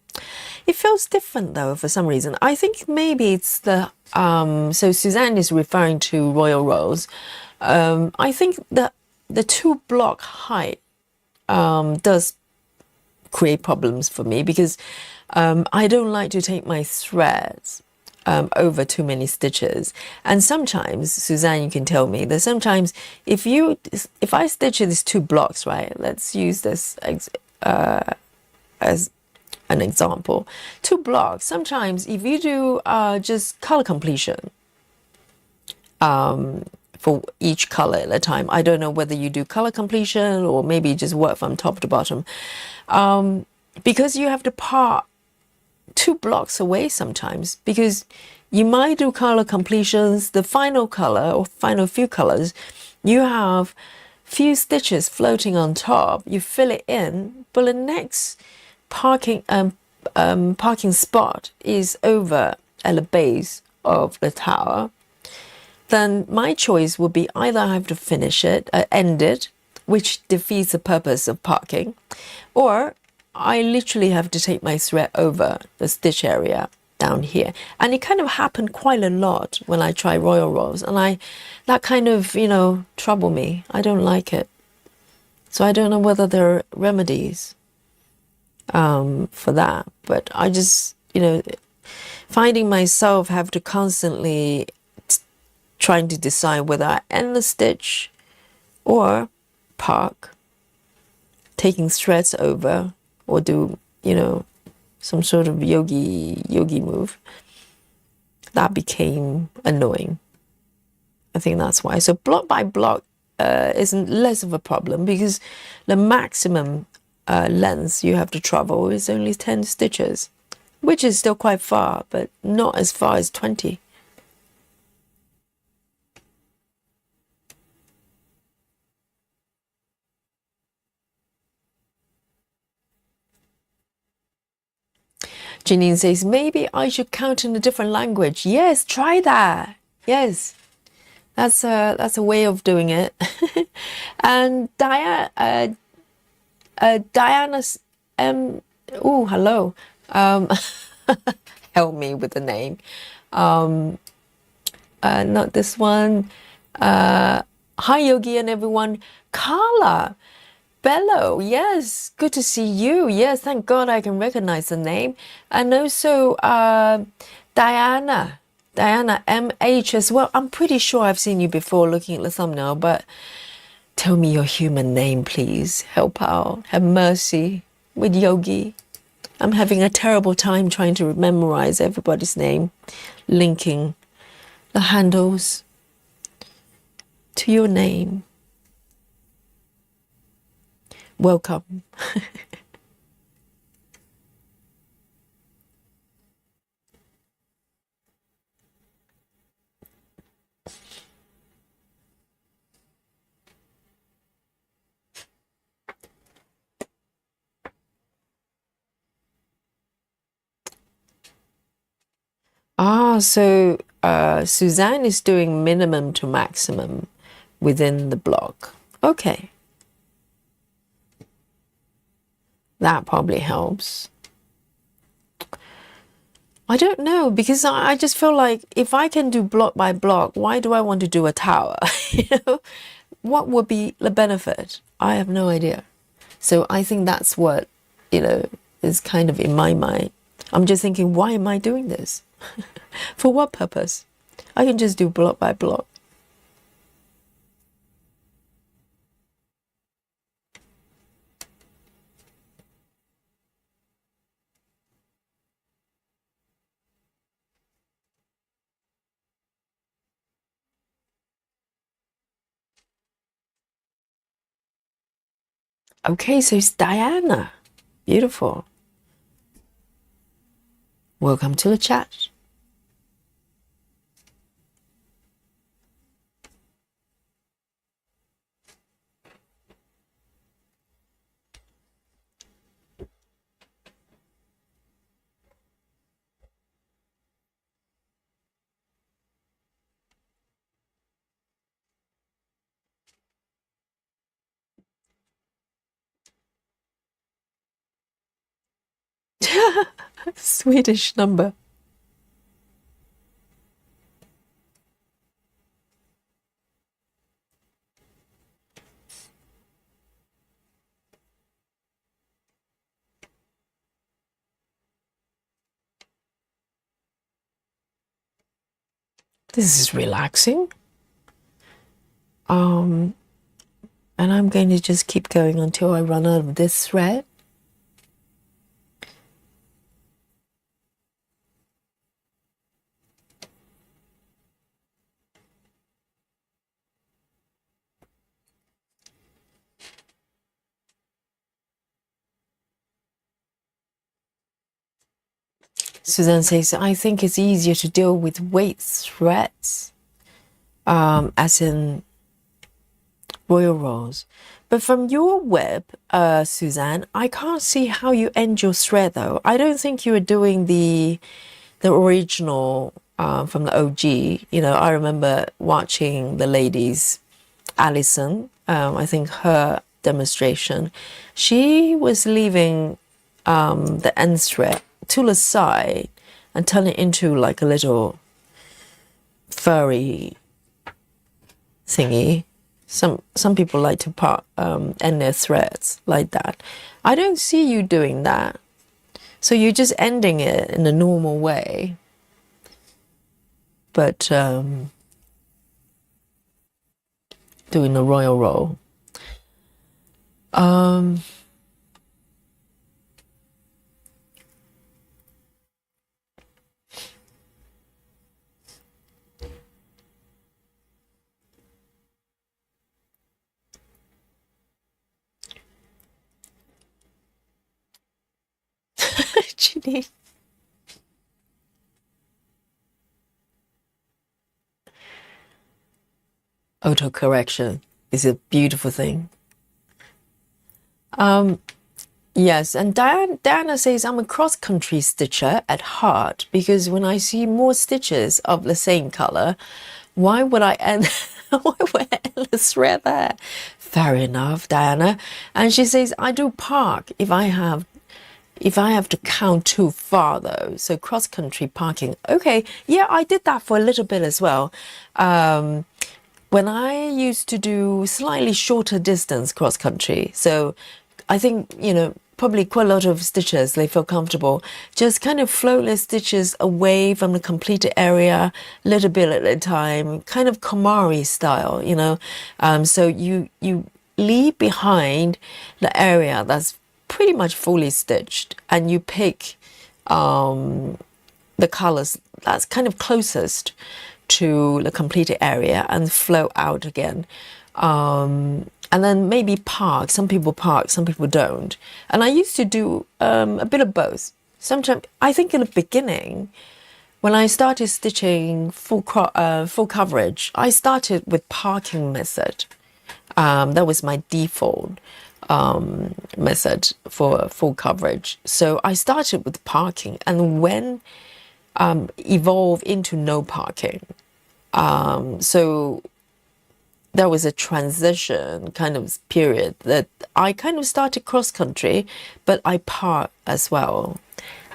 It feels different though for some reason. I think maybe it's the, so Suzanne is referring to Royal Rolls. I think that the 2 block height does create problems for me, because I don't like to take my threads over too many stitches. And sometimes, Suzanne, you can tell me that sometimes if I stitch these 2 blocks, right, let's use this as an example. 2 blocks, sometimes if you do just color completion for each color at a time, I don't know whether you do color completion or maybe just work from top to bottom, because you have to part 2 blocks away sometimes, because you might do color completions, the final color or final few colors, you have few stitches floating on top, you fill it in, but the next parking spot is over at the base of the tower. Then my choice would be either I have to finish it, end it, which defeats the purpose of parking, or I literally have to take my thread over the stitch area down here. And it kind of happened quite a lot when I try Royal Rolls, and that kind of, you know, trouble me. I don't like it. So I don't know whether there are remedies for that, but I just, you know, finding myself have to constantly trying to decide whether I end the stitch or park, taking threads over, or do, you know, some sort of yogi move. That became annoying. I think that's why. So block by block isn't less of a problem, because the maximum length you have to travel is only 10 stitches, which is still quite far, but not as far as 20. Janine says, maybe I should count in a different language. Yes, try that. Yes, that's a way of doing it. And Diana's, oh, hello. Help me with the name. Not this one. Hi, Yogi and everyone. Carla. Bello, yes, good to see you. Yes, thank God I can recognize the name. And also Diana MH as well. I'm pretty sure I've seen you before looking at the thumbnail, but tell me your human name, please. Help out. Have mercy with Yogi. I'm having a terrible time trying to memorize everybody's name, linking the handles to your name. Welcome. So Suzanne is doing minimum to maximum within the block. Okay. That probably helps. I don't know, because I just feel like if I can do block by block, why do I want to do a tower? You know, what would be the benefit? I have no idea. So I think that's what, you know, is kind of in my mind. I'm just thinking, why am I doing this? For what purpose? I can just do block by block. Okay, so it's Diana. Beautiful. Welcome to the chat. Swedish number. This is relaxing. And I'm going to just keep going until I run out of this thread. Suzanne says, I think it's easier to deal with weight threads, as in royal rolls. But from your web, Suzanne, I can't see how you end your thread though. I don't think you were doing the original from the OG. You know, I remember watching the ladies, Alison, I think her demonstration. She was leaving the end thread to the side and turn it into like a little furry thingy. Some people like to end their threads like that. I don't see you doing that. So you're just ending it in a normal way. But doing the royal roll. Ginny. Autocorrection is a beautiful thing. Yes, and Diana says, I'm a cross-country stitcher at heart, because when I see more stitches of the same color, why would I end the thread there? Fair enough, Diana. And she says, I do park if I have to count too far though. So cross-country parking. Okay, yeah, I did that for a little bit as well. When I used to do slightly shorter distance cross-country, so I think, you know, probably quite a lot of stitchers, they feel comfortable just kind of floatless stitches away from the completed area, little bit at a time, kind of Komari style, you know. So you leave behind the area that's pretty much fully stitched, and you pick the colors that's kind of closest to the completed area and flow out again. And then maybe park. Some people park, some people don't. And I used to do a bit of both. Sometimes, I think in the beginning, when I started stitching full coverage, I started with parking method. That was my default method for full coverage. So I started with parking, and when evolved into no parking. So there was a transition kind of period that I kind of started cross country, but I part as well.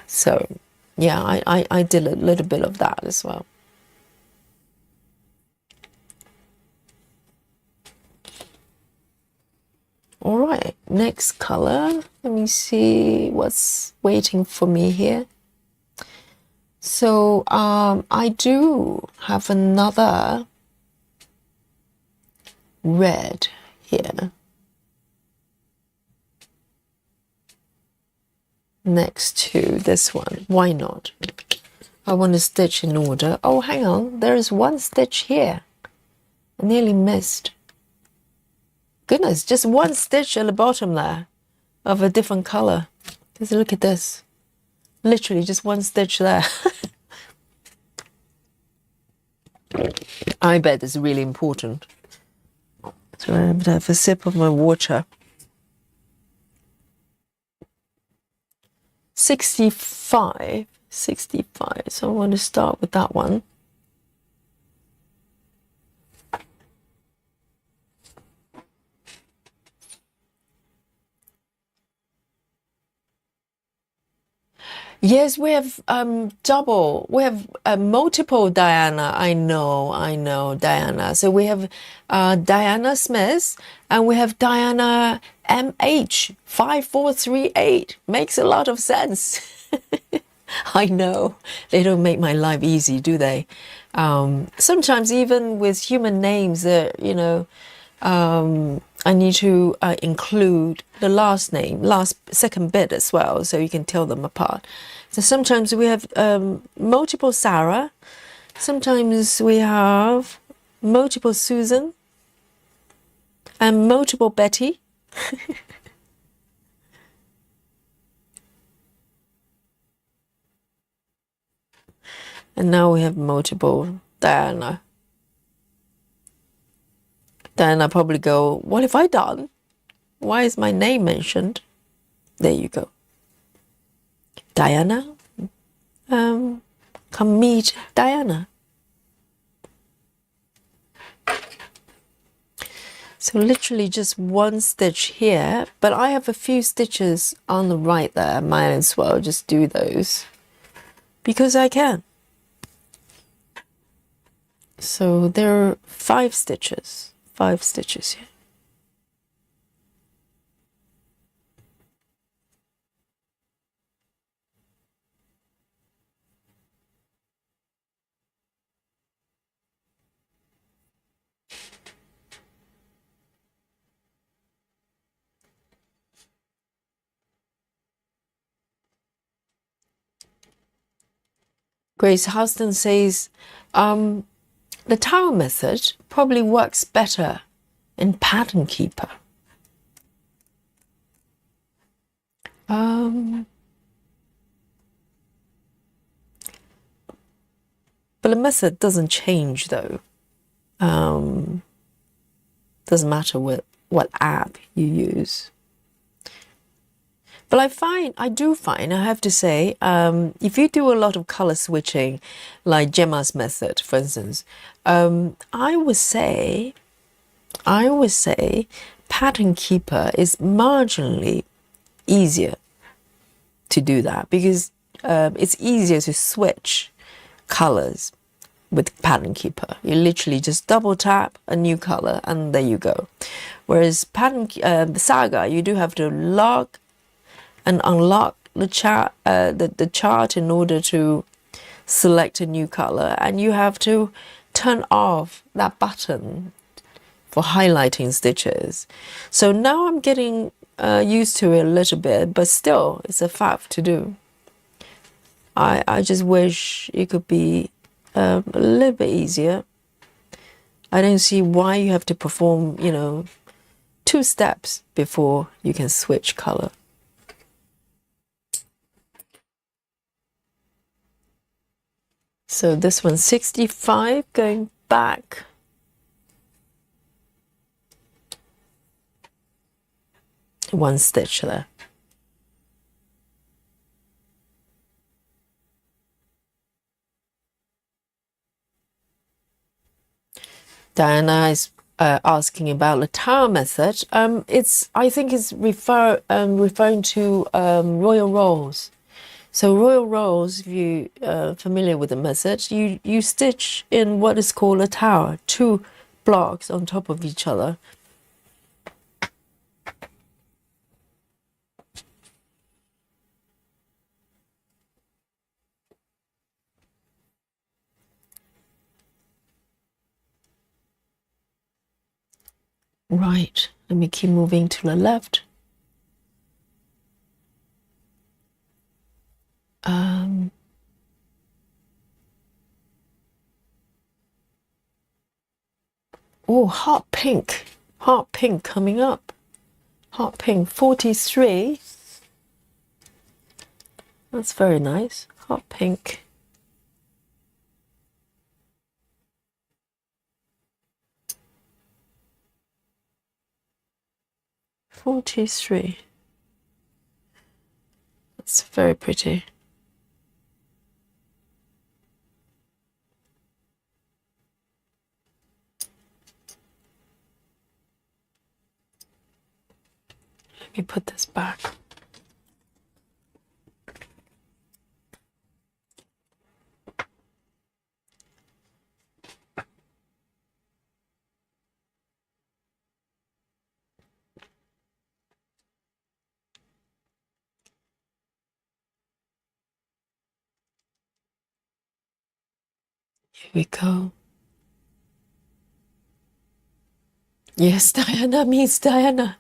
So yeah, I did a little bit of that as well. All right, next color. Let me see what's waiting for me here. So I do have another red here next to this one. Why not? I want to stitch in order. Oh, hang on. There's one stitch here. I nearly missed. Goodness, just one stitch at the bottom there of a different color. Just look at this. Literally just one stitch there. I bet it's really important. So I'm going to have a sip of my water. 65. So I want to start with that one. Yes, we have double. We have multiple Diana. I know, Diana. So we have Diana Smith and we have Diana MH5438. Makes a lot of sense. I know. They don't make my life easy, do they? Sometimes even with human names, you know, I need to include the last name, second bit as well, so you can tell them apart. So sometimes we have multiple Sarah, sometimes we have multiple Susan, and multiple Betty. And now we have multiple Diana. Then I probably go, what have I done? Why is my name mentioned? There you go. Diana, come meet Diana. So literally just one stitch here, but I have a few stitches on the right there. Might as well just do those because I can. So there are 5 stitches. 5 stitches here. Grace Houston says, the towel method probably works better in Pattern Keeper. But the method doesn't change though. Doesn't matter what app you use. But I do find, I have to say, if you do a lot of color switching, like Gemma's method, for instance, I would say Pattern Keeper is marginally easier to do that because it's easier to switch colors with Pattern Keeper. You literally just double tap a new color and there you go. Whereas Saga, you do have to lock and unlock the chart, the chart in order to select a new color, and you have to turn off that button for highlighting stitches. So now I'm getting used to it a little bit, but still it's a faff to do. I just wish it could be a little bit easier. I don't see why you have to perform, 2 steps before you can switch color. So this one's 65, going back. One stitch there. Diana is asking about the tower method. I think it's referring to royal rolls. So royal rolls, if you are familiar with the method, you stitch in what is called a tower, 2 blocks on top of each other. Right, let me keep moving to the left. Oh, hot pink coming up. Hot pink, 43. That's very nice. Hot pink. $43. That's very pretty. Let me put this back. Here we go. Yes, Diana means Diana.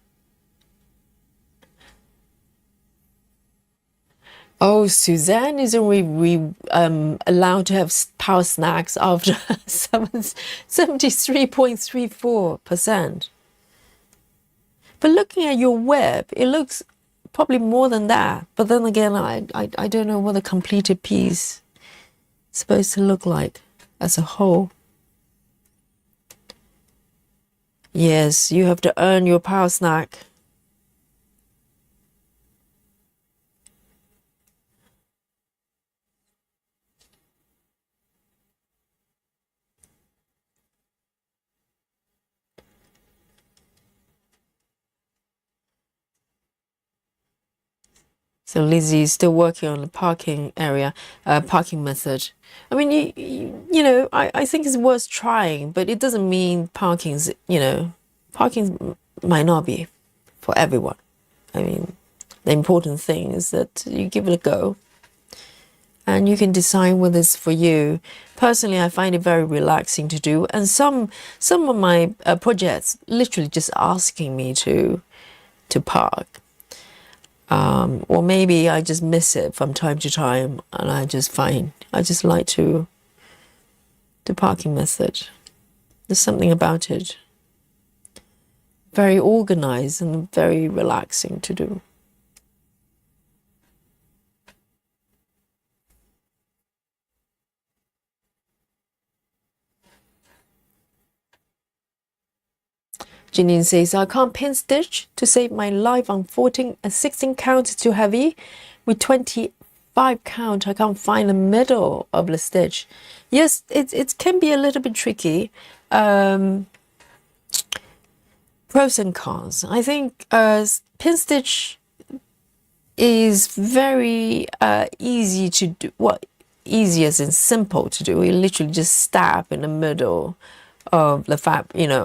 Oh, Suzanne isn't allowed to have power snacks after 73.34%. But looking at your web, it looks probably more than that. But then again, I don't know what a completed piece is supposed to look like as a whole. Yes, you have to earn your power snack. So Lizzie is still working on the parking area, parking method. I mean, you know, I think it's worth trying, but it doesn't mean parking might not be for everyone. I mean, the important thing is that you give it a go and you can decide whether it's for you. Personally, I find it very relaxing to do. And some of my projects literally just asking me to park. Or maybe I just miss it from time to time and I just like to the parking method. There's something about it. Very organized and very relaxing to do. Janine says, I can't pin stitch to save my life on 14 and 16 count is too heavy. With 25 count, I can't find the middle of the stitch. Yes, it can be a little bit tricky. Pros and cons. I think pin stitch is very easy to do. Well, easy as in simple to do. You literally just stab in the middle of the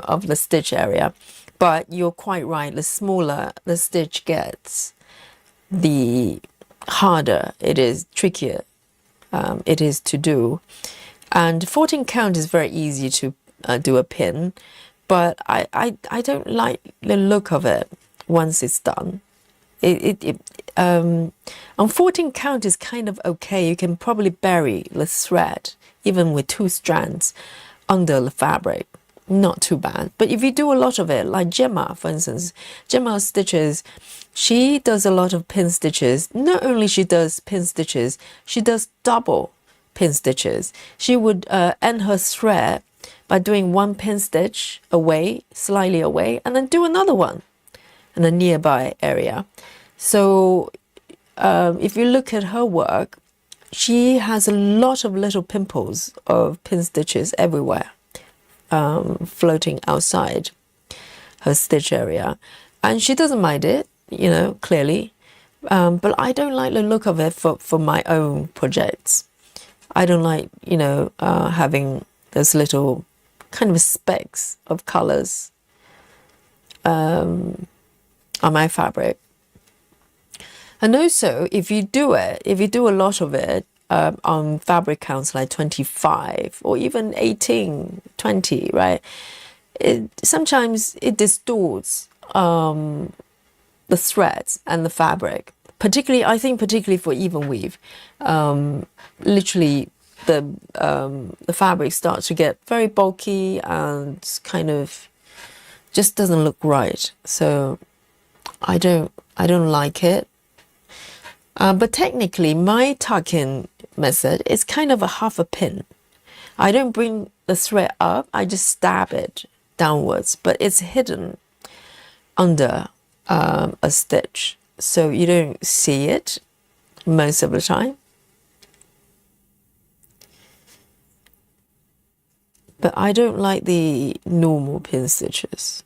of the stitch area. But you're quite right, the smaller the stitch gets, the harder it is, trickier it is to do. And 14 count is very easy to do a pin, but I don't like the look of it once it's done. On 14 count is kind of okay. You can probably bury the thread even with 2 strands under the fabric. Not too bad. But if you do a lot of it, like Gemma, for instance, Gemma stitches, she does a lot of pin stitches. Not only she does pin stitches, she does double pin stitches. She would end her thread by doing 1 pin stitch away, slightly away, and then do another one in a nearby area. So if you look at her work, she has a lot of little pimples of pin stitches everywhere. floating outside her stitch area, and she doesn't mind it, you know, clearly. But I don't like the look of it for my own projects. I don't like, you know, having those little kind of specks of colors on my fabric. And also, if you do a lot of it on fabric counts like 25 or even 18, 20, right? Sometimes it distorts the threads and the fabric. I think particularly for even weave, literally the fabric starts to get very bulky and kind of just doesn't look right. So I don't like it. But technically, my tuck-in method is kind of a half a pin. I don't bring the thread up, I just stab it downwards, but it's hidden under a stitch, so you don't see it most of the time. But I don't like the normal pin stitches.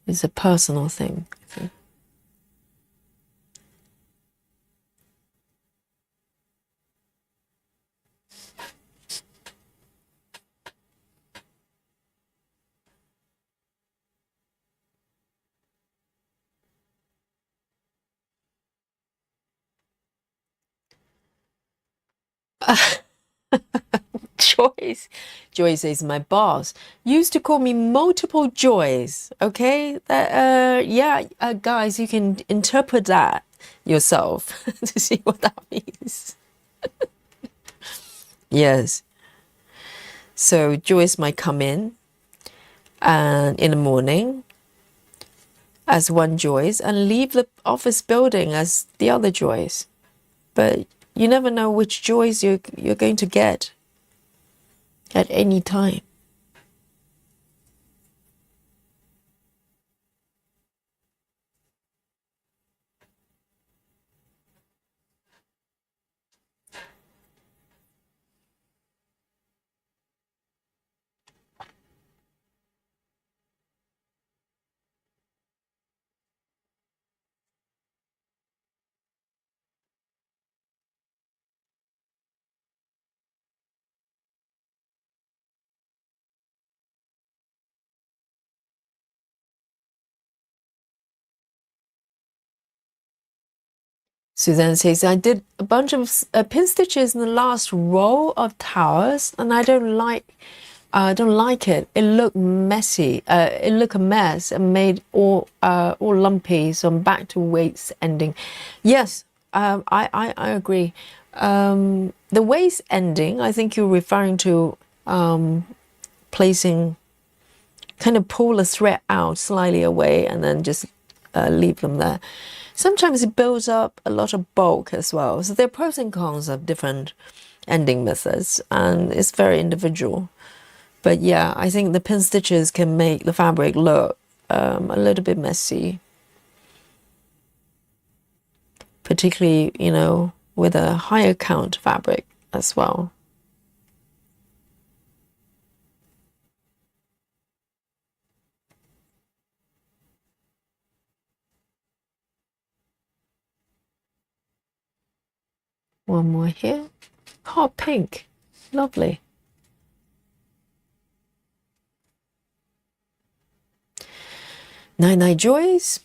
It's a personal thing, I think. Joyce is my boss. Used to call me multiple Joys. Okay, yeah, guys, you can interpret that yourself to see what that means. Yes. So Joyce might come in and in the morning as one Joyce and leave the office building as the other Joyce. But you never know which Joyce you're going to get at any time. Suzanne says, I did a bunch of pin stitches in the last row of towers, and I don't like it. It looked messy. It looked a mess and made all lumpy. So I'm back to waist ending. Yes, I agree. The waist ending, I think you're referring to placing, kind of pull the thread out slightly away and then just leave them there. Sometimes it builds up a lot of bulk as well. So there are pros and cons of different ending methods, and it's very individual. But yeah, I think the pin stitches can make the fabric look a little bit messy. Particularly, you know, with a higher count fabric as well. One more here. Hot pink. Lovely. Night Night Joys.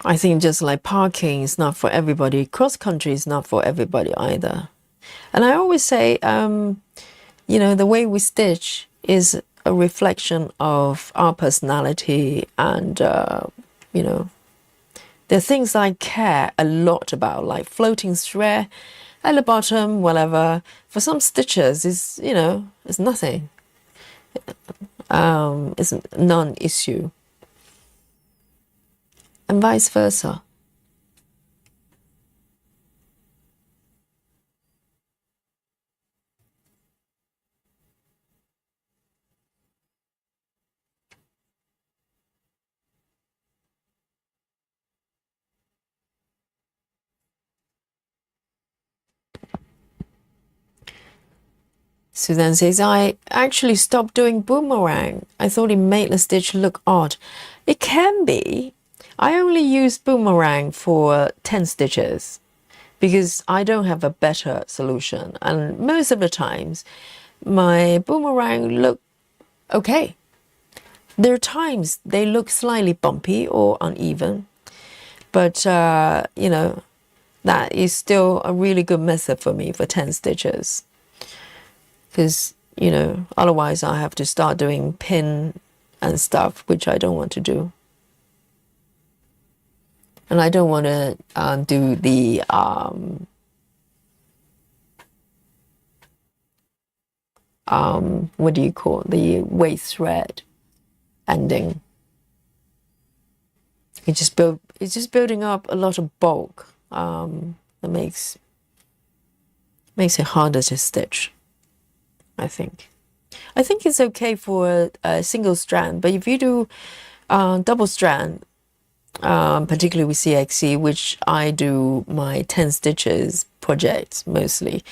I think just like parking is not for everybody, cross country is not for everybody either. And I always say, you know, the way we stitch is a reflection of our personality, and, you know, there are things I care a lot about, like floating thread at the bottom, whatever. For some stitches, is, you know, it's nothing. It's a non-issue. And vice versa. Suzanne says, I actually stopped doing boomerang. I thought it made the stitch look odd. It can be. I only use boomerang for 10 stitches because I don't have a better solution. And most of the times, my boomerang look okay. There are times they look slightly bumpy or uneven, but you know, that is still a really good method for me for 10 stitches. Because, you know, otherwise I have to start doing pin and stuff, which I don't want to do. And I don't want to do the what do you call it? The waist thread ending. It's just building up a lot of bulk. That makes it harder to stitch. I think it's okay for a single strand, but if you do double strand, particularly with CXC, which I do my 10 stitches projects mostly,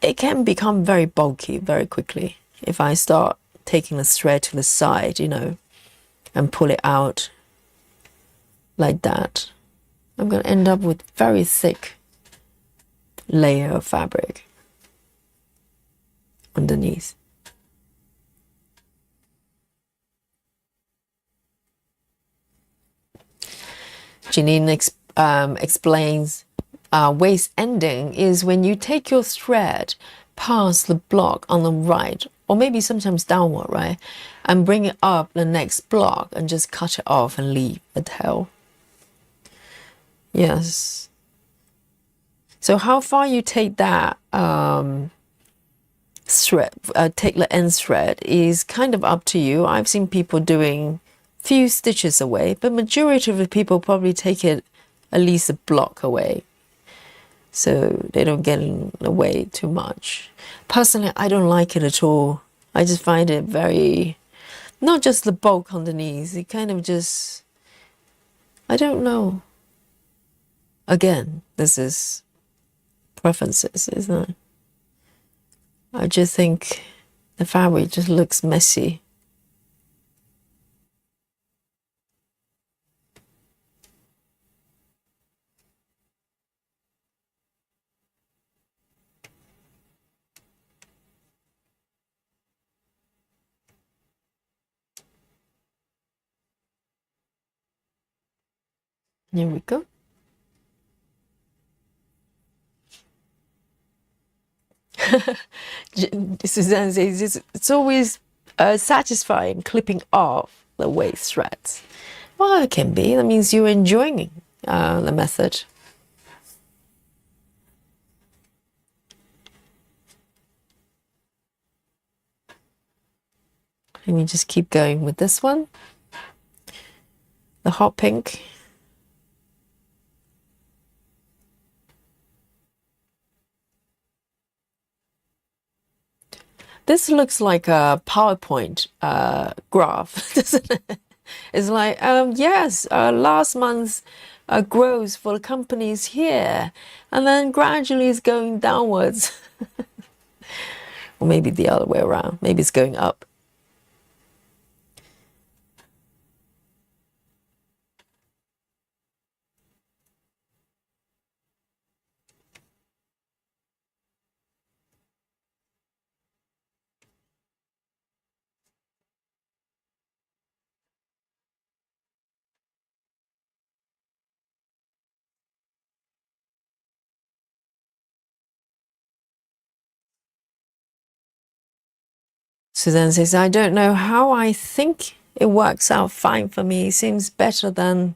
it can become very bulky very quickly if I start taking the thread to the side, you know, and pull it out like that. I'm going to end up with very thick layer of fabric underneath. Janine explains waist ending is when you take your thread past the block on the right, or maybe sometimes downward, right, and bring it up the next block and just cut it off and leave a tail. Yes. So how far you take that thread, take the end thread, is kind of up to you. I've seen people doing few stitches away, but majority of the people probably take it at least a block away, so they don't get in the way too much. Personally, I don't like it at all. I just find it very, not just the bulk underneath, it kind of just, I don't know. Again, this is preferences, isn't it? I just think the fabric just looks messy. Here we go. Suzanne says it's always satisfying clipping off the waist threads. Well, it can be. That means you're enjoying the method. Let me just keep going with this one. The hot pink. This looks like a PowerPoint graph, doesn't it? It's like, yes, last month's growth for the companies here, and then gradually it's going downwards. Or maybe the other way around. Maybe it's going up. Suzanne says, I don't know how, I think it works out fine for me. It seems better than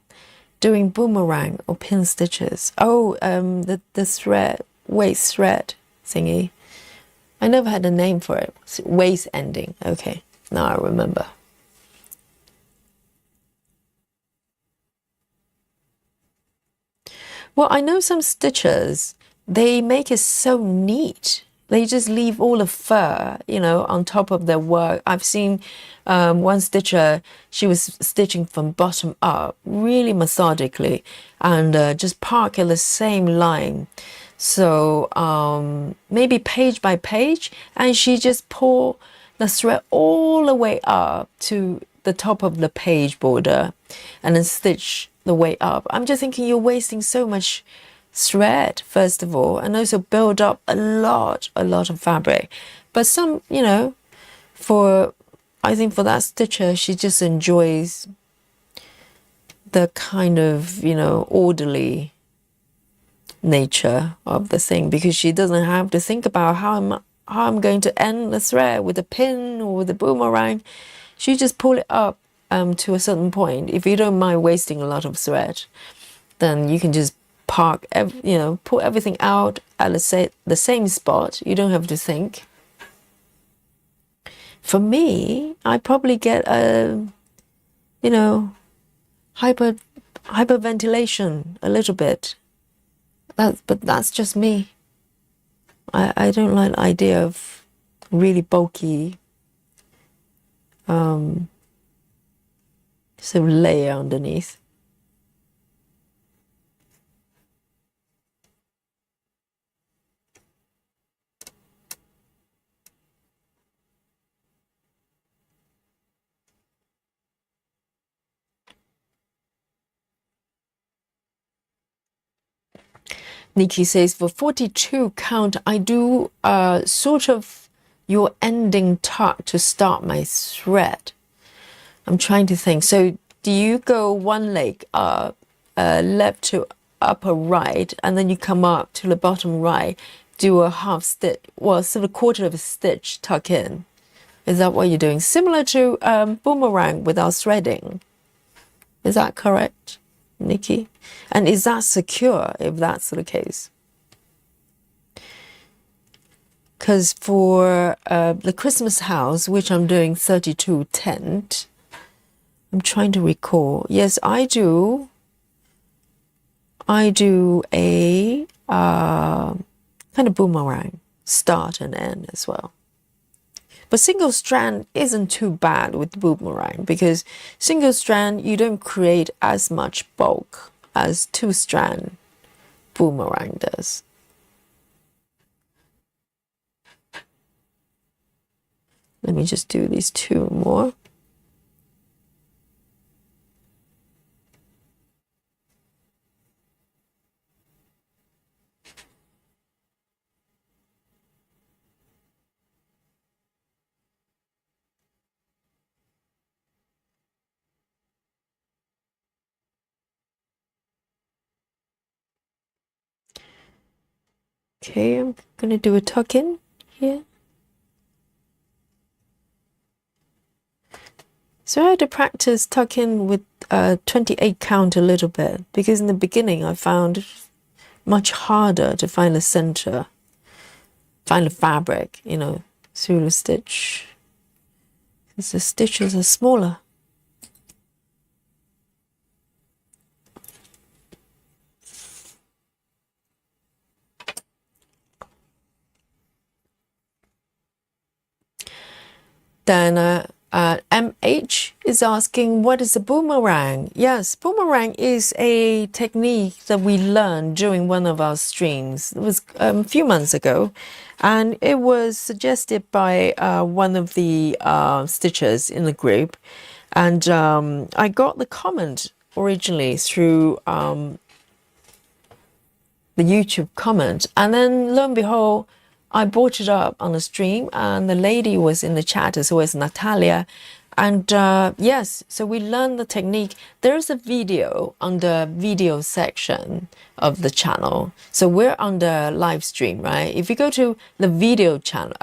doing boomerang or pin stitches. Oh, the thread, waist thread thingy. I never had a name for it. Waist ending. Okay, now I remember. Well, I know some stitchers, they make it so neat. They just leave all the fur, you know, on top of their work. I've seen one stitcher, she was stitching from bottom up, really methodically, and just park at the same line. So maybe page by page, and she just pull the thread all the way up to the top of the page border and then stitch the way up. I'm just thinking you're wasting so much thread, first of all, and also build up a lot of fabric. But some, you know, I think for that stitcher, she just enjoys the kind of, you know, orderly nature of the thing, because she doesn't have to think about how I'm going to end the thread with a pin or with a boomerang. She just pull it up to a certain point. If you don't mind wasting a lot of thread, then you can just put everything out at the same spot. You don't have to think. For me, I probably get a, you know, hyperventilation a little bit. But that's just me. I don't like the idea of really bulky sort of layer underneath. Nikki says, for 42 count, I do sort of your ending tuck to start my thread. I'm trying to think. So do you go one leg up, left to upper right, and then you come up to the bottom right, do a half stitch, well, sort of quarter of a stitch tuck in? Is that what you're doing? Similar to boomerang without threading. Is that correct, Nikki? And is that secure if that's the case? Because for the Christmas house, which I'm doing 32 tent, I'm trying to recall. Yes, I do a kind of boomerang, start and end as well. But single strand isn't too bad with boomerang, because single strand, you don't create as much bulk as two strand boomerang does. Let me just do these two more. Okay, I'm gonna do a tuck in here. So I had to practice tuck in with 28 count a little bit, because in the beginning I found it much harder to find the center, find the fabric, you know, through the stitch, because the stitches are smaller. Then MH is asking, what is a boomerang? Yes, boomerang is a technique that we learned during one of our streams. It was a few months ago, and it was suggested by one of the stitchers in the group. And I got the comment originally through the YouTube comment, and then lo and behold, I brought it up on the stream, and the lady was in the chat as well as Natalia. And yes, so we learned the technique. There's a video on the video section of the channel. So we're on the live stream, right? If you go to the video channel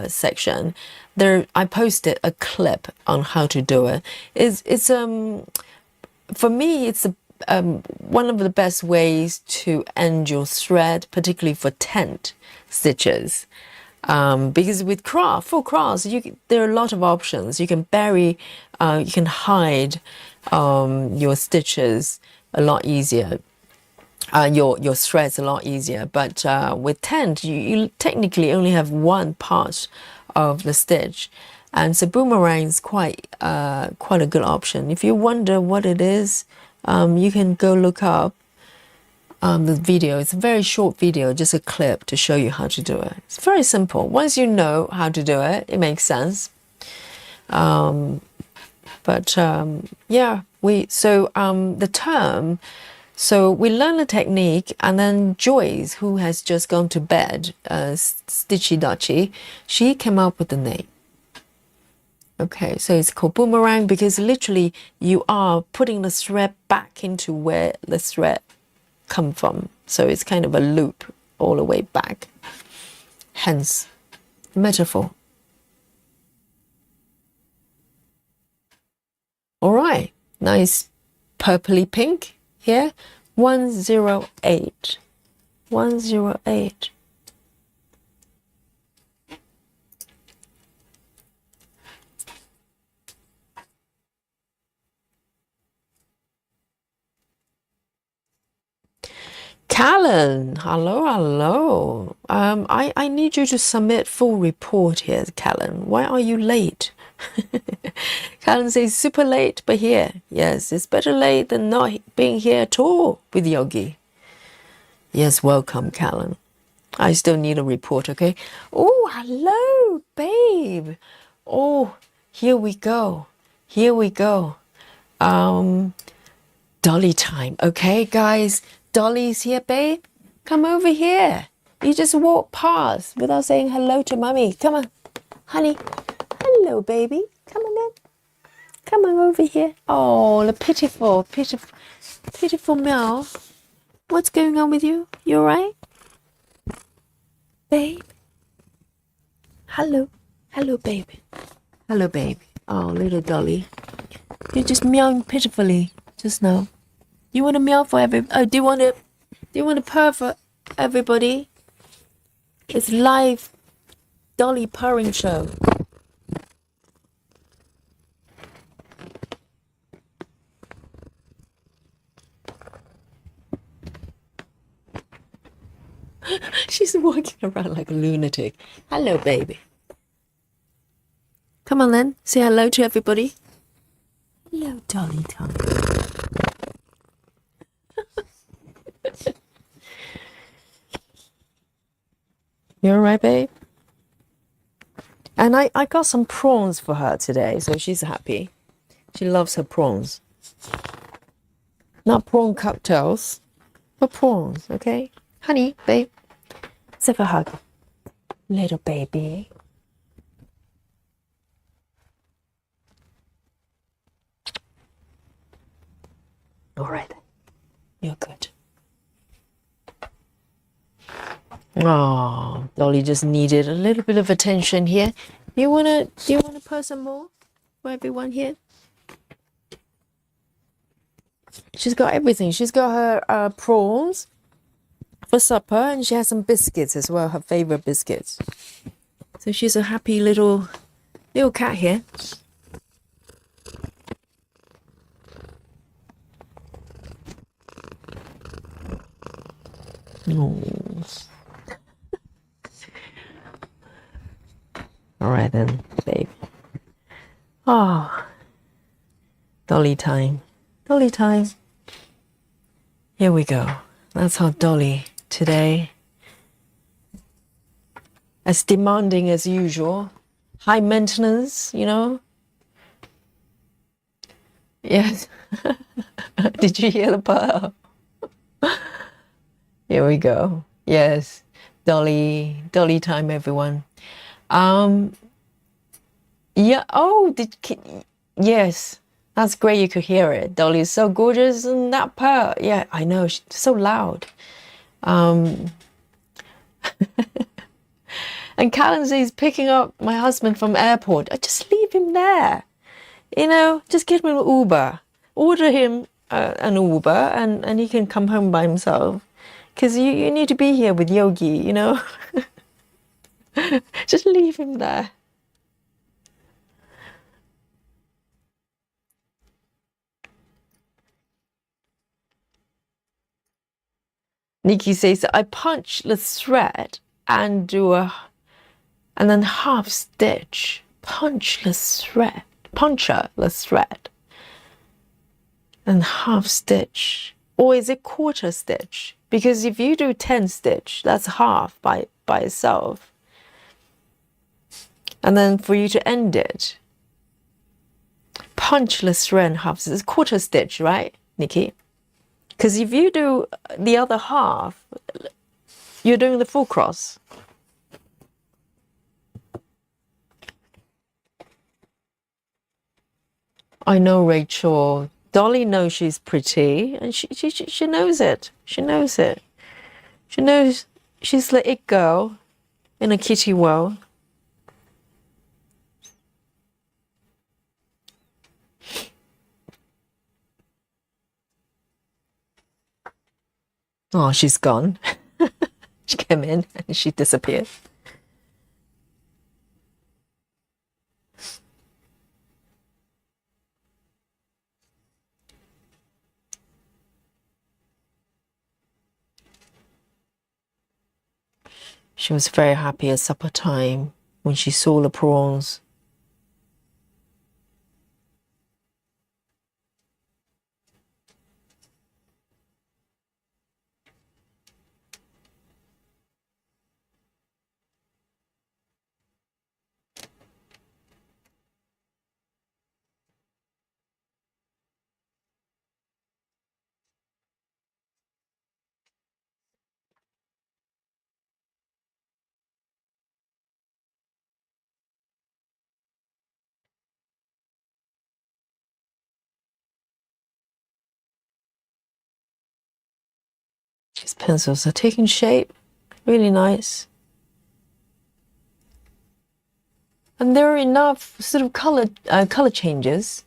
section, there I posted a clip on how to do it. It's for me, it's one of the best ways to end your thread, particularly for tent stitches, because with full crafts, there are a lot of options. You can bury, you can hide your stitches a lot easier, your threads a lot easier. But with tent, you technically only have one part of the stitch, and so boomerang is quite a good option. If you wonder what it is, you can go look up the video. It's a very short video, just a clip to show you how to do it. It's very simple. Once you know how to do it, it makes sense. Yeah, the term, so we learn the technique, and then Joyce, who has just gone to bed, Stitchy Dutchy, she came up with the name. Okay, so it's called boomerang because literally you are putting the thread back into where the thread come from. So it's kind of a loop all the way back. Hence, metaphor. All right, nice purpley pink here. 108. 108. Collin, hello. I need you to submit full report here, Collin. Why are you late? Collin says super late, but here. Yes, it's better late than not being here at all with Yogi. Yes, welcome, Collin. I still need a report, okay? Oh, hello, babe. Oh, here we go. Dolly time, okay, guys? Dolly's here, babe. Come over here. You just walk past without saying hello to mommy. Come on, honey. Hello, baby. Come on then. Come on over here. Oh, the pitiful meow. What's going on with you? You all right? Babe. Hello, baby. Hello, baby. Oh, little Dolly. You're just meowing pitifully just now. You want to meow for do you want to purr for everybody? It's live Dolly purring show. She's walking around like a lunatic. Hello, baby. Come on then, say hello to everybody. Hello, Dolly time. You alright, babe? And I got some prawns for her today, so she's happy. She loves her prawns. Not prawn cocktails, but prawns, okay? Honey, babe, let's have a hug. Little baby. Alright, you're good. Oh, Dolly just needed a little bit of attention here. Do you wanna purr some more for everyone here? She's got everything. She's got her prawns for supper, and she has some biscuits as well, her favorite biscuits. So she's a happy little cat here. Oh. All right then, babe. Oh, Dolly time. Dolly time. Here we go. That's how Dolly today. As demanding as usual. High maintenance, you know. Yes. Did you hear the purr? Here we go. Yes. Dolly time, everyone. Yeah. Oh, yes. That's great. You could hear it. Dolly is so gorgeous, and that purr. Yeah, I know. She's so loud. And Collin says picking up my husband from airport. I just leave him there. You know, just get him an Uber. Order him an Uber, and he can come home by himself. Because you need to be here with Yogi, you know. Just leave him there. Nikki says, I punch the thread and and then half stitch. Puncture the thread. And half stitch. Or is it quarter stitch? because if you do 10 stitch, that's half by itself. And then for you to end it, punch the thread half. It's quarter stitch, right, Nikki? Because if you do the other half, you're doing the full cross. I know, Rachel. Dolly knows she's pretty, and she knows it. She knows it. She knows she's the it girl in a kitty world. Oh, she's gone. She came in and she disappeared. She was very happy at supper time when she saw the prawns. These pencils are taking shape. Really nice. And there are enough sort of color changes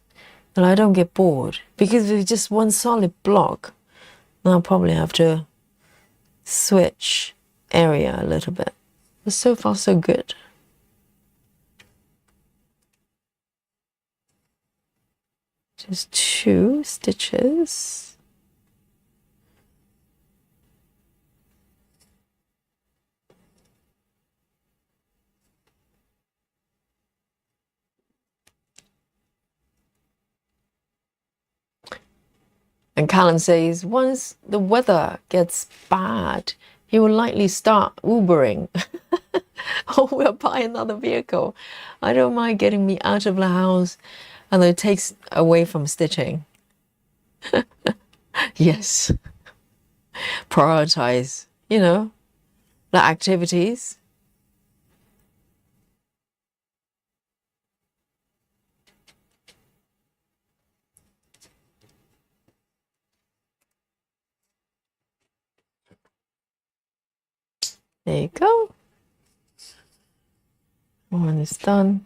that I don't get bored, because with just one solid block, I'll probably have to switch area a little bit. But so far so good. Just 2 stitches. And Collin says, once the weather gets bad, he will likely start Ubering. Or we'll buy another vehicle. I don't mind getting me out of the house, and it takes away from stitching. Yes. Prioritize, you know, the activities. There you go. One is done.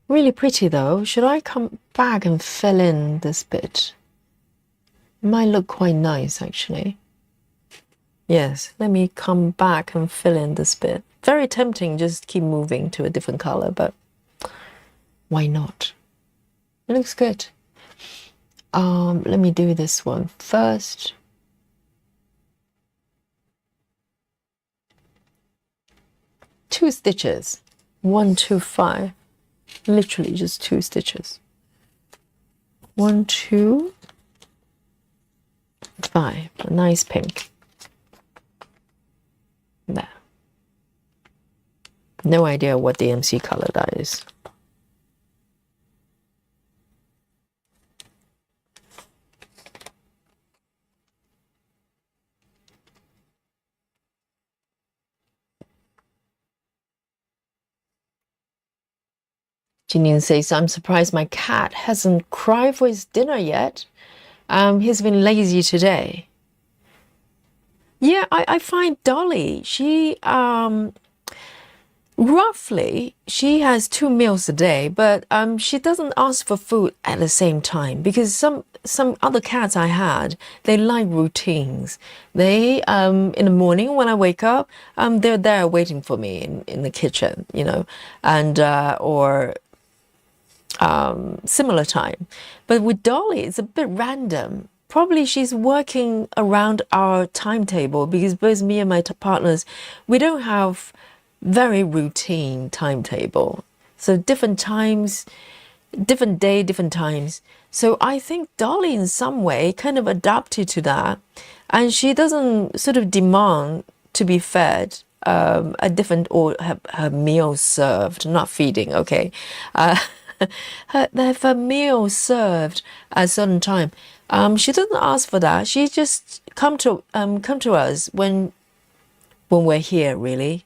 Really pretty though. Should I come back and fill in this bit? It might look quite nice actually. Yes, let me come back and fill in this bit. Very tempting just keep moving to a different color, but why not? It looks good. Let me do this one first. Two stitches, 1, 2, 5, literally just 2 stitches. 1, 2, 5, a nice pink. There. No idea what the MC color that is. Jinian says, I'm surprised my cat hasn't cried for his dinner yet. He's been lazy today. Yeah, I find Dolly, she, roughly, she has 2 meals a day, but she doesn't ask for food at the same time, because some other cats I had, they like routines. They, in the morning when I wake up, they're there waiting for me in the kitchen, you know, and, or similar time. But with Dolly, it's a bit random. Probably she's working around our timetable, because both me and my partners, we don't have very routine timetable. So different times, different day, different times. So I think Dolly in some way kind of adapted to that, and she doesn't sort of demand to be fed a different, or her meal served, not feeding, okay. Her meal served at a certain time. She doesn't ask for that. She just come to us when we're here, really.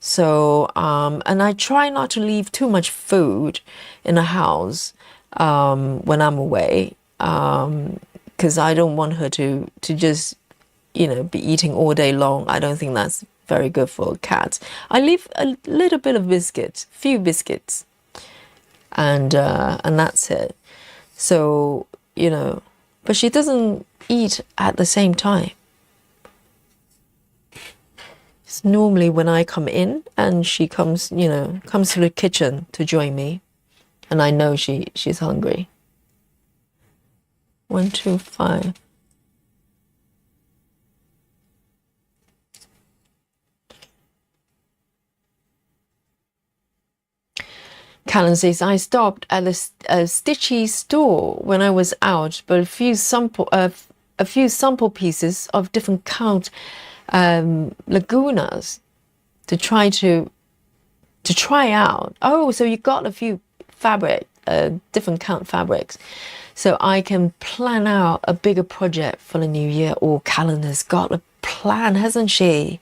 So and I try not to leave too much food in the house when I'm away, because I don't want her to just, you know, be eating all day long. I don't think that's very good for a cat. I leave a little bit of biscuits, few biscuits, and that's it. So, you know, but she doesn't eat at the same time. It's normally when I come in and she comes, you know, comes to the kitchen to join me, and I know she's hungry. 1, 2, 5. Collin says, I stopped at a Stitchy store when I was out, but a few sample pieces of different count lagunas to try out. Oh, so you got a few different count fabrics, so I can plan out a bigger project for the new year. Or Collin has got a plan, hasn't she?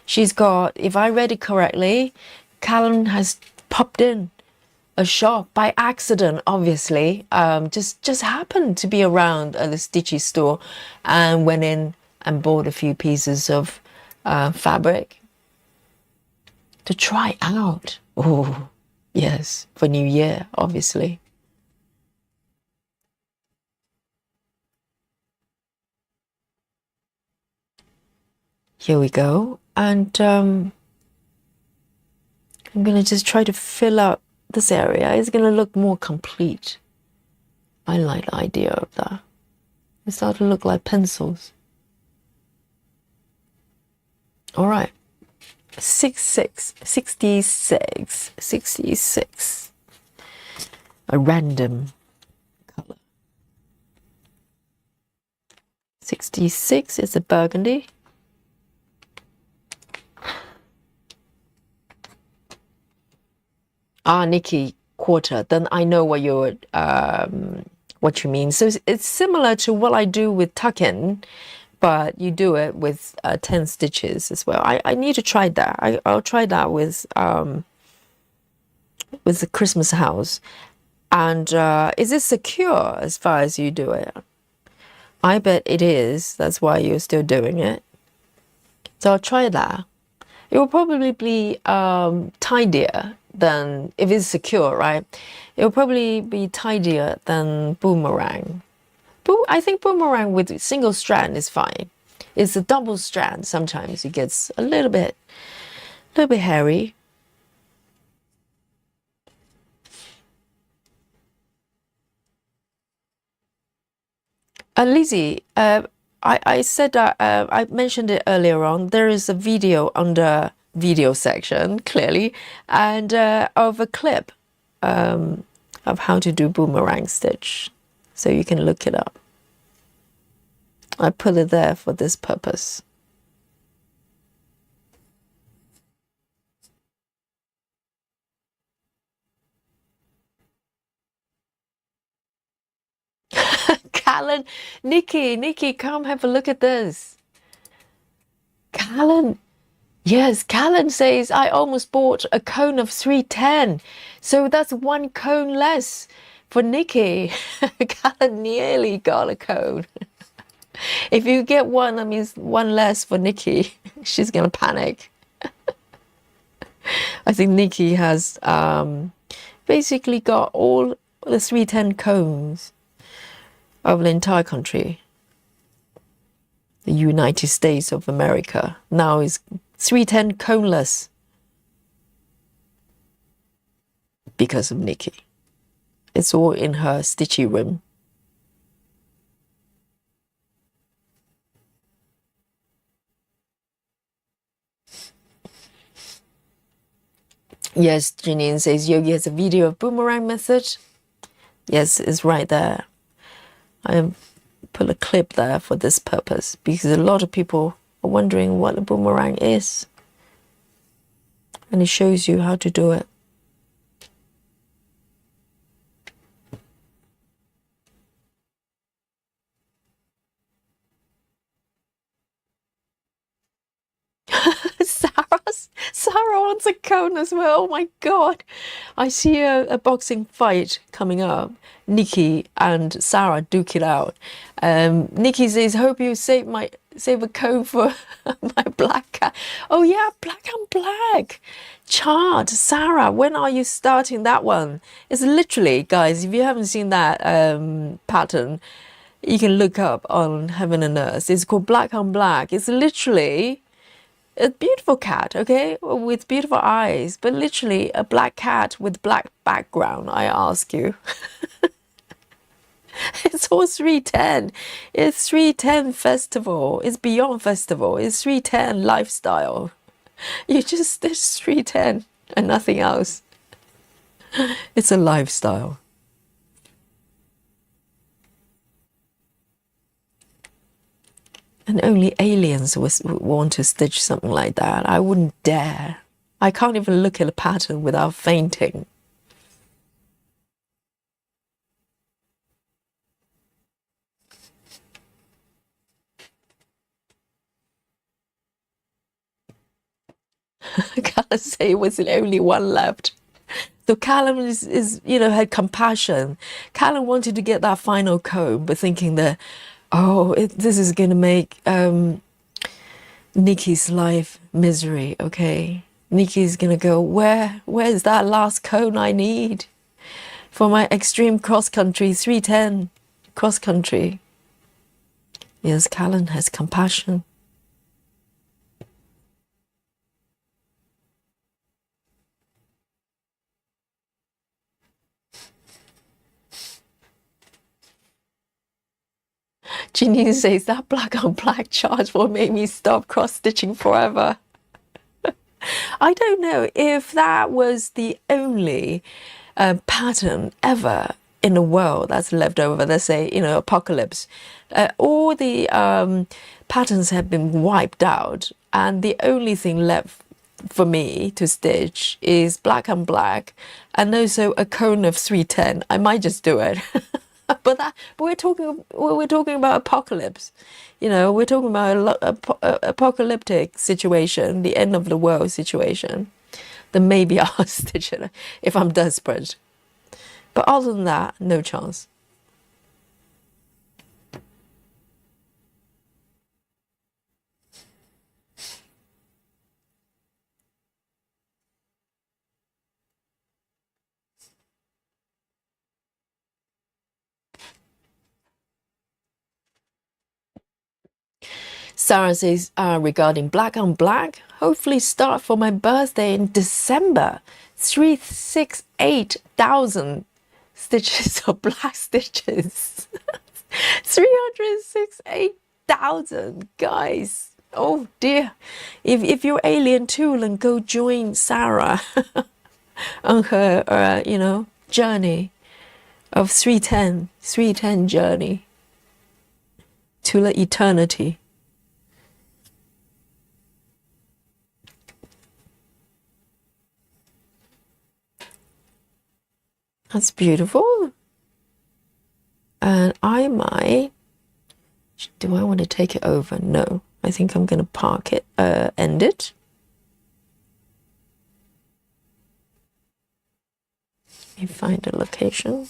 She's got, if I read it correctly, Collin has popped in a shop by accident, obviously. Just happened to be around the Stitchy store and went in and bought a few pieces of fabric to try out. Oh, yes, for New Year, obviously. Here we go. And I'm going to just try to fill up this area. It's going to look more complete. I like the idea of that. It starts to look like pencils. All right. 66. A random color. 66 is a burgundy. Ah, Nikki, quarter. Then I know what you mean. So it's similar to what I do with tuck-in, but you do it with 10 stitches as well. I need to try that. I'll try that with the Christmas house. And is it secure as far as you do it? I bet it is. That's why you're still doing it. So I'll try that. It will probably be tidier than, if it's secure, right? It will probably be tidier than boomerang. I think boomerang with single strand is fine. It's a double strand. Sometimes it gets a little bit hairy. Lizzie, I said that I mentioned it earlier on. There is a video under video section, clearly, and of a clip of how to do boomerang stitch, so you can look it up. I put it there for this purpose. Collin, Nikki, come have a look at this. Collin, yes, Collin says, I almost bought a cone of 310. So that's one cone less for Nikki. Collin nearly got a cone. If you get one, that means one less for Nikki. She's going to panic. I think Nikki has basically got all the 310 cones of the entire country. The United States of America now is 310 coneless because of Nikki. It's all in her stitchy room. Yes, Janine says Yogi has a video of boomerang method. Yes, it's right there. I have put a clip there for this purpose because a lot of people are wondering what a boomerang is. And it shows you how to do it. Sarah wants a cone as well. Oh my God. I see a boxing fight coming up. Nikki and Sarah duke it out. Nikki says, hope you save a cone for my black cat. Oh yeah, black and black. Chart. Sarah, when are you starting that one? It's literally, guys, if you haven't seen that pattern, you can look up on Heaven and Earth. It's called Black on Black. It's literally a beautiful cat, okay, with beautiful eyes, but literally a black cat with black background, I ask you. It's all 310. It's 310 festival. It's beyond festival. It's 310 lifestyle. You just stitch 310 and nothing else. It's a lifestyle. And only aliens would want to stitch something like that. I wouldn't dare. I can't even look at a pattern without fainting. Callum say it was the only one left. So Callum is had compassion. Callum wanted to get that final comb, but thinking that, this is going to make Nikki's life misery, okay? Nikki's going to go, where's that last cone I need for my extreme cross-country, 310 cross-country? Yes, Collin has compassion. Janine says that black on black charge will make me stop cross-stitching forever. I don't know if that was the only pattern ever in the world that's left over. Let's say, apocalypse. All the patterns have been wiped out, and the only thing left for me to stitch is black on black, and also a cone of 310. I might just do it. But we're talking about apocalypse, we're talking about a apocalyptic situation, the end of the world situation. Then maybe I'll stitch it if I'm desperate. But other than that, no chance. Sarah says, regarding black on black, hopefully start for my birthday in December. 368,000 stitches of black stitches. 368,000, guys. Oh dear. If you're alien too, then go join Sarah on her, journey of 310 journey to the eternity. That's beautiful. And I might, do I want to take it over? No, I think I'm going to park it, end it. Let me find a location.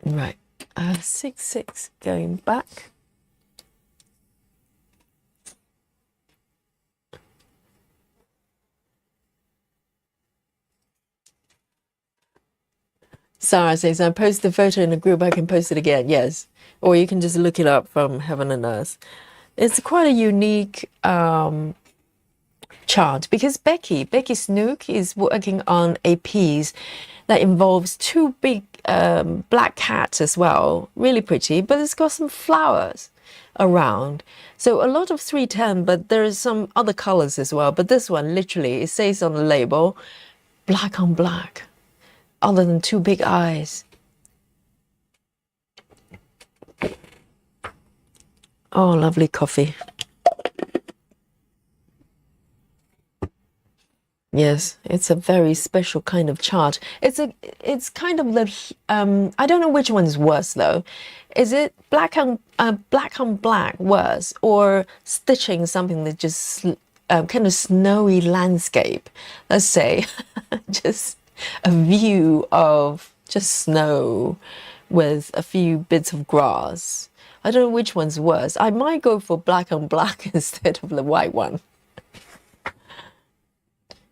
Right, 6/6 going back. Sarah says, I posted the photo in the group, I can post it again. Yes. Or you can just look it up from Heaven and Earth. It's quite a unique chart because Becky Snook is working on a piece that involves two big black cats as well. Really pretty, but it's got some flowers. around. So a lot of 310, but there's some other colors as well. But this one, literally, it says on the label, black on black, other than two big eyes. Oh, lovely coffee. Yes, it's a very special kind of chart. It's kind of the I don't know which one's worse though. Is it black on black worse, or stitching something that just kind of snowy landscape? Let's say just a view of just snow with a few bits of grass. I don't know which one's worse. I might go for black on black instead of the white one,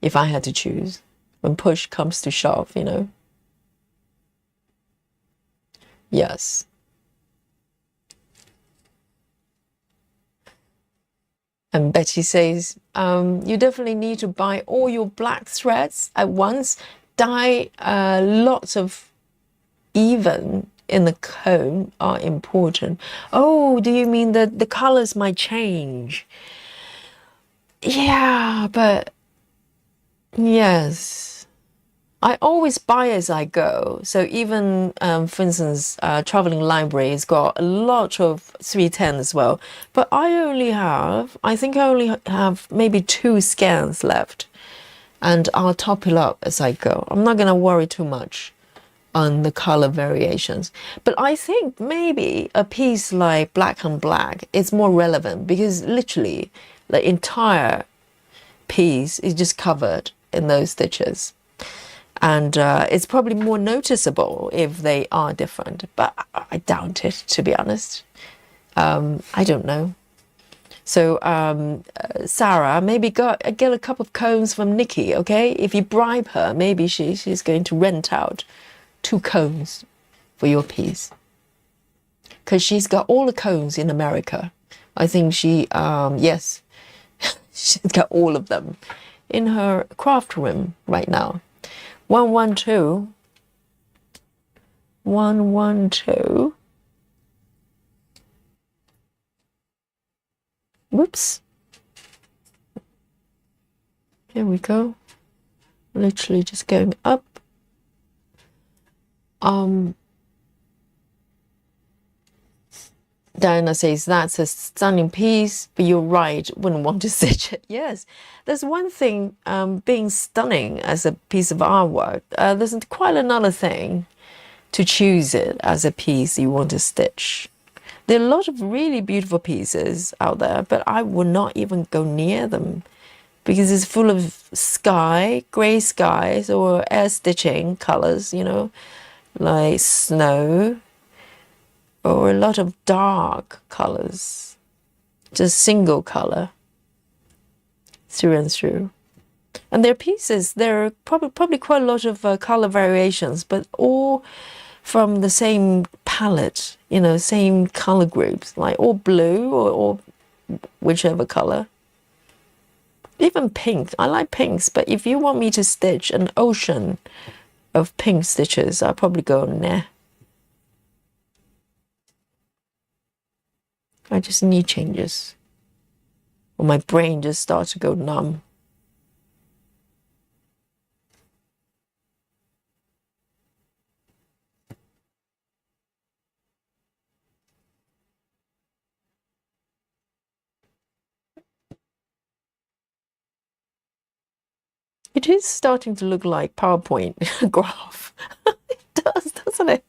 if I had to choose, when push comes to shove, you know. Yes. And Betty says, you definitely need to buy all your black threads at once. Dye lots of even in the comb are important. Oh, do you mean that the colors might change? Yeah, but yes, I always buy as I go. So even, for instance, Traveling Library has got a lot of 310 as well. But I think I only have maybe 2 scans left. And I'll top it up as I go. I'm not going to worry too much on the color variations. But I think maybe a piece like black on black is more relevant, because literally the entire piece is just covered in those stitches, and it's probably more noticeable if they are different, but I doubt it, to be honest. I don't know. So Sarah, maybe get a couple of combs from Nikki, okay? If you bribe her, maybe she's going to rent out 2 combs for your piece, because she's got all the combs in America. I think she yes, she's got all of them in her craft room right now. 112. 112. Whoops. Here we go. Literally just going up. Diana says, that's a stunning piece, but you're right, wouldn't want to stitch it. Yes, there's one thing being stunning as a piece of artwork. There's quite another thing to choose it as a piece you want to stitch. There are a lot of really beautiful pieces out there, but I would not even go near them, because it's full of sky, grey skies, or air stitching colors, you know, like snow, or a lot of dark colors, just single color through and through. And their pieces, there are probably quite a lot of color variations, but all from the same palette, you know, same color groups, like all blue or whichever color. Even pink, I like pinks, but if you want me to stitch an ocean of pink stitches, I'll probably go nah. I just need changes, or my brain just starts to go numb. It is starting to look like PowerPoint graph. It does, doesn't it?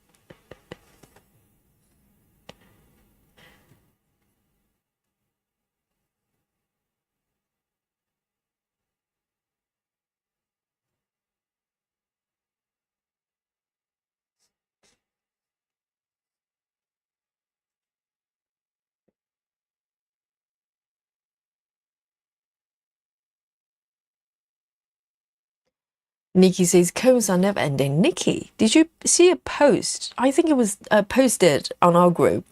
Nikki says, combs are never ending. Nikki, did you see a post? I think it was posted on our group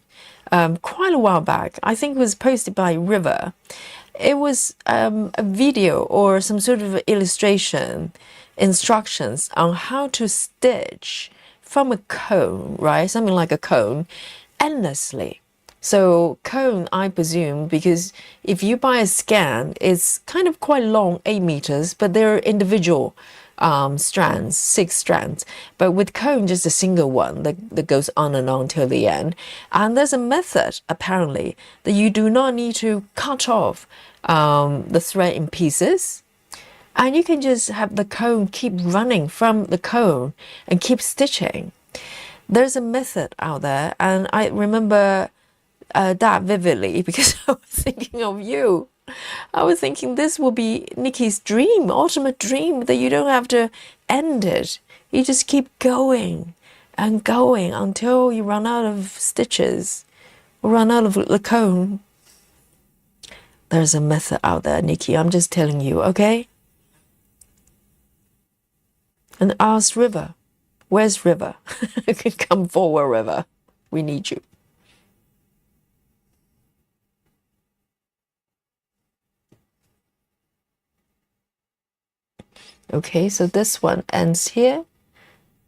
quite a while back. I think it was posted by River. It was a video or some sort of illustration, instructions on how to stitch from a cone, right? Something like a cone, endlessly. So cone, I presume, because if you buy a scan, it's kind of quite long, 8 meters, but they're individual strands, 6 strands. But with cone, just a single one that goes on and on till the end. And there's a method, apparently, that you do not need to cut off the thread in pieces. And you can just have the cone keep running from the cone and keep stitching. There's a method out there, and I remember that vividly because I was thinking of you. I was thinking this will be Nikki's dream, ultimate dream, that you don't have to end it. You just keep going and going until you run out of stitches or run out of the cone. There's a method out there, Nikki. I'm just telling you, okay? And ask River. Where's River? Come forward, River. We need you. Okay, so this one ends here.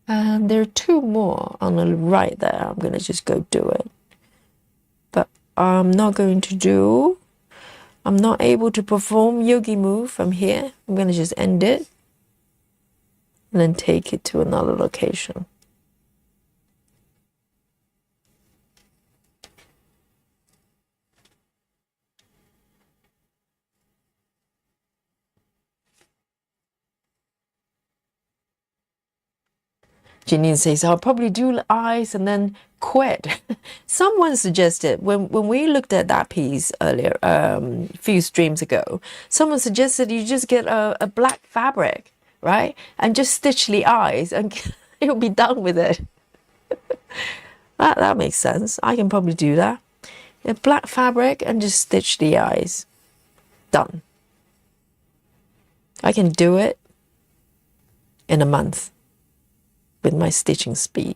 And there are 2 more on the right there. I'm going to just go do it. But I'm not able to perform yogi move from here. I'm going to just end it and then take it to another location. Janine says, I'll probably do eyes and then quit. Someone suggested, when we looked at that piece earlier, a few streams ago, someone suggested you just get a black fabric, right? And just stitch the eyes and you'll be done with it. That makes sense. I can probably do that. A black fabric and just stitch the eyes. Done. I can do it in a month with my stitching speed.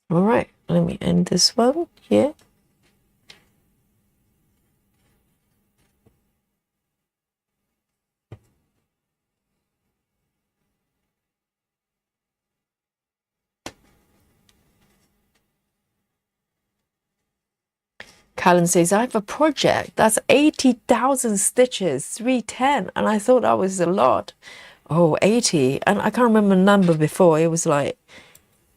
All right, let me end this one here. Collin says, I have a project that's 80,000 stitches, 310, and I thought that was a lot. Oh, 80, and I can't remember the number before. It was like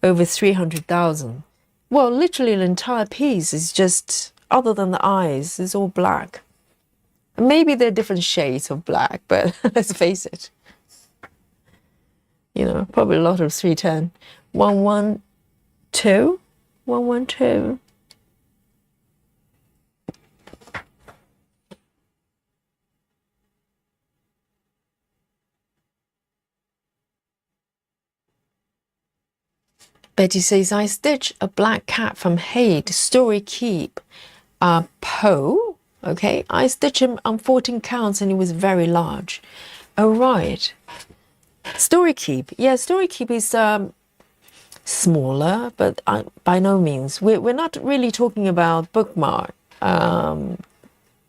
over 300,000. Well, literally an entire piece is just, other than the eyes, is all black. And maybe they're different shades of black, but let's face it. You know, probably a lot of 310. 112, 112. Betty says, I stitch a black cat from Hade, Story Keep, Poe. Okay, I stitched him on 14 counts and he was very large. Oh, right. Story Keep. Yeah, Story Keep is smaller, but by no means. We're not really talking about bookmark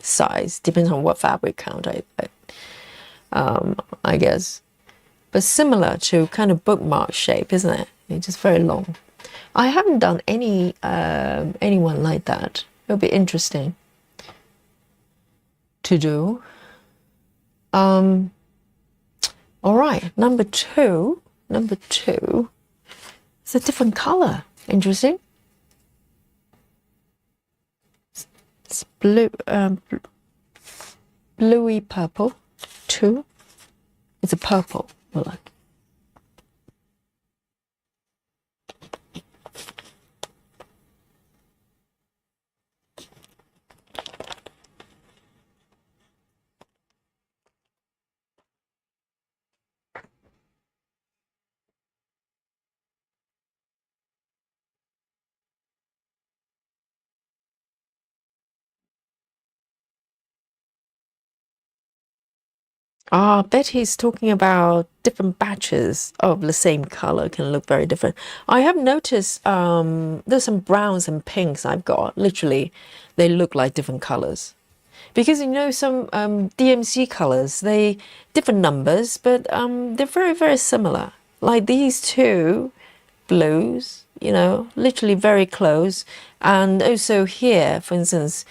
size. Depends on what fabric count, I guess. But similar to kind of bookmark shape, isn't it? It's just very long. I haven't done anyone like that. It'll be interesting to do. All right, number two. It's a different color. Interesting. It's blue, bluey purple. 2. It's a purple. Well, Ah, Betty's talking about different batches of the same color can look very different. I have noticed there's some browns and pinks I've got. Literally, they look like different colors. Because you know some DMC colors, they different numbers, but they're very, very similar. Like these two blues, you know, literally very close. And also here, for instance,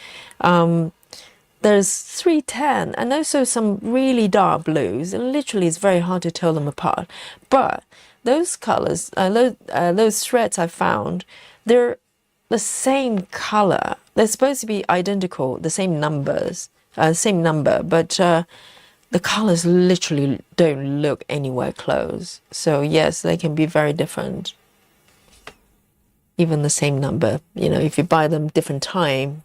there's 310 and also some really dark blues, and literally it's very hard to tell them apart. But those colors, those threads I found, they're the same color. They're supposed to be identical, the same numbers, same number, but the colors literally don't look anywhere close. So yes, they can be very different. Even the same number, you know, if you buy them different time.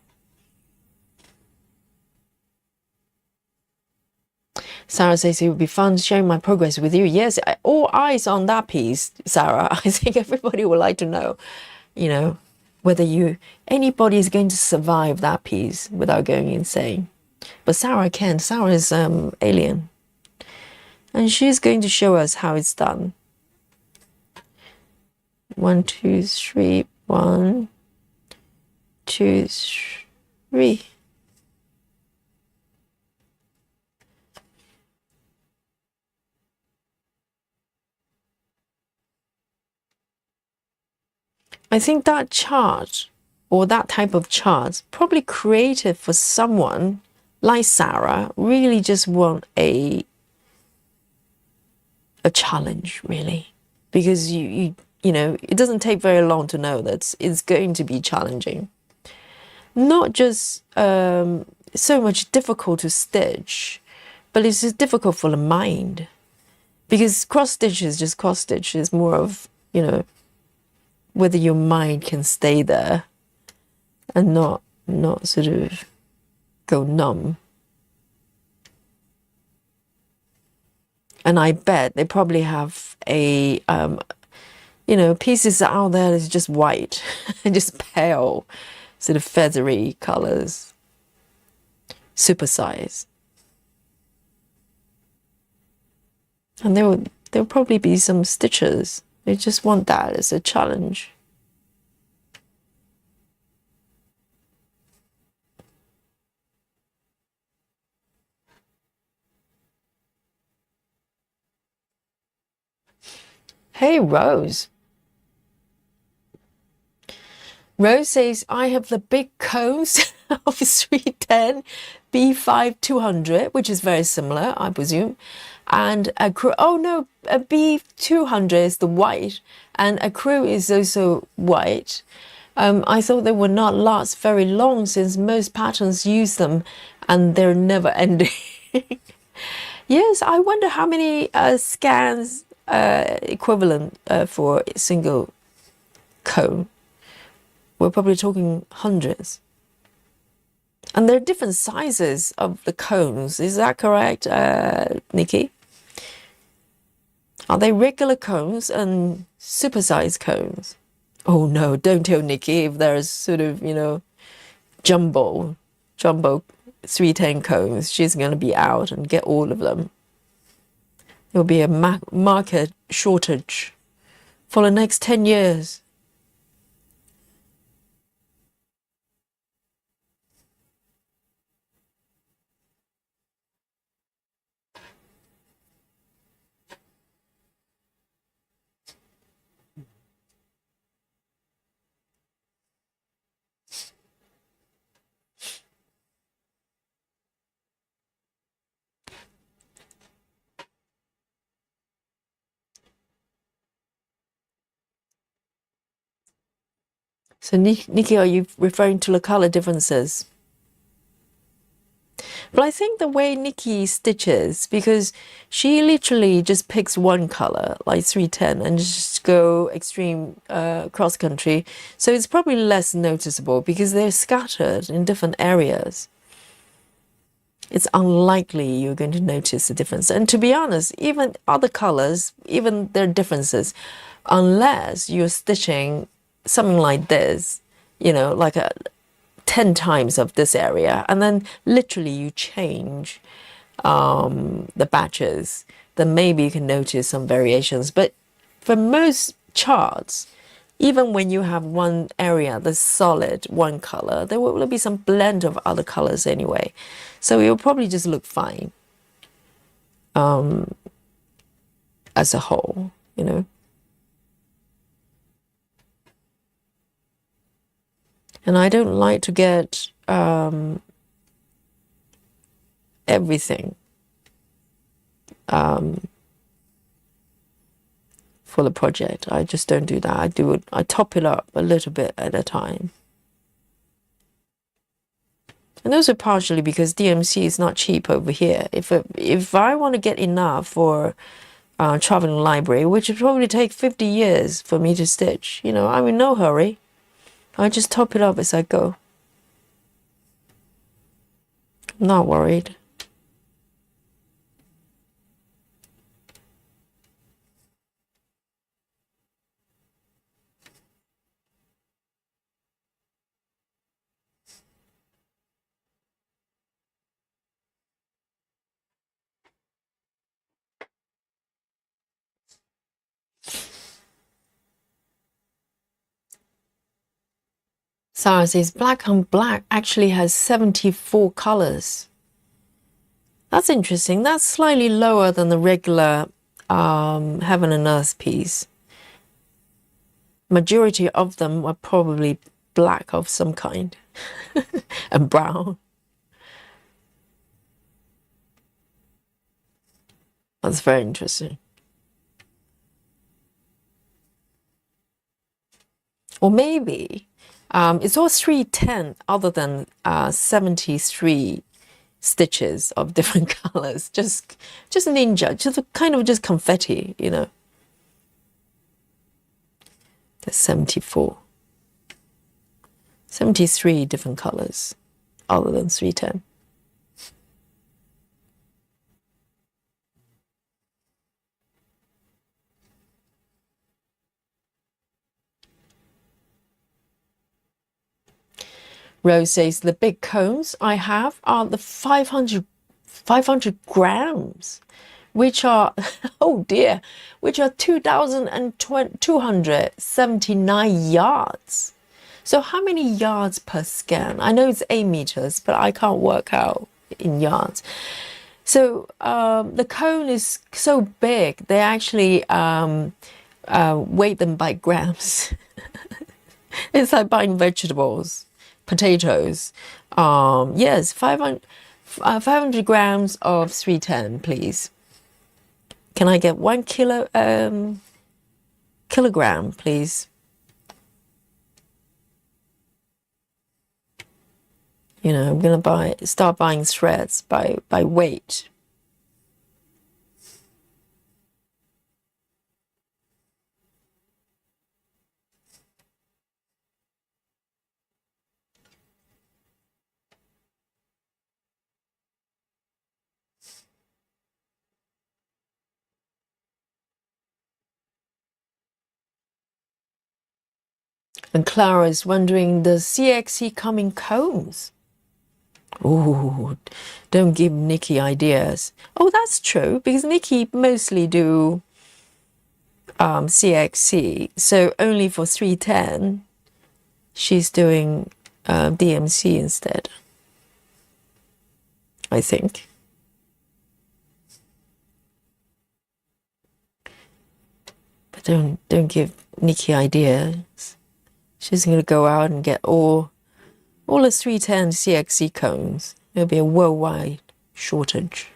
Sarah says it would be fun sharing my progress with you. Yes, all eyes on that piece, Sarah. I think everybody would like to know, you know, whether anybody is going to survive that piece without going insane. But Sarah can. Sarah is alien. And she's going to show us how it's done. 1, 2, 3. 1, 2, 3. I think that chart or that type of chart probably created for someone like Sarah, really just want a challenge, really, because you know, it doesn't take very long to know that it's going to be challenging. Not just so much difficult to stitch, but it's just difficult for the mind, because cross stitch is just cross stitch. It's more of, you know, whether your mind can stay there and not sort of go numb. And I bet they probably have a you know, pieces out there that's just white and just pale, sort of feathery colors, supersize. And there'll probably be some stitches. They just want that as a challenge. Hey, Rose. Rose says, I have the big cones of 310 B5 200, which is very similar, I presume. And a crew, oh no, a B200 is the white, and a crew is also white. I thought they would not last very long since most patterns use them and they're never ending. Yes, I wonder how many scans equivalent for a single cone. We're probably talking hundreds. And there are different sizes of the cones. Is that correct, Nikki? Are they regular cones and supersized cones? Oh no, don't tell Nikki if there's sort of, you know, jumbo 310 cones. She's going to be out and get all of them. There'll be a market shortage for the next 10 years. So, Nikki, are you referring to the color differences? But I think the way Nikki stitches, because she literally just picks one color, like 310, and just go extreme cross country. So it's probably less noticeable because they're scattered in different areas. It's unlikely you're going to notice the difference. And to be honest, even other colors, even their differences, unless you're stitching something like this, you know, like 10 times of this area, and then literally you change the batches, then maybe you can notice some variations. But for most charts, even when you have one area that's solid, one color, there will be some blend of other colors anyway. So it will probably just look fine as a whole, you know. And I don't like to get everything for the project. I just don't do that. I top it up a little bit at a time. And those are partially because DMC is not cheap over here. If I want to get enough for traveling library, which would probably take 50 years for me to stitch, you know, I'm in no hurry. I just top it up as I go. I'm not worried. Sarah says black on black actually has 74 colors. That's interesting. That's slightly lower than the regular Heaven and Earth piece. Majority of them are probably black of some kind and brown. That's very interesting. Or maybe it's all 310 other than 73 stitches of different colors. Just ninja, just kind of just confetti, you know. There's 74. 73 different colors other than 310. Rose says the big cones I have are the 500 grams, which are, oh dear, which are 2,279 yards. So how many yards per scan? I know it's 8 meters, but I can't work out in yards. So the cone is so big, they actually weight them by grams. It's like buying vegetables. Potatoes. Yes, 500 grams of 310, please. Can I get 1 kilogram, please? You know, I'm gonna start buying threads by weight. And Clara is wondering, does CXC come in cones? Oh, don't give Nikki ideas. Oh, that's true, because Nikki mostly do CXC, so only for 310 she's doing DMC instead, I think. But don't give Nikki ideas. She's going to go out and get all the 310 CXC cones. There'll be a worldwide shortage.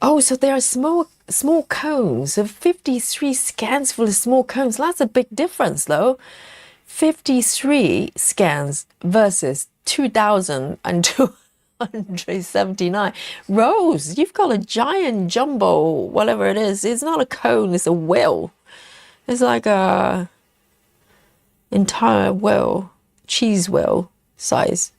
Oh, so there are small cones. So 53 scans for the small cones. That's a big difference, though. 53 scans versus 2,279. Rose, you've got a giant jumbo, whatever it is. It's not a cone, it's a wheel. It's like a entire wheel, cheese wheel size.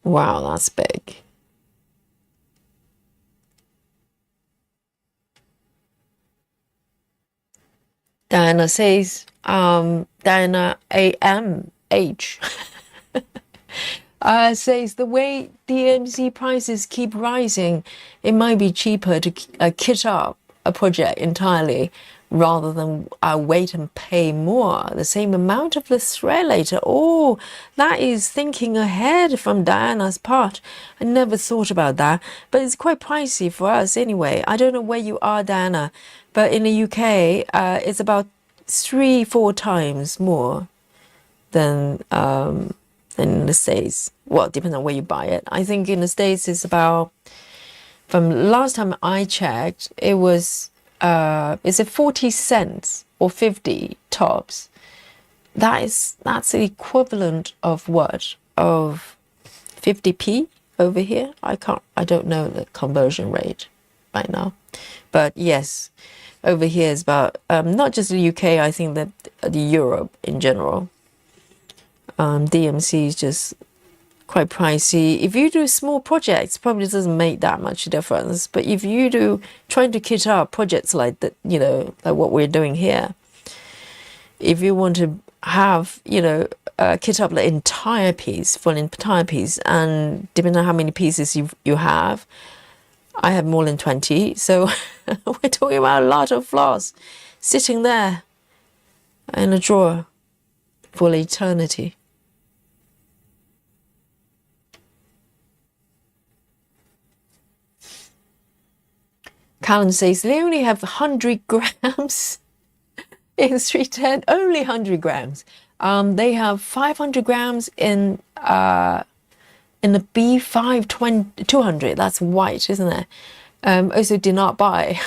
Wow, that's big. Diana says, Diana AMH says the way DMC prices keep rising, it might be cheaper to kit up a project entirely rather than wait and pay more, the same amount of the thread later. Oh, that is thinking ahead from Diana's part. I never thought about that, but it's quite pricey for us anyway. I don't know where you are, Diana, but in the UK, it's about 3-4 times more than in the States. Well, depends on where you buy it. I think in the States it's about, from last time I checked, it was is it 40 cents or 50 tops? That's the equivalent of what? Of 50p over here? I don't know the conversion rate right now. But yes, over here is about not just the UK, I think that the Europe in general. DMC is just quite pricey. If you do small projects, probably doesn't make that much difference. But if you do trying to kit up projects like that, you know, like what we're doing here, if you want to have, you know, kit up the entire piece for an entire piece, and depending on how many pieces you have, I have more than 20, so we're talking about a lot of floss sitting there in a drawer for eternity. Collin says they only have 100 grams in 310, only 100 grams. They have 500 grams in the B5 200. That's white, isn't it? Also did not buy.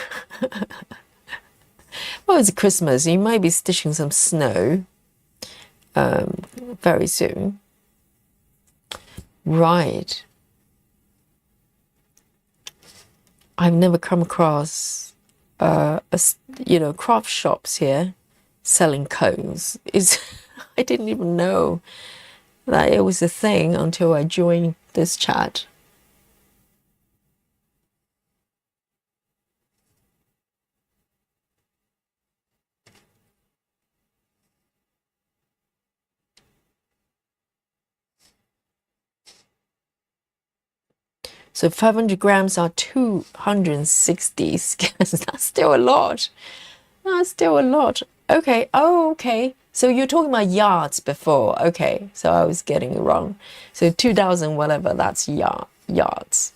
Well, it's Christmas. You might be stitching some snow very soon. Right. I've never come across, you know, craft shops here selling cones. I didn't even know that it was a thing until I joined this chat. So 500 grams are 260 scans. That's still a lot. That's still a lot. Okay. Oh, okay. So you're talking about yards before. Okay. So I was getting it wrong. So 2,000 whatever, that's yards.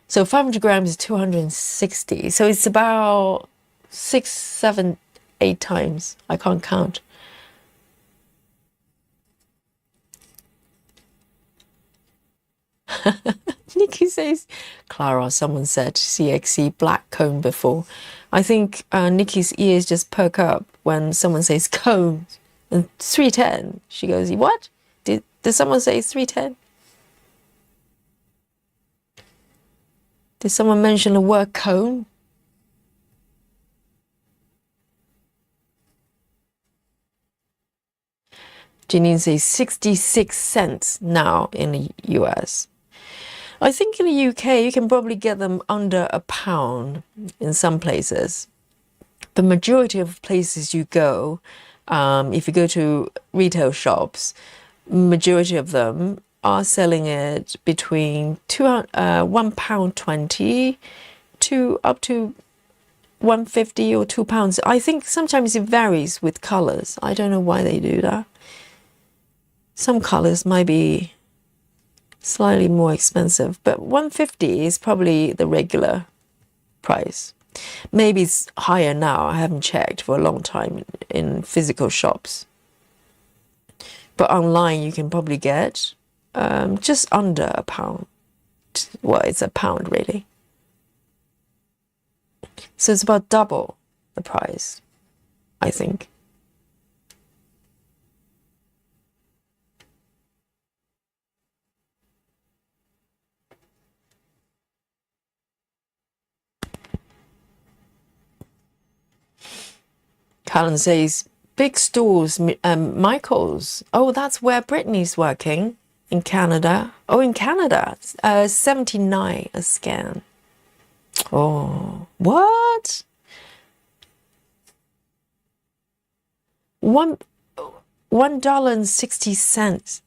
So 500 grams is 260. So it's about 6, 7, 8 times. I can't count. Nikki says, Clara, someone said CXC black cone before. I think Nikki's ears just perk up when someone says cone and 310. She goes, what? Did someone say 310? Did someone mention the word cone? Janine says 66 cents now in the US. I think in the UK you can probably get them under £1 in some places. The majority of places you go, if you go to retail shops, majority of them are selling it between £1.20 to up to £1.50 or £2. I think sometimes it varies with colors. I don't know why they do that. Some colors might be slightly more expensive, but £1.50 is probably the regular price. Maybe it's higher now. I haven't checked for a long time in physical shops. But online you can probably get just under £1. Well, it's £1 really. So it's about double the price, I think. Collin says, big stores, Michael's. Oh, that's where Brittany's working in Canada. Oh, in Canada, 79 a scan. Oh, what? $1.60.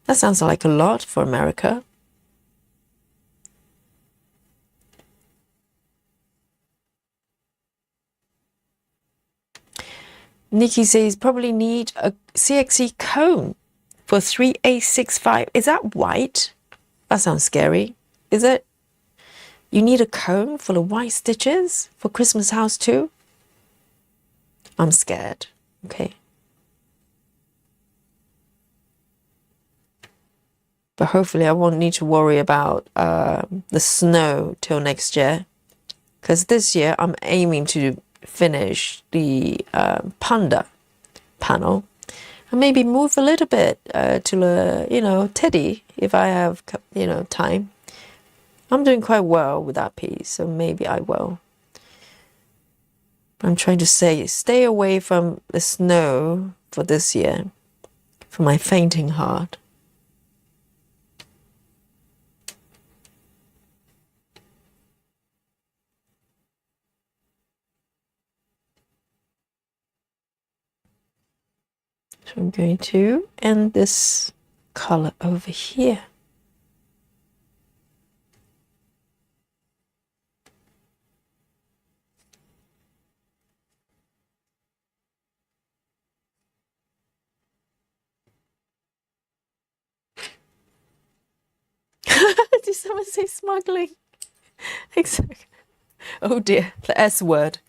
That sounds like a lot for America. Nikki says probably need a CXC cone for 3865. Is that white? That sounds scary. Is it? You need a cone full of white stitches for Christmas house too? I'm scared. Okay. But hopefully I won't need to worry about the snow till next year. Because this year I'm aiming to finish the panda panel. And maybe move a little bit to teddy if I have, time. I'm doing quite well with that piece, so maybe I will. I'm trying to say, stay away from the snow for this year, for my fainting heart. So I'm going to end this color over here. Did someone say smuggling? Exactly. Oh dear, the S word.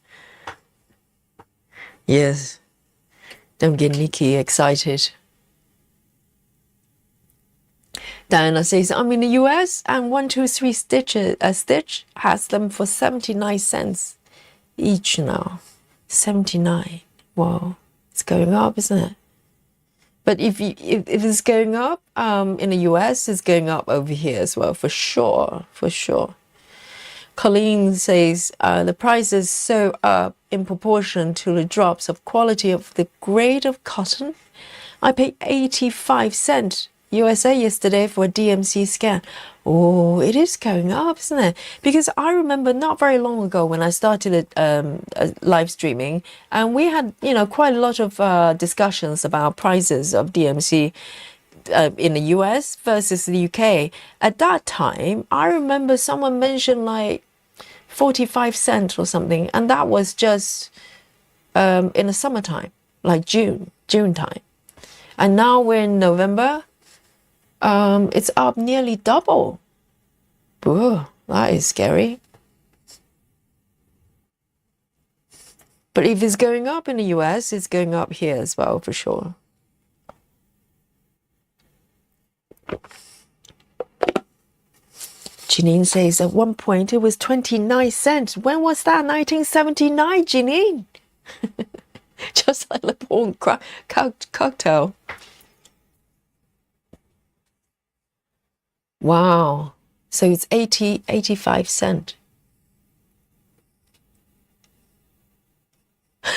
Yes. Don't get Nikki excited. Diana says, I'm in the US and 123 stitches a stitch has them for 79 cents each now. 79. Wow. It's going up, isn't it? But if it's going up in the US, it's going up over here as well, for sure, for sure. Collin says the price is so up in proportion to the drops of quality of the grade of cotton. I paid 85 cents USA yesterday for a DMC scan. Oh, it is going up, isn't it? Because I remember not very long ago when I started live streaming, and we had, quite a lot of discussions about prices of DMC in the US versus the UK. At that time, I remember someone mentioned like 45 cents or something, and that was just in the summertime, like June time. And now we're in November. It's up nearly double. Ooh, that is scary. But if it's going up in the US, it's going up here as well, for sure. Janine says at one point it was 29 cents. When was that? 1979, Janine? Just like the porn cocktail. Wow. So it's 85 cents.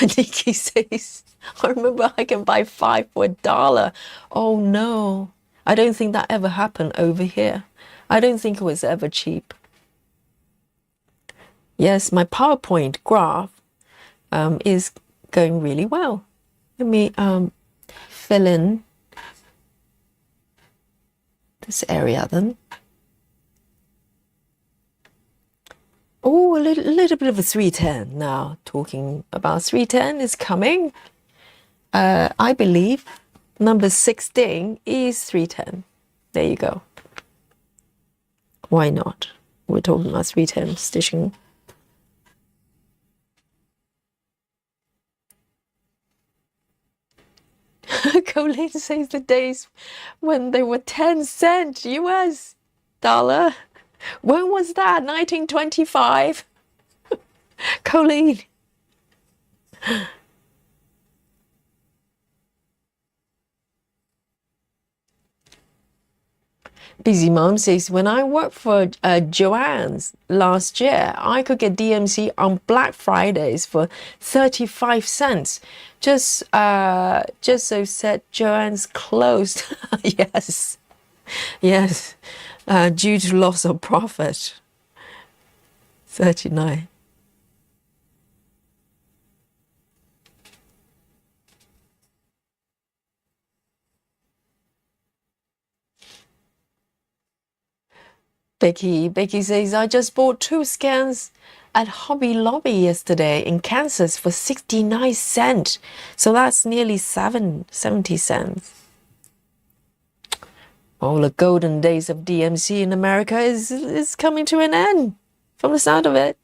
Nikki says, I remember I can buy 5 for $1. Oh no. I don't think that ever happened over here. I don't think it was ever cheap. Yes, my PowerPoint graph is going really well. Let me fill in this area then. Oh, a little bit of a 310 now. Talking about 310 is coming. I believe number 16 is 310. There you go. Why not? We're talking about 310 stitching. Collin says the days when they were 10 cents US dollar. When was that? 1925? Collin. Busy Mom says, when I worked for Joann's last year, I could get DMC on Black Fridays for 35 cents. Just so said Joann's closed. Yes, yes, due to loss of profit. 39. Becky says, I just bought 2 scans at Hobby Lobby yesterday in Kansas for 69 cents. So that's nearly 70 cents. All the golden days of DMC in America is coming to an end from the sound of it.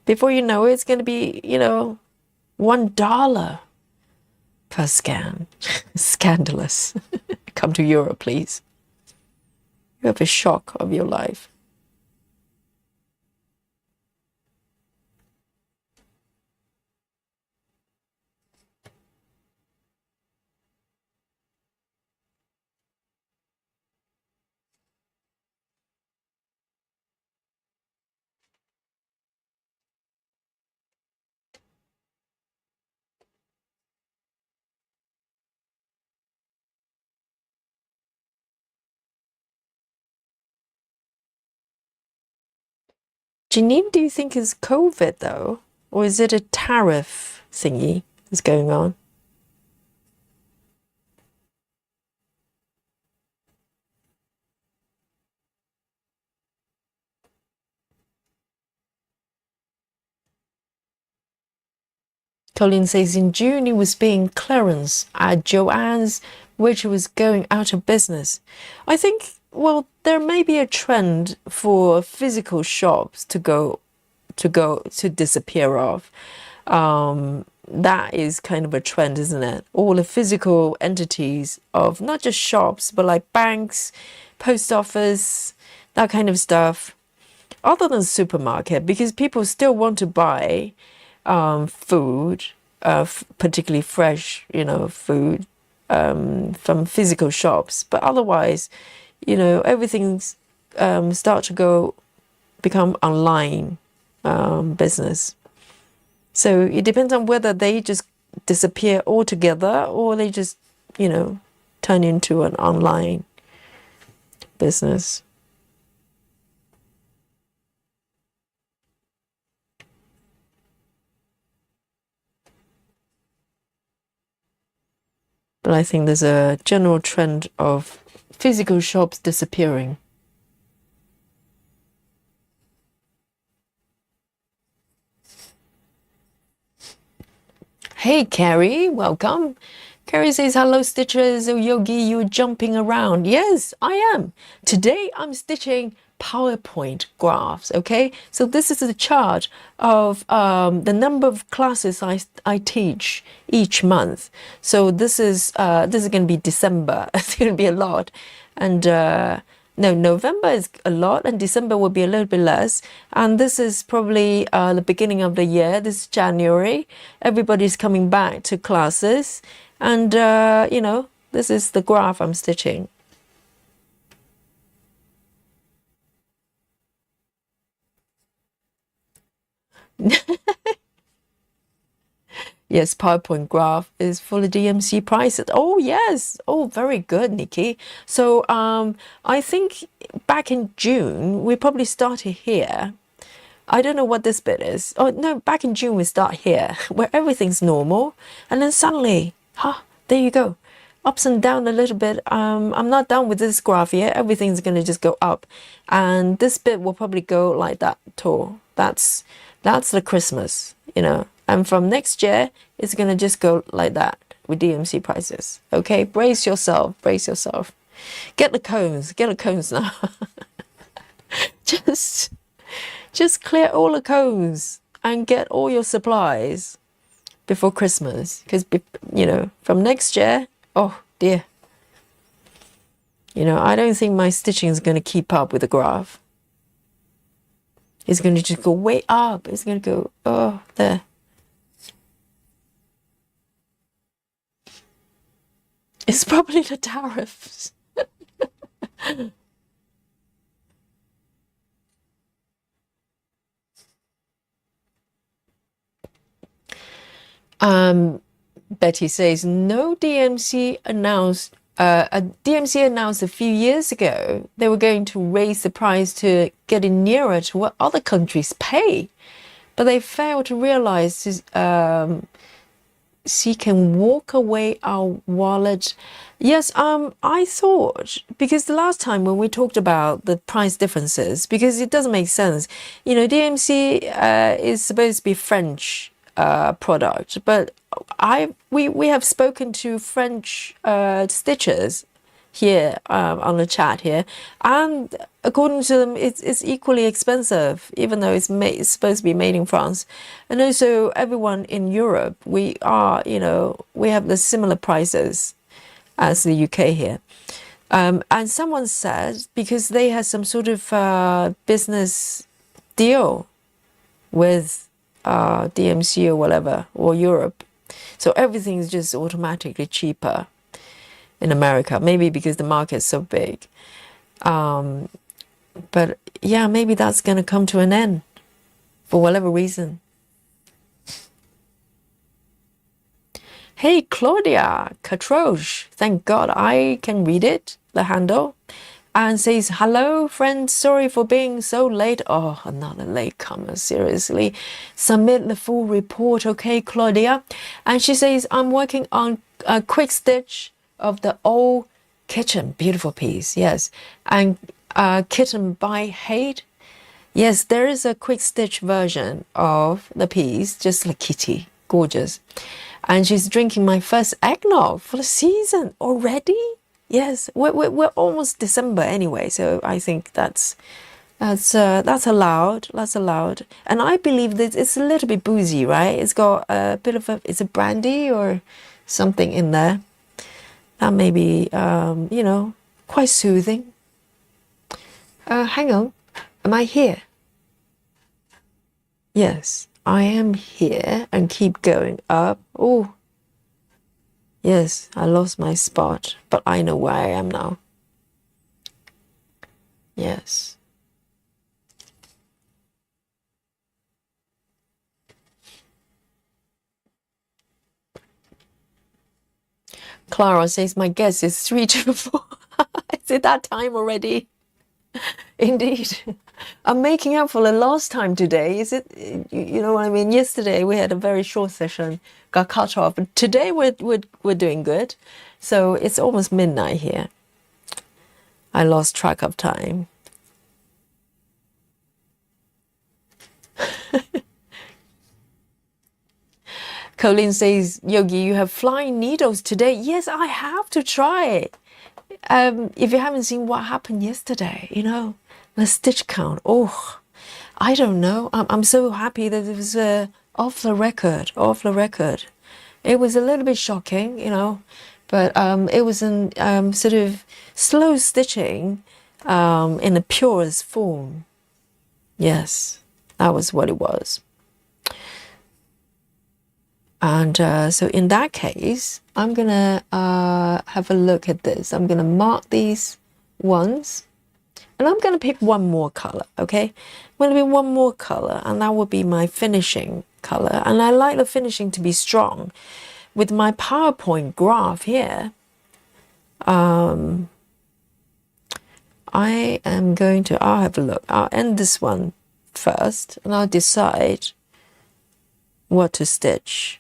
Before you know it, it's going to be, $1 per scan. Scandalous. Come to Europe, please. You have a shock of your life. Janine, do you think it's COVID though? Or is it a tariff thingy that's going on? Collin says in June he was paying clearance at Joann's, which was going out of business. I think, well, there may be a trend for physical shops to disappear off. That is kind of a trend, isn't it? All the physical entities of not just shops, but like banks, post office, that kind of stuff. Other than supermarket, because people still want to buy food, particularly fresh, food from physical shops. But otherwise, everything's start to become online business. So it depends on whether they just disappear altogether or they just, turn into an online business. But I think there's a general trend of physical shops disappearing. Hey, Carrie, welcome. Carrie says, hello, stitchers. Oh, Yogi, you're jumping around. Yes, I am. Today, I'm stitching PowerPoint graphs, okay? So this is the chart of the number of classes I teach each month. So this is going to be December. It's going to be a lot. And no, November is a lot and December will be a little bit less. And this is probably the beginning of the year. This is January. Everybody's coming back to classes. And, this is the graph I'm stitching. Yes, PowerPoint graph is for the DMC prices. Oh, yes. Oh, very good, Nikki. So I think back in June, we probably started here. I don't know what this bit is. Oh, no, back in June, we start here, where everything's normal. And then suddenly, there you go. Ups and down a little bit. I'm not done with this graph yet. Everything's going to just go up. And this bit will probably go like that tall. That's the Christmas, And from next year, it's going to just go like that with DMC prices. Okay, brace yourself. Get the cones now. Just clear all the cones and get all your supplies before Christmas. Because, from next year, oh dear. I don't think my stitching is going to keep up with the graph. It's going to just go way up. It's going to go, there. It's probably the tariffs. Betty says no DMC announced. A DMC announced a few years ago they were going to raise the price to get it nearer to what other countries pay, but they failed to realize she can walk away our wallet. Yes, I thought, because the last time when we talked about the price differences, because it doesn't make sense, you know, DMC is supposed to be French product, but we have spoken to French stitchers here on the chat here, and according to them it's equally expensive, even though it's supposed to be made in France. And also everyone in Europe, we are, you know, we have the similar prices as the UK here. And someone said because they had some sort of business deal with DMC or whatever, or Europe, so everything is just automatically cheaper in America, maybe because the market is so big. But yeah, maybe that's going to come to an end for whatever reason. Hey, Claudia, GeckoRouge, thank God I can read it, the handle, and says, hello, friend, sorry for being so late. Oh, another latecomer, seriously. Submit the full report, okay, Claudia? And she says, I'm working on a quick stitch of the old kitten, beautiful piece, yes. And Kitten by Hate. Yes, there is a quick stitch version of the piece, just like Kitty, gorgeous. And she's drinking my first eggnog for the season already. Yes, we're almost December anyway, so I think that's allowed. That's allowed. And I believe that it's a little bit boozy, right? It's got a bit of it's a brandy or something in there. That may be, you know, quite soothing. Hang on, am I here? Yes, I am here, and keep going up. Oh, yes, I lost my spot, but I know where I am now. Yes. Clara says, my guess is 3 to 4. Is it that time already? Indeed. I'm making up for the last time today. Is it, you know what I mean? Yesterday we had a very short session, got cut off. But today we're doing good. So it's almost midnight here. I lost track of time. Collin says, Yogi, you have flying needles today. Yes, I have to try it. If you haven't seen what happened yesterday, you know, the stitch count. Oh, I don't know. I'm so happy that it was off the record. It was a little bit shocking, you know, but it was in sort of slow stitching in the purest form. Yes, that was what it was. And so in that case, I'm going to have a look at this. I'm going to mark these ones. And I'm going to pick one more color, okay? I'm going to pick one more color, and that will be my finishing color. And I like the finishing to be strong. With my PowerPoint graph here, I am going to, I'll have a look. I'll end this one first, and I'll decide what to stitch.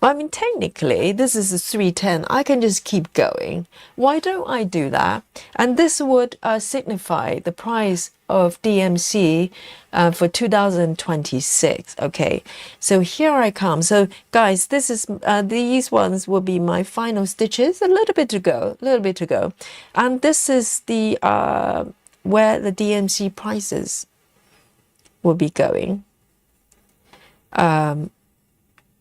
I mean, technically, this is a 310. I can just keep going. Why don't I do that? And this would signify the price of DMC for 2026. Okay, so here I come. So guys, this is these ones will be my final stitches. A little bit to go, and this is the where the DMC prices will be going.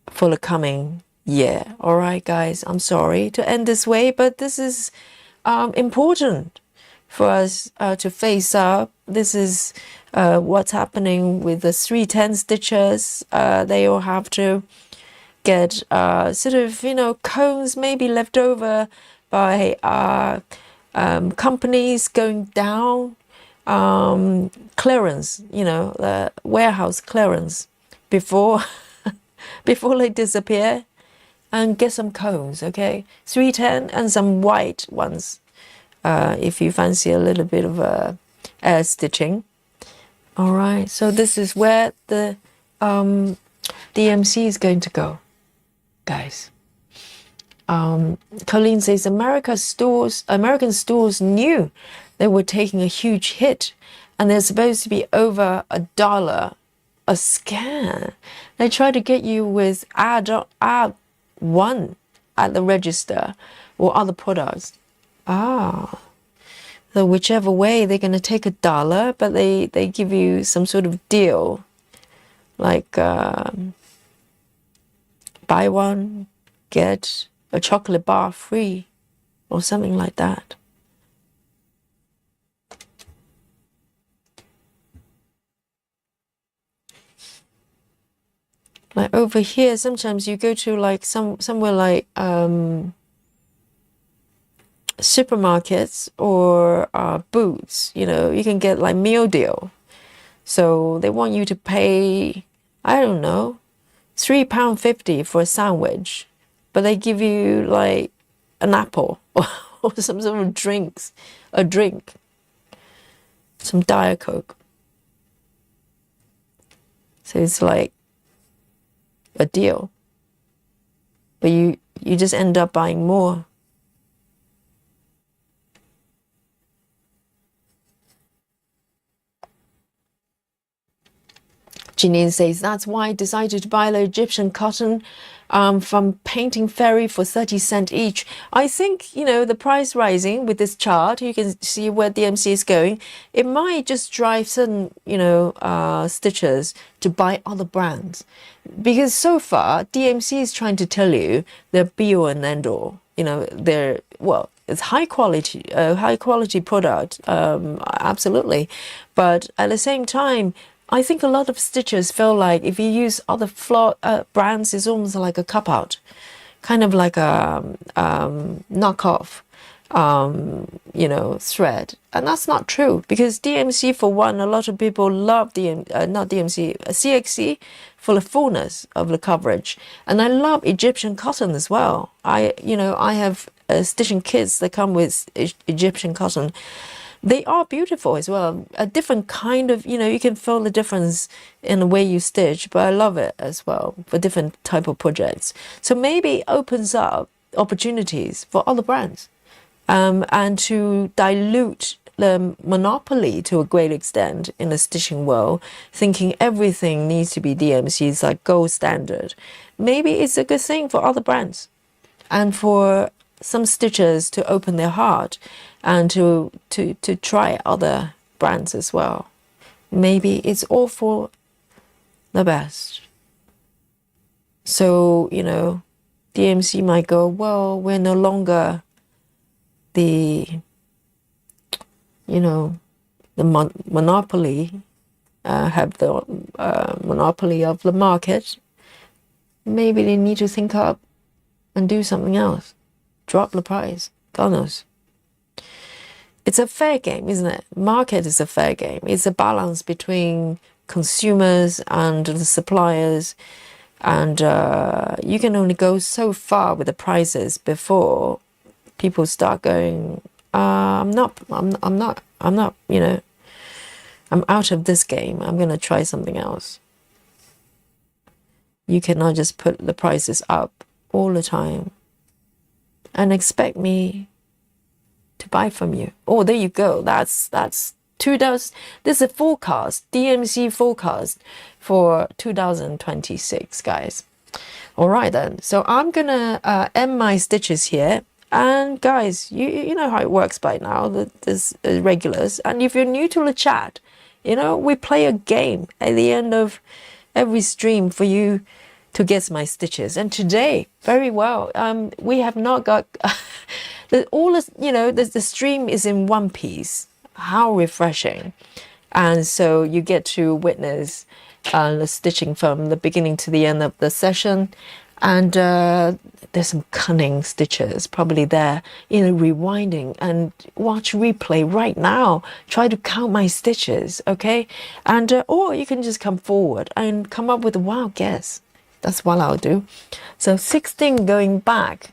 For the coming year. All right, guys, I'm sorry to end this way, but this is important for us to face up. This is what's happening with the 310 stitchers. They all have to get sort of, you know, cones maybe left over by companies going down, clearance, warehouse clearance before before they disappear, and get some cones, okay? 310 and some white ones, if you fancy a little bit of air stitching. All right, so this is where the DMC is going to go, guys. Collin says American stores knew they were taking a huge hit, and they're supposed to be over $1 a scan. They try to get you with add one at the register or other products. So whichever way, they're going to take $1, but they give you some sort of deal, like buy one, get a chocolate bar free, or something like that. Like over here, sometimes you go to like somewhere like supermarkets or Boots, you can get like meal deal. So they want you to pay, I don't know, £3.50 for a sandwich, but they give you like an apple or some sort of a drink, some Diet Coke. So it's like a deal, but you just end up buying more. Janine says, that's why I decided to buy the Egyptian cotton from Painting Ferry for 30 cents each. I think, the price rising with this chart, you can see where DMC is going. It might just drive certain, stitchers to buy other brands. Because so far, DMC is trying to tell you they're be-all and end-all. It's high quality product, absolutely. But at the same time, I think a lot of stitchers feel like if you use other brands, it's almost like a cop-out, kind of like a knockoff, thread. And that's not true, because DMC, for one, a lot of people love CXC for the fullness of the coverage. And I love Egyptian cotton as well. I have stitching kits that come with Egyptian cotton. They are beautiful as well. A different kind of, you can feel the difference in the way you stitch, but I love it as well for different type of projects. So maybe it opens up opportunities for other brands, and to dilute the monopoly to a great extent in the stitching world, thinking everything needs to be DMC, it's like gold standard. Maybe it's a good thing for other brands and for some stitchers to open their heart and to try other brands as well. Maybe it's all for the best. So, DMC might go, well, we're no longer the monopoly, have the monopoly of the market. Maybe they need to think up and do something else. Drop the price. God knows. It's a fair game, isn't it? Market is a fair game. It's a balance between consumers and the suppliers, and you can only go so far with the prices before people start going, I'm out of this game. I'm going to try something else. You cannot just put the prices up all the time and expect me to buy from you. Oh, there you go. That's 2000. This is a forecast, DMC forecast for 2026, guys. All right then. So I'm gonna end my stitches here. And guys, you know how it works by now. There's regulars, and if you're new to the chat, we play a game at the end of every stream for you to guess my stitches. And today, very well, we have not got the stream is in one piece. How refreshing. And so you get to witness the stitching from the beginning to the end of the session. And there's some cunning stitches probably there, rewinding and watch replay right now. Try to count my stitches, okay? And or you can just come forward and come up with a wild guess. That's what I'll do. So 16 going back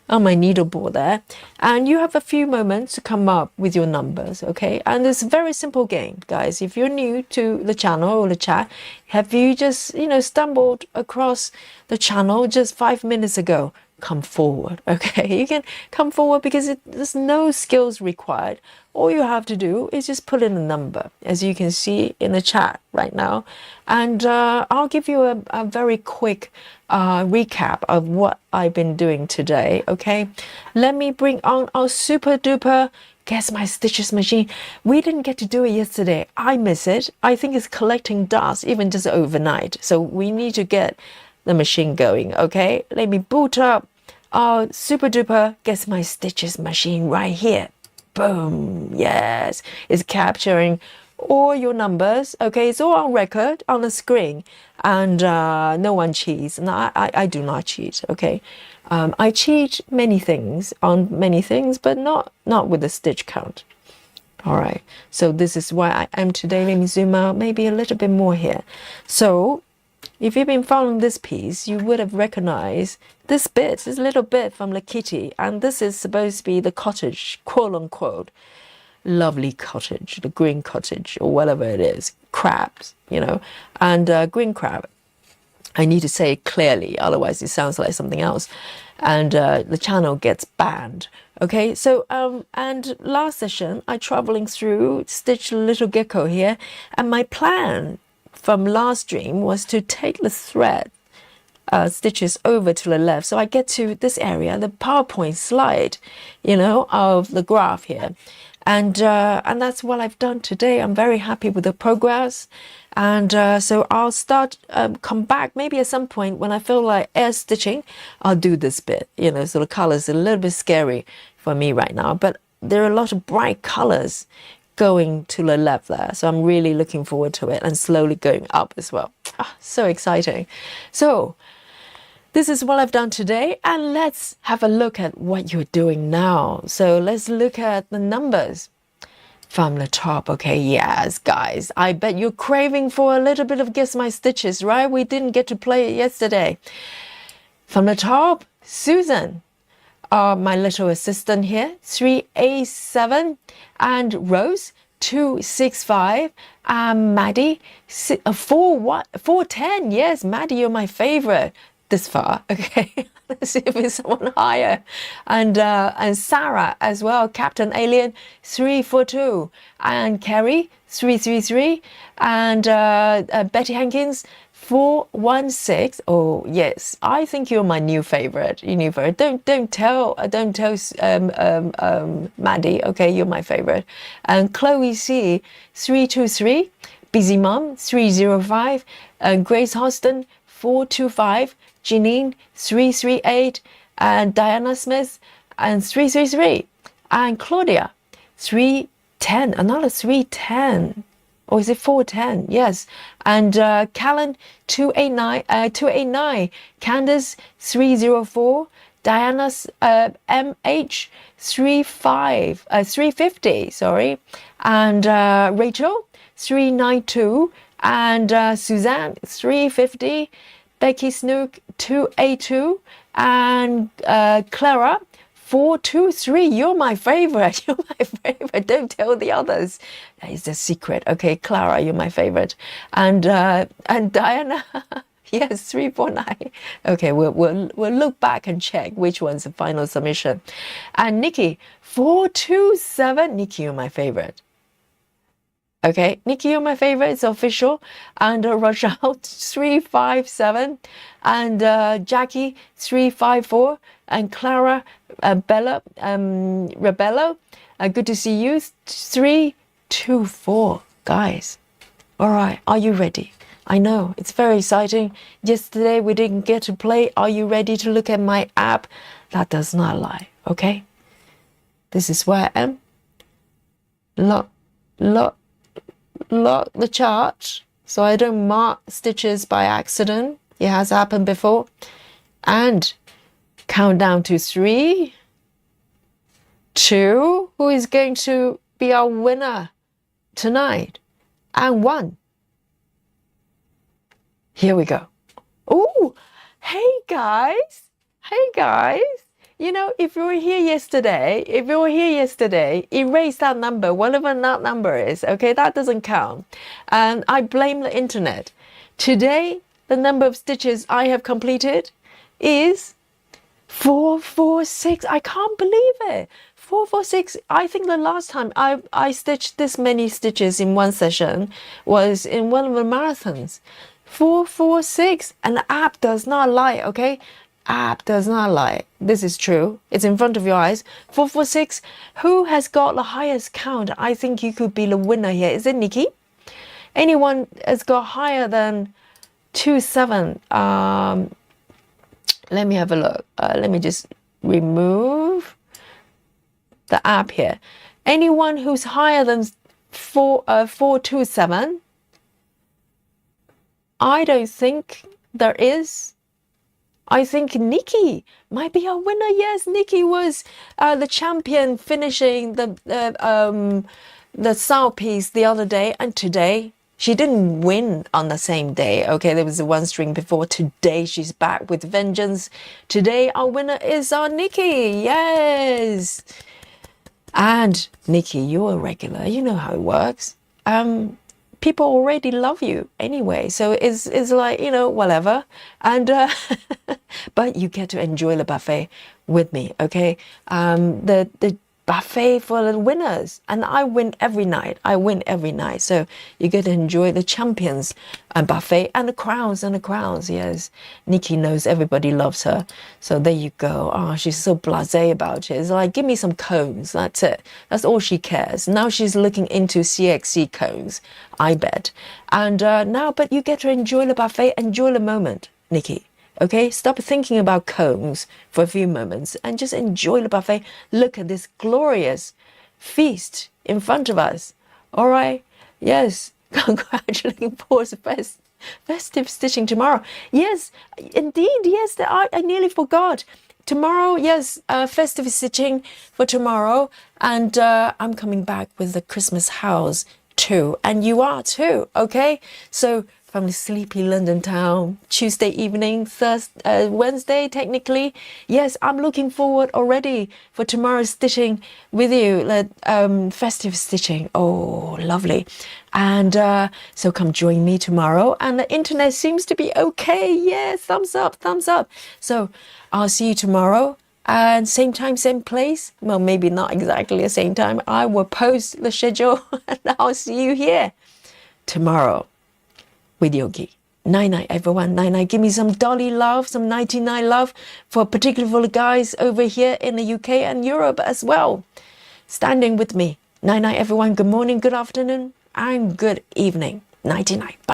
on my needle board there, and you have a few moments to come up with your numbers, okay? And it's a very simple game, guys. If you're new to the channel or the chat, have you just stumbled across the channel just 5 minutes ago, come forward, okay? You can come forward because there's no skills required. All you have to do is just put in a number, as you can see in the chat right now, and I'll give you a very quick recap of what I've been doing today, okay? Let me bring on our super duper Guess My Stitches machine. We didn't get to do it yesterday. I miss it. I think it's collecting dust even just overnight, so we need to get the machine going, okay? Let me boot up our super duper Guess My Stitches machine right here. Boom. Yes, it's capturing all your numbers, okay? It's all on record on the screen, and no one cheats, and I do not cheat, okay? I cheat many things on many things, but not with the stitch count. All right, so this is where I am today. Let me zoom out maybe a little bit more here. So if you've been following this piece, you would have recognized this bit, this little bit from the kitty, and this is supposed to be the cottage, quote unquote, lovely cottage, the green cottage or whatever it is, crabs, and green crab. I need to say it clearly, otherwise it sounds like something else, and the channel gets banned. Okay, so and last session I traveling through Stitch Little Gecko here, and my plan from last stream was to take the thread stitches over to the left, so I get to this area, the PowerPoint slide, of the graph here, and that's what I've done today. I'm very happy with the progress, and so I'll start come back maybe at some point when I feel like air stitching. I'll do this bit, so the colors are a little bit scary for me right now, but there are a lot of bright colors going to the left there, so I'm really looking forward to it, and slowly going up as well. So exciting. So this is what I've done today, and let's have a look at what you're doing now. So let's look at the numbers from the top. Okay, yes, guys, I bet you're craving for a little bit of Guess My Stitches, right? We didn't get to play it yesterday. From the top, Susan, my little assistant here, 3A7, and Rose, 265, and Maddie, 410. Yes, Maddie, you're my favorite this far. Okay, let's see if it's someone higher. And Sarah as well, Captain Alien, 342, and Kerry, 333, and Betty Hankins, 416. Oh yes, I think you're my new favorite. Don't tell Maddie. Okay, you're my favorite. And Chloe C, 323, Busy Mom, 305, and Grace Hoston, 425, Janine, 338, and Diana Smith, and 333, and Claudia, 310, another 310. Or is it 410? Yes. And Collin, 289, Candace, 304, Diana's MH, 350, sorry. And Rachel, 392, and Suzanne, 350, Becky Snook, 282, and Clara, 423. You're my favorite. You're my favorite. Don't tell the others. That is a secret. Okay, Clara, you're my favorite. And Diana, yes, 349. Okay, we'll look back and check which one's the final submission. And Nikki, 427. Nikki, you're my favorite. Okay, Nikki, you're my favorite. It's official. And Rochelle, 357, and Jackie, 354, and Clara, Bella, Rebello, good to see you, 324, guys. All right, are you ready? I know it's very exciting. Yesterday we didn't get to play. Are you ready to look at my app? That does not lie. Okay, this is where I am. Lock the chart so I don't mark stitches by accident. It has happened before. And count down to 3, 2. Who is going to be our winner tonight? And 1. Here we go. Oh, hey guys. Hey guys. You know, if you were here yesterday, erase that number, whatever that number is, okay? That doesn't count. And I blame the internet. Today, the number of stitches I have completed is 446. I can't believe it. 446. I think the last time I stitched this many stitches in one session was in one of the marathons. 446. And the app does not lie, okay? App does not lie. This is true. It's in front of your eyes. 446. Who has got the highest count? I think you could be the winner here. Is it Nikki? Anyone has got higher than 27? Let me have a look. Let me just remove the app here. Anyone who's higher than 427? I don't think there is. I think Nikki might be our winner. Yes, Nikki was the champion, finishing the South piece the other day, and today she didn't win on the same day. Okay, there was the one string before. Today she's back with vengeance. Today our winner is our Nikki. Yes. And Nikki, you're a regular. You know how it works. People already love you anyway, so it's like, you know, whatever. And but you get to enjoy the buffet with me, okay? The buffet for the winners, and I win every night. So you get to enjoy the champions and buffet and the crowns. Yes, Nikki knows everybody loves her, so there you go. Oh, she's so blasé about it. It's like, give me some cones. That's it. That's all she cares. Now she's looking into CXC cones, I bet. And now, but you get to enjoy the buffet, enjoy the moment, Nikki. Okay, stop thinking about cones for a few moments and just enjoy the buffet. Look at this glorious feast in front of us. All right? Yes, congratulating Paul's festive stitching tomorrow. Yes, indeed, yes, I nearly forgot. Tomorrow, yes, festive stitching for tomorrow. And I'm coming back with the Christmas house too. And you are too, okay? So from the sleepy London town, Tuesday evening, Wednesday technically. Yes, I'm looking forward already for tomorrow's stitching with you, festive stitching. Oh, lovely. And so come join me tomorrow. And the internet seems to be okay. Yeah, thumbs up, thumbs up. So I'll see you tomorrow. And same time, same place. Well, maybe not exactly the same time. I will post the schedule and I'll see you here tomorrow with Yogi. Night-night, everyone. Night-night. Give me some Dolly love, some 99 love, particularly for the guys over here in the UK and Europe as well. Standing with me. Night-night, everyone. Good morning, good afternoon, and good evening. Nighty-night. Bye.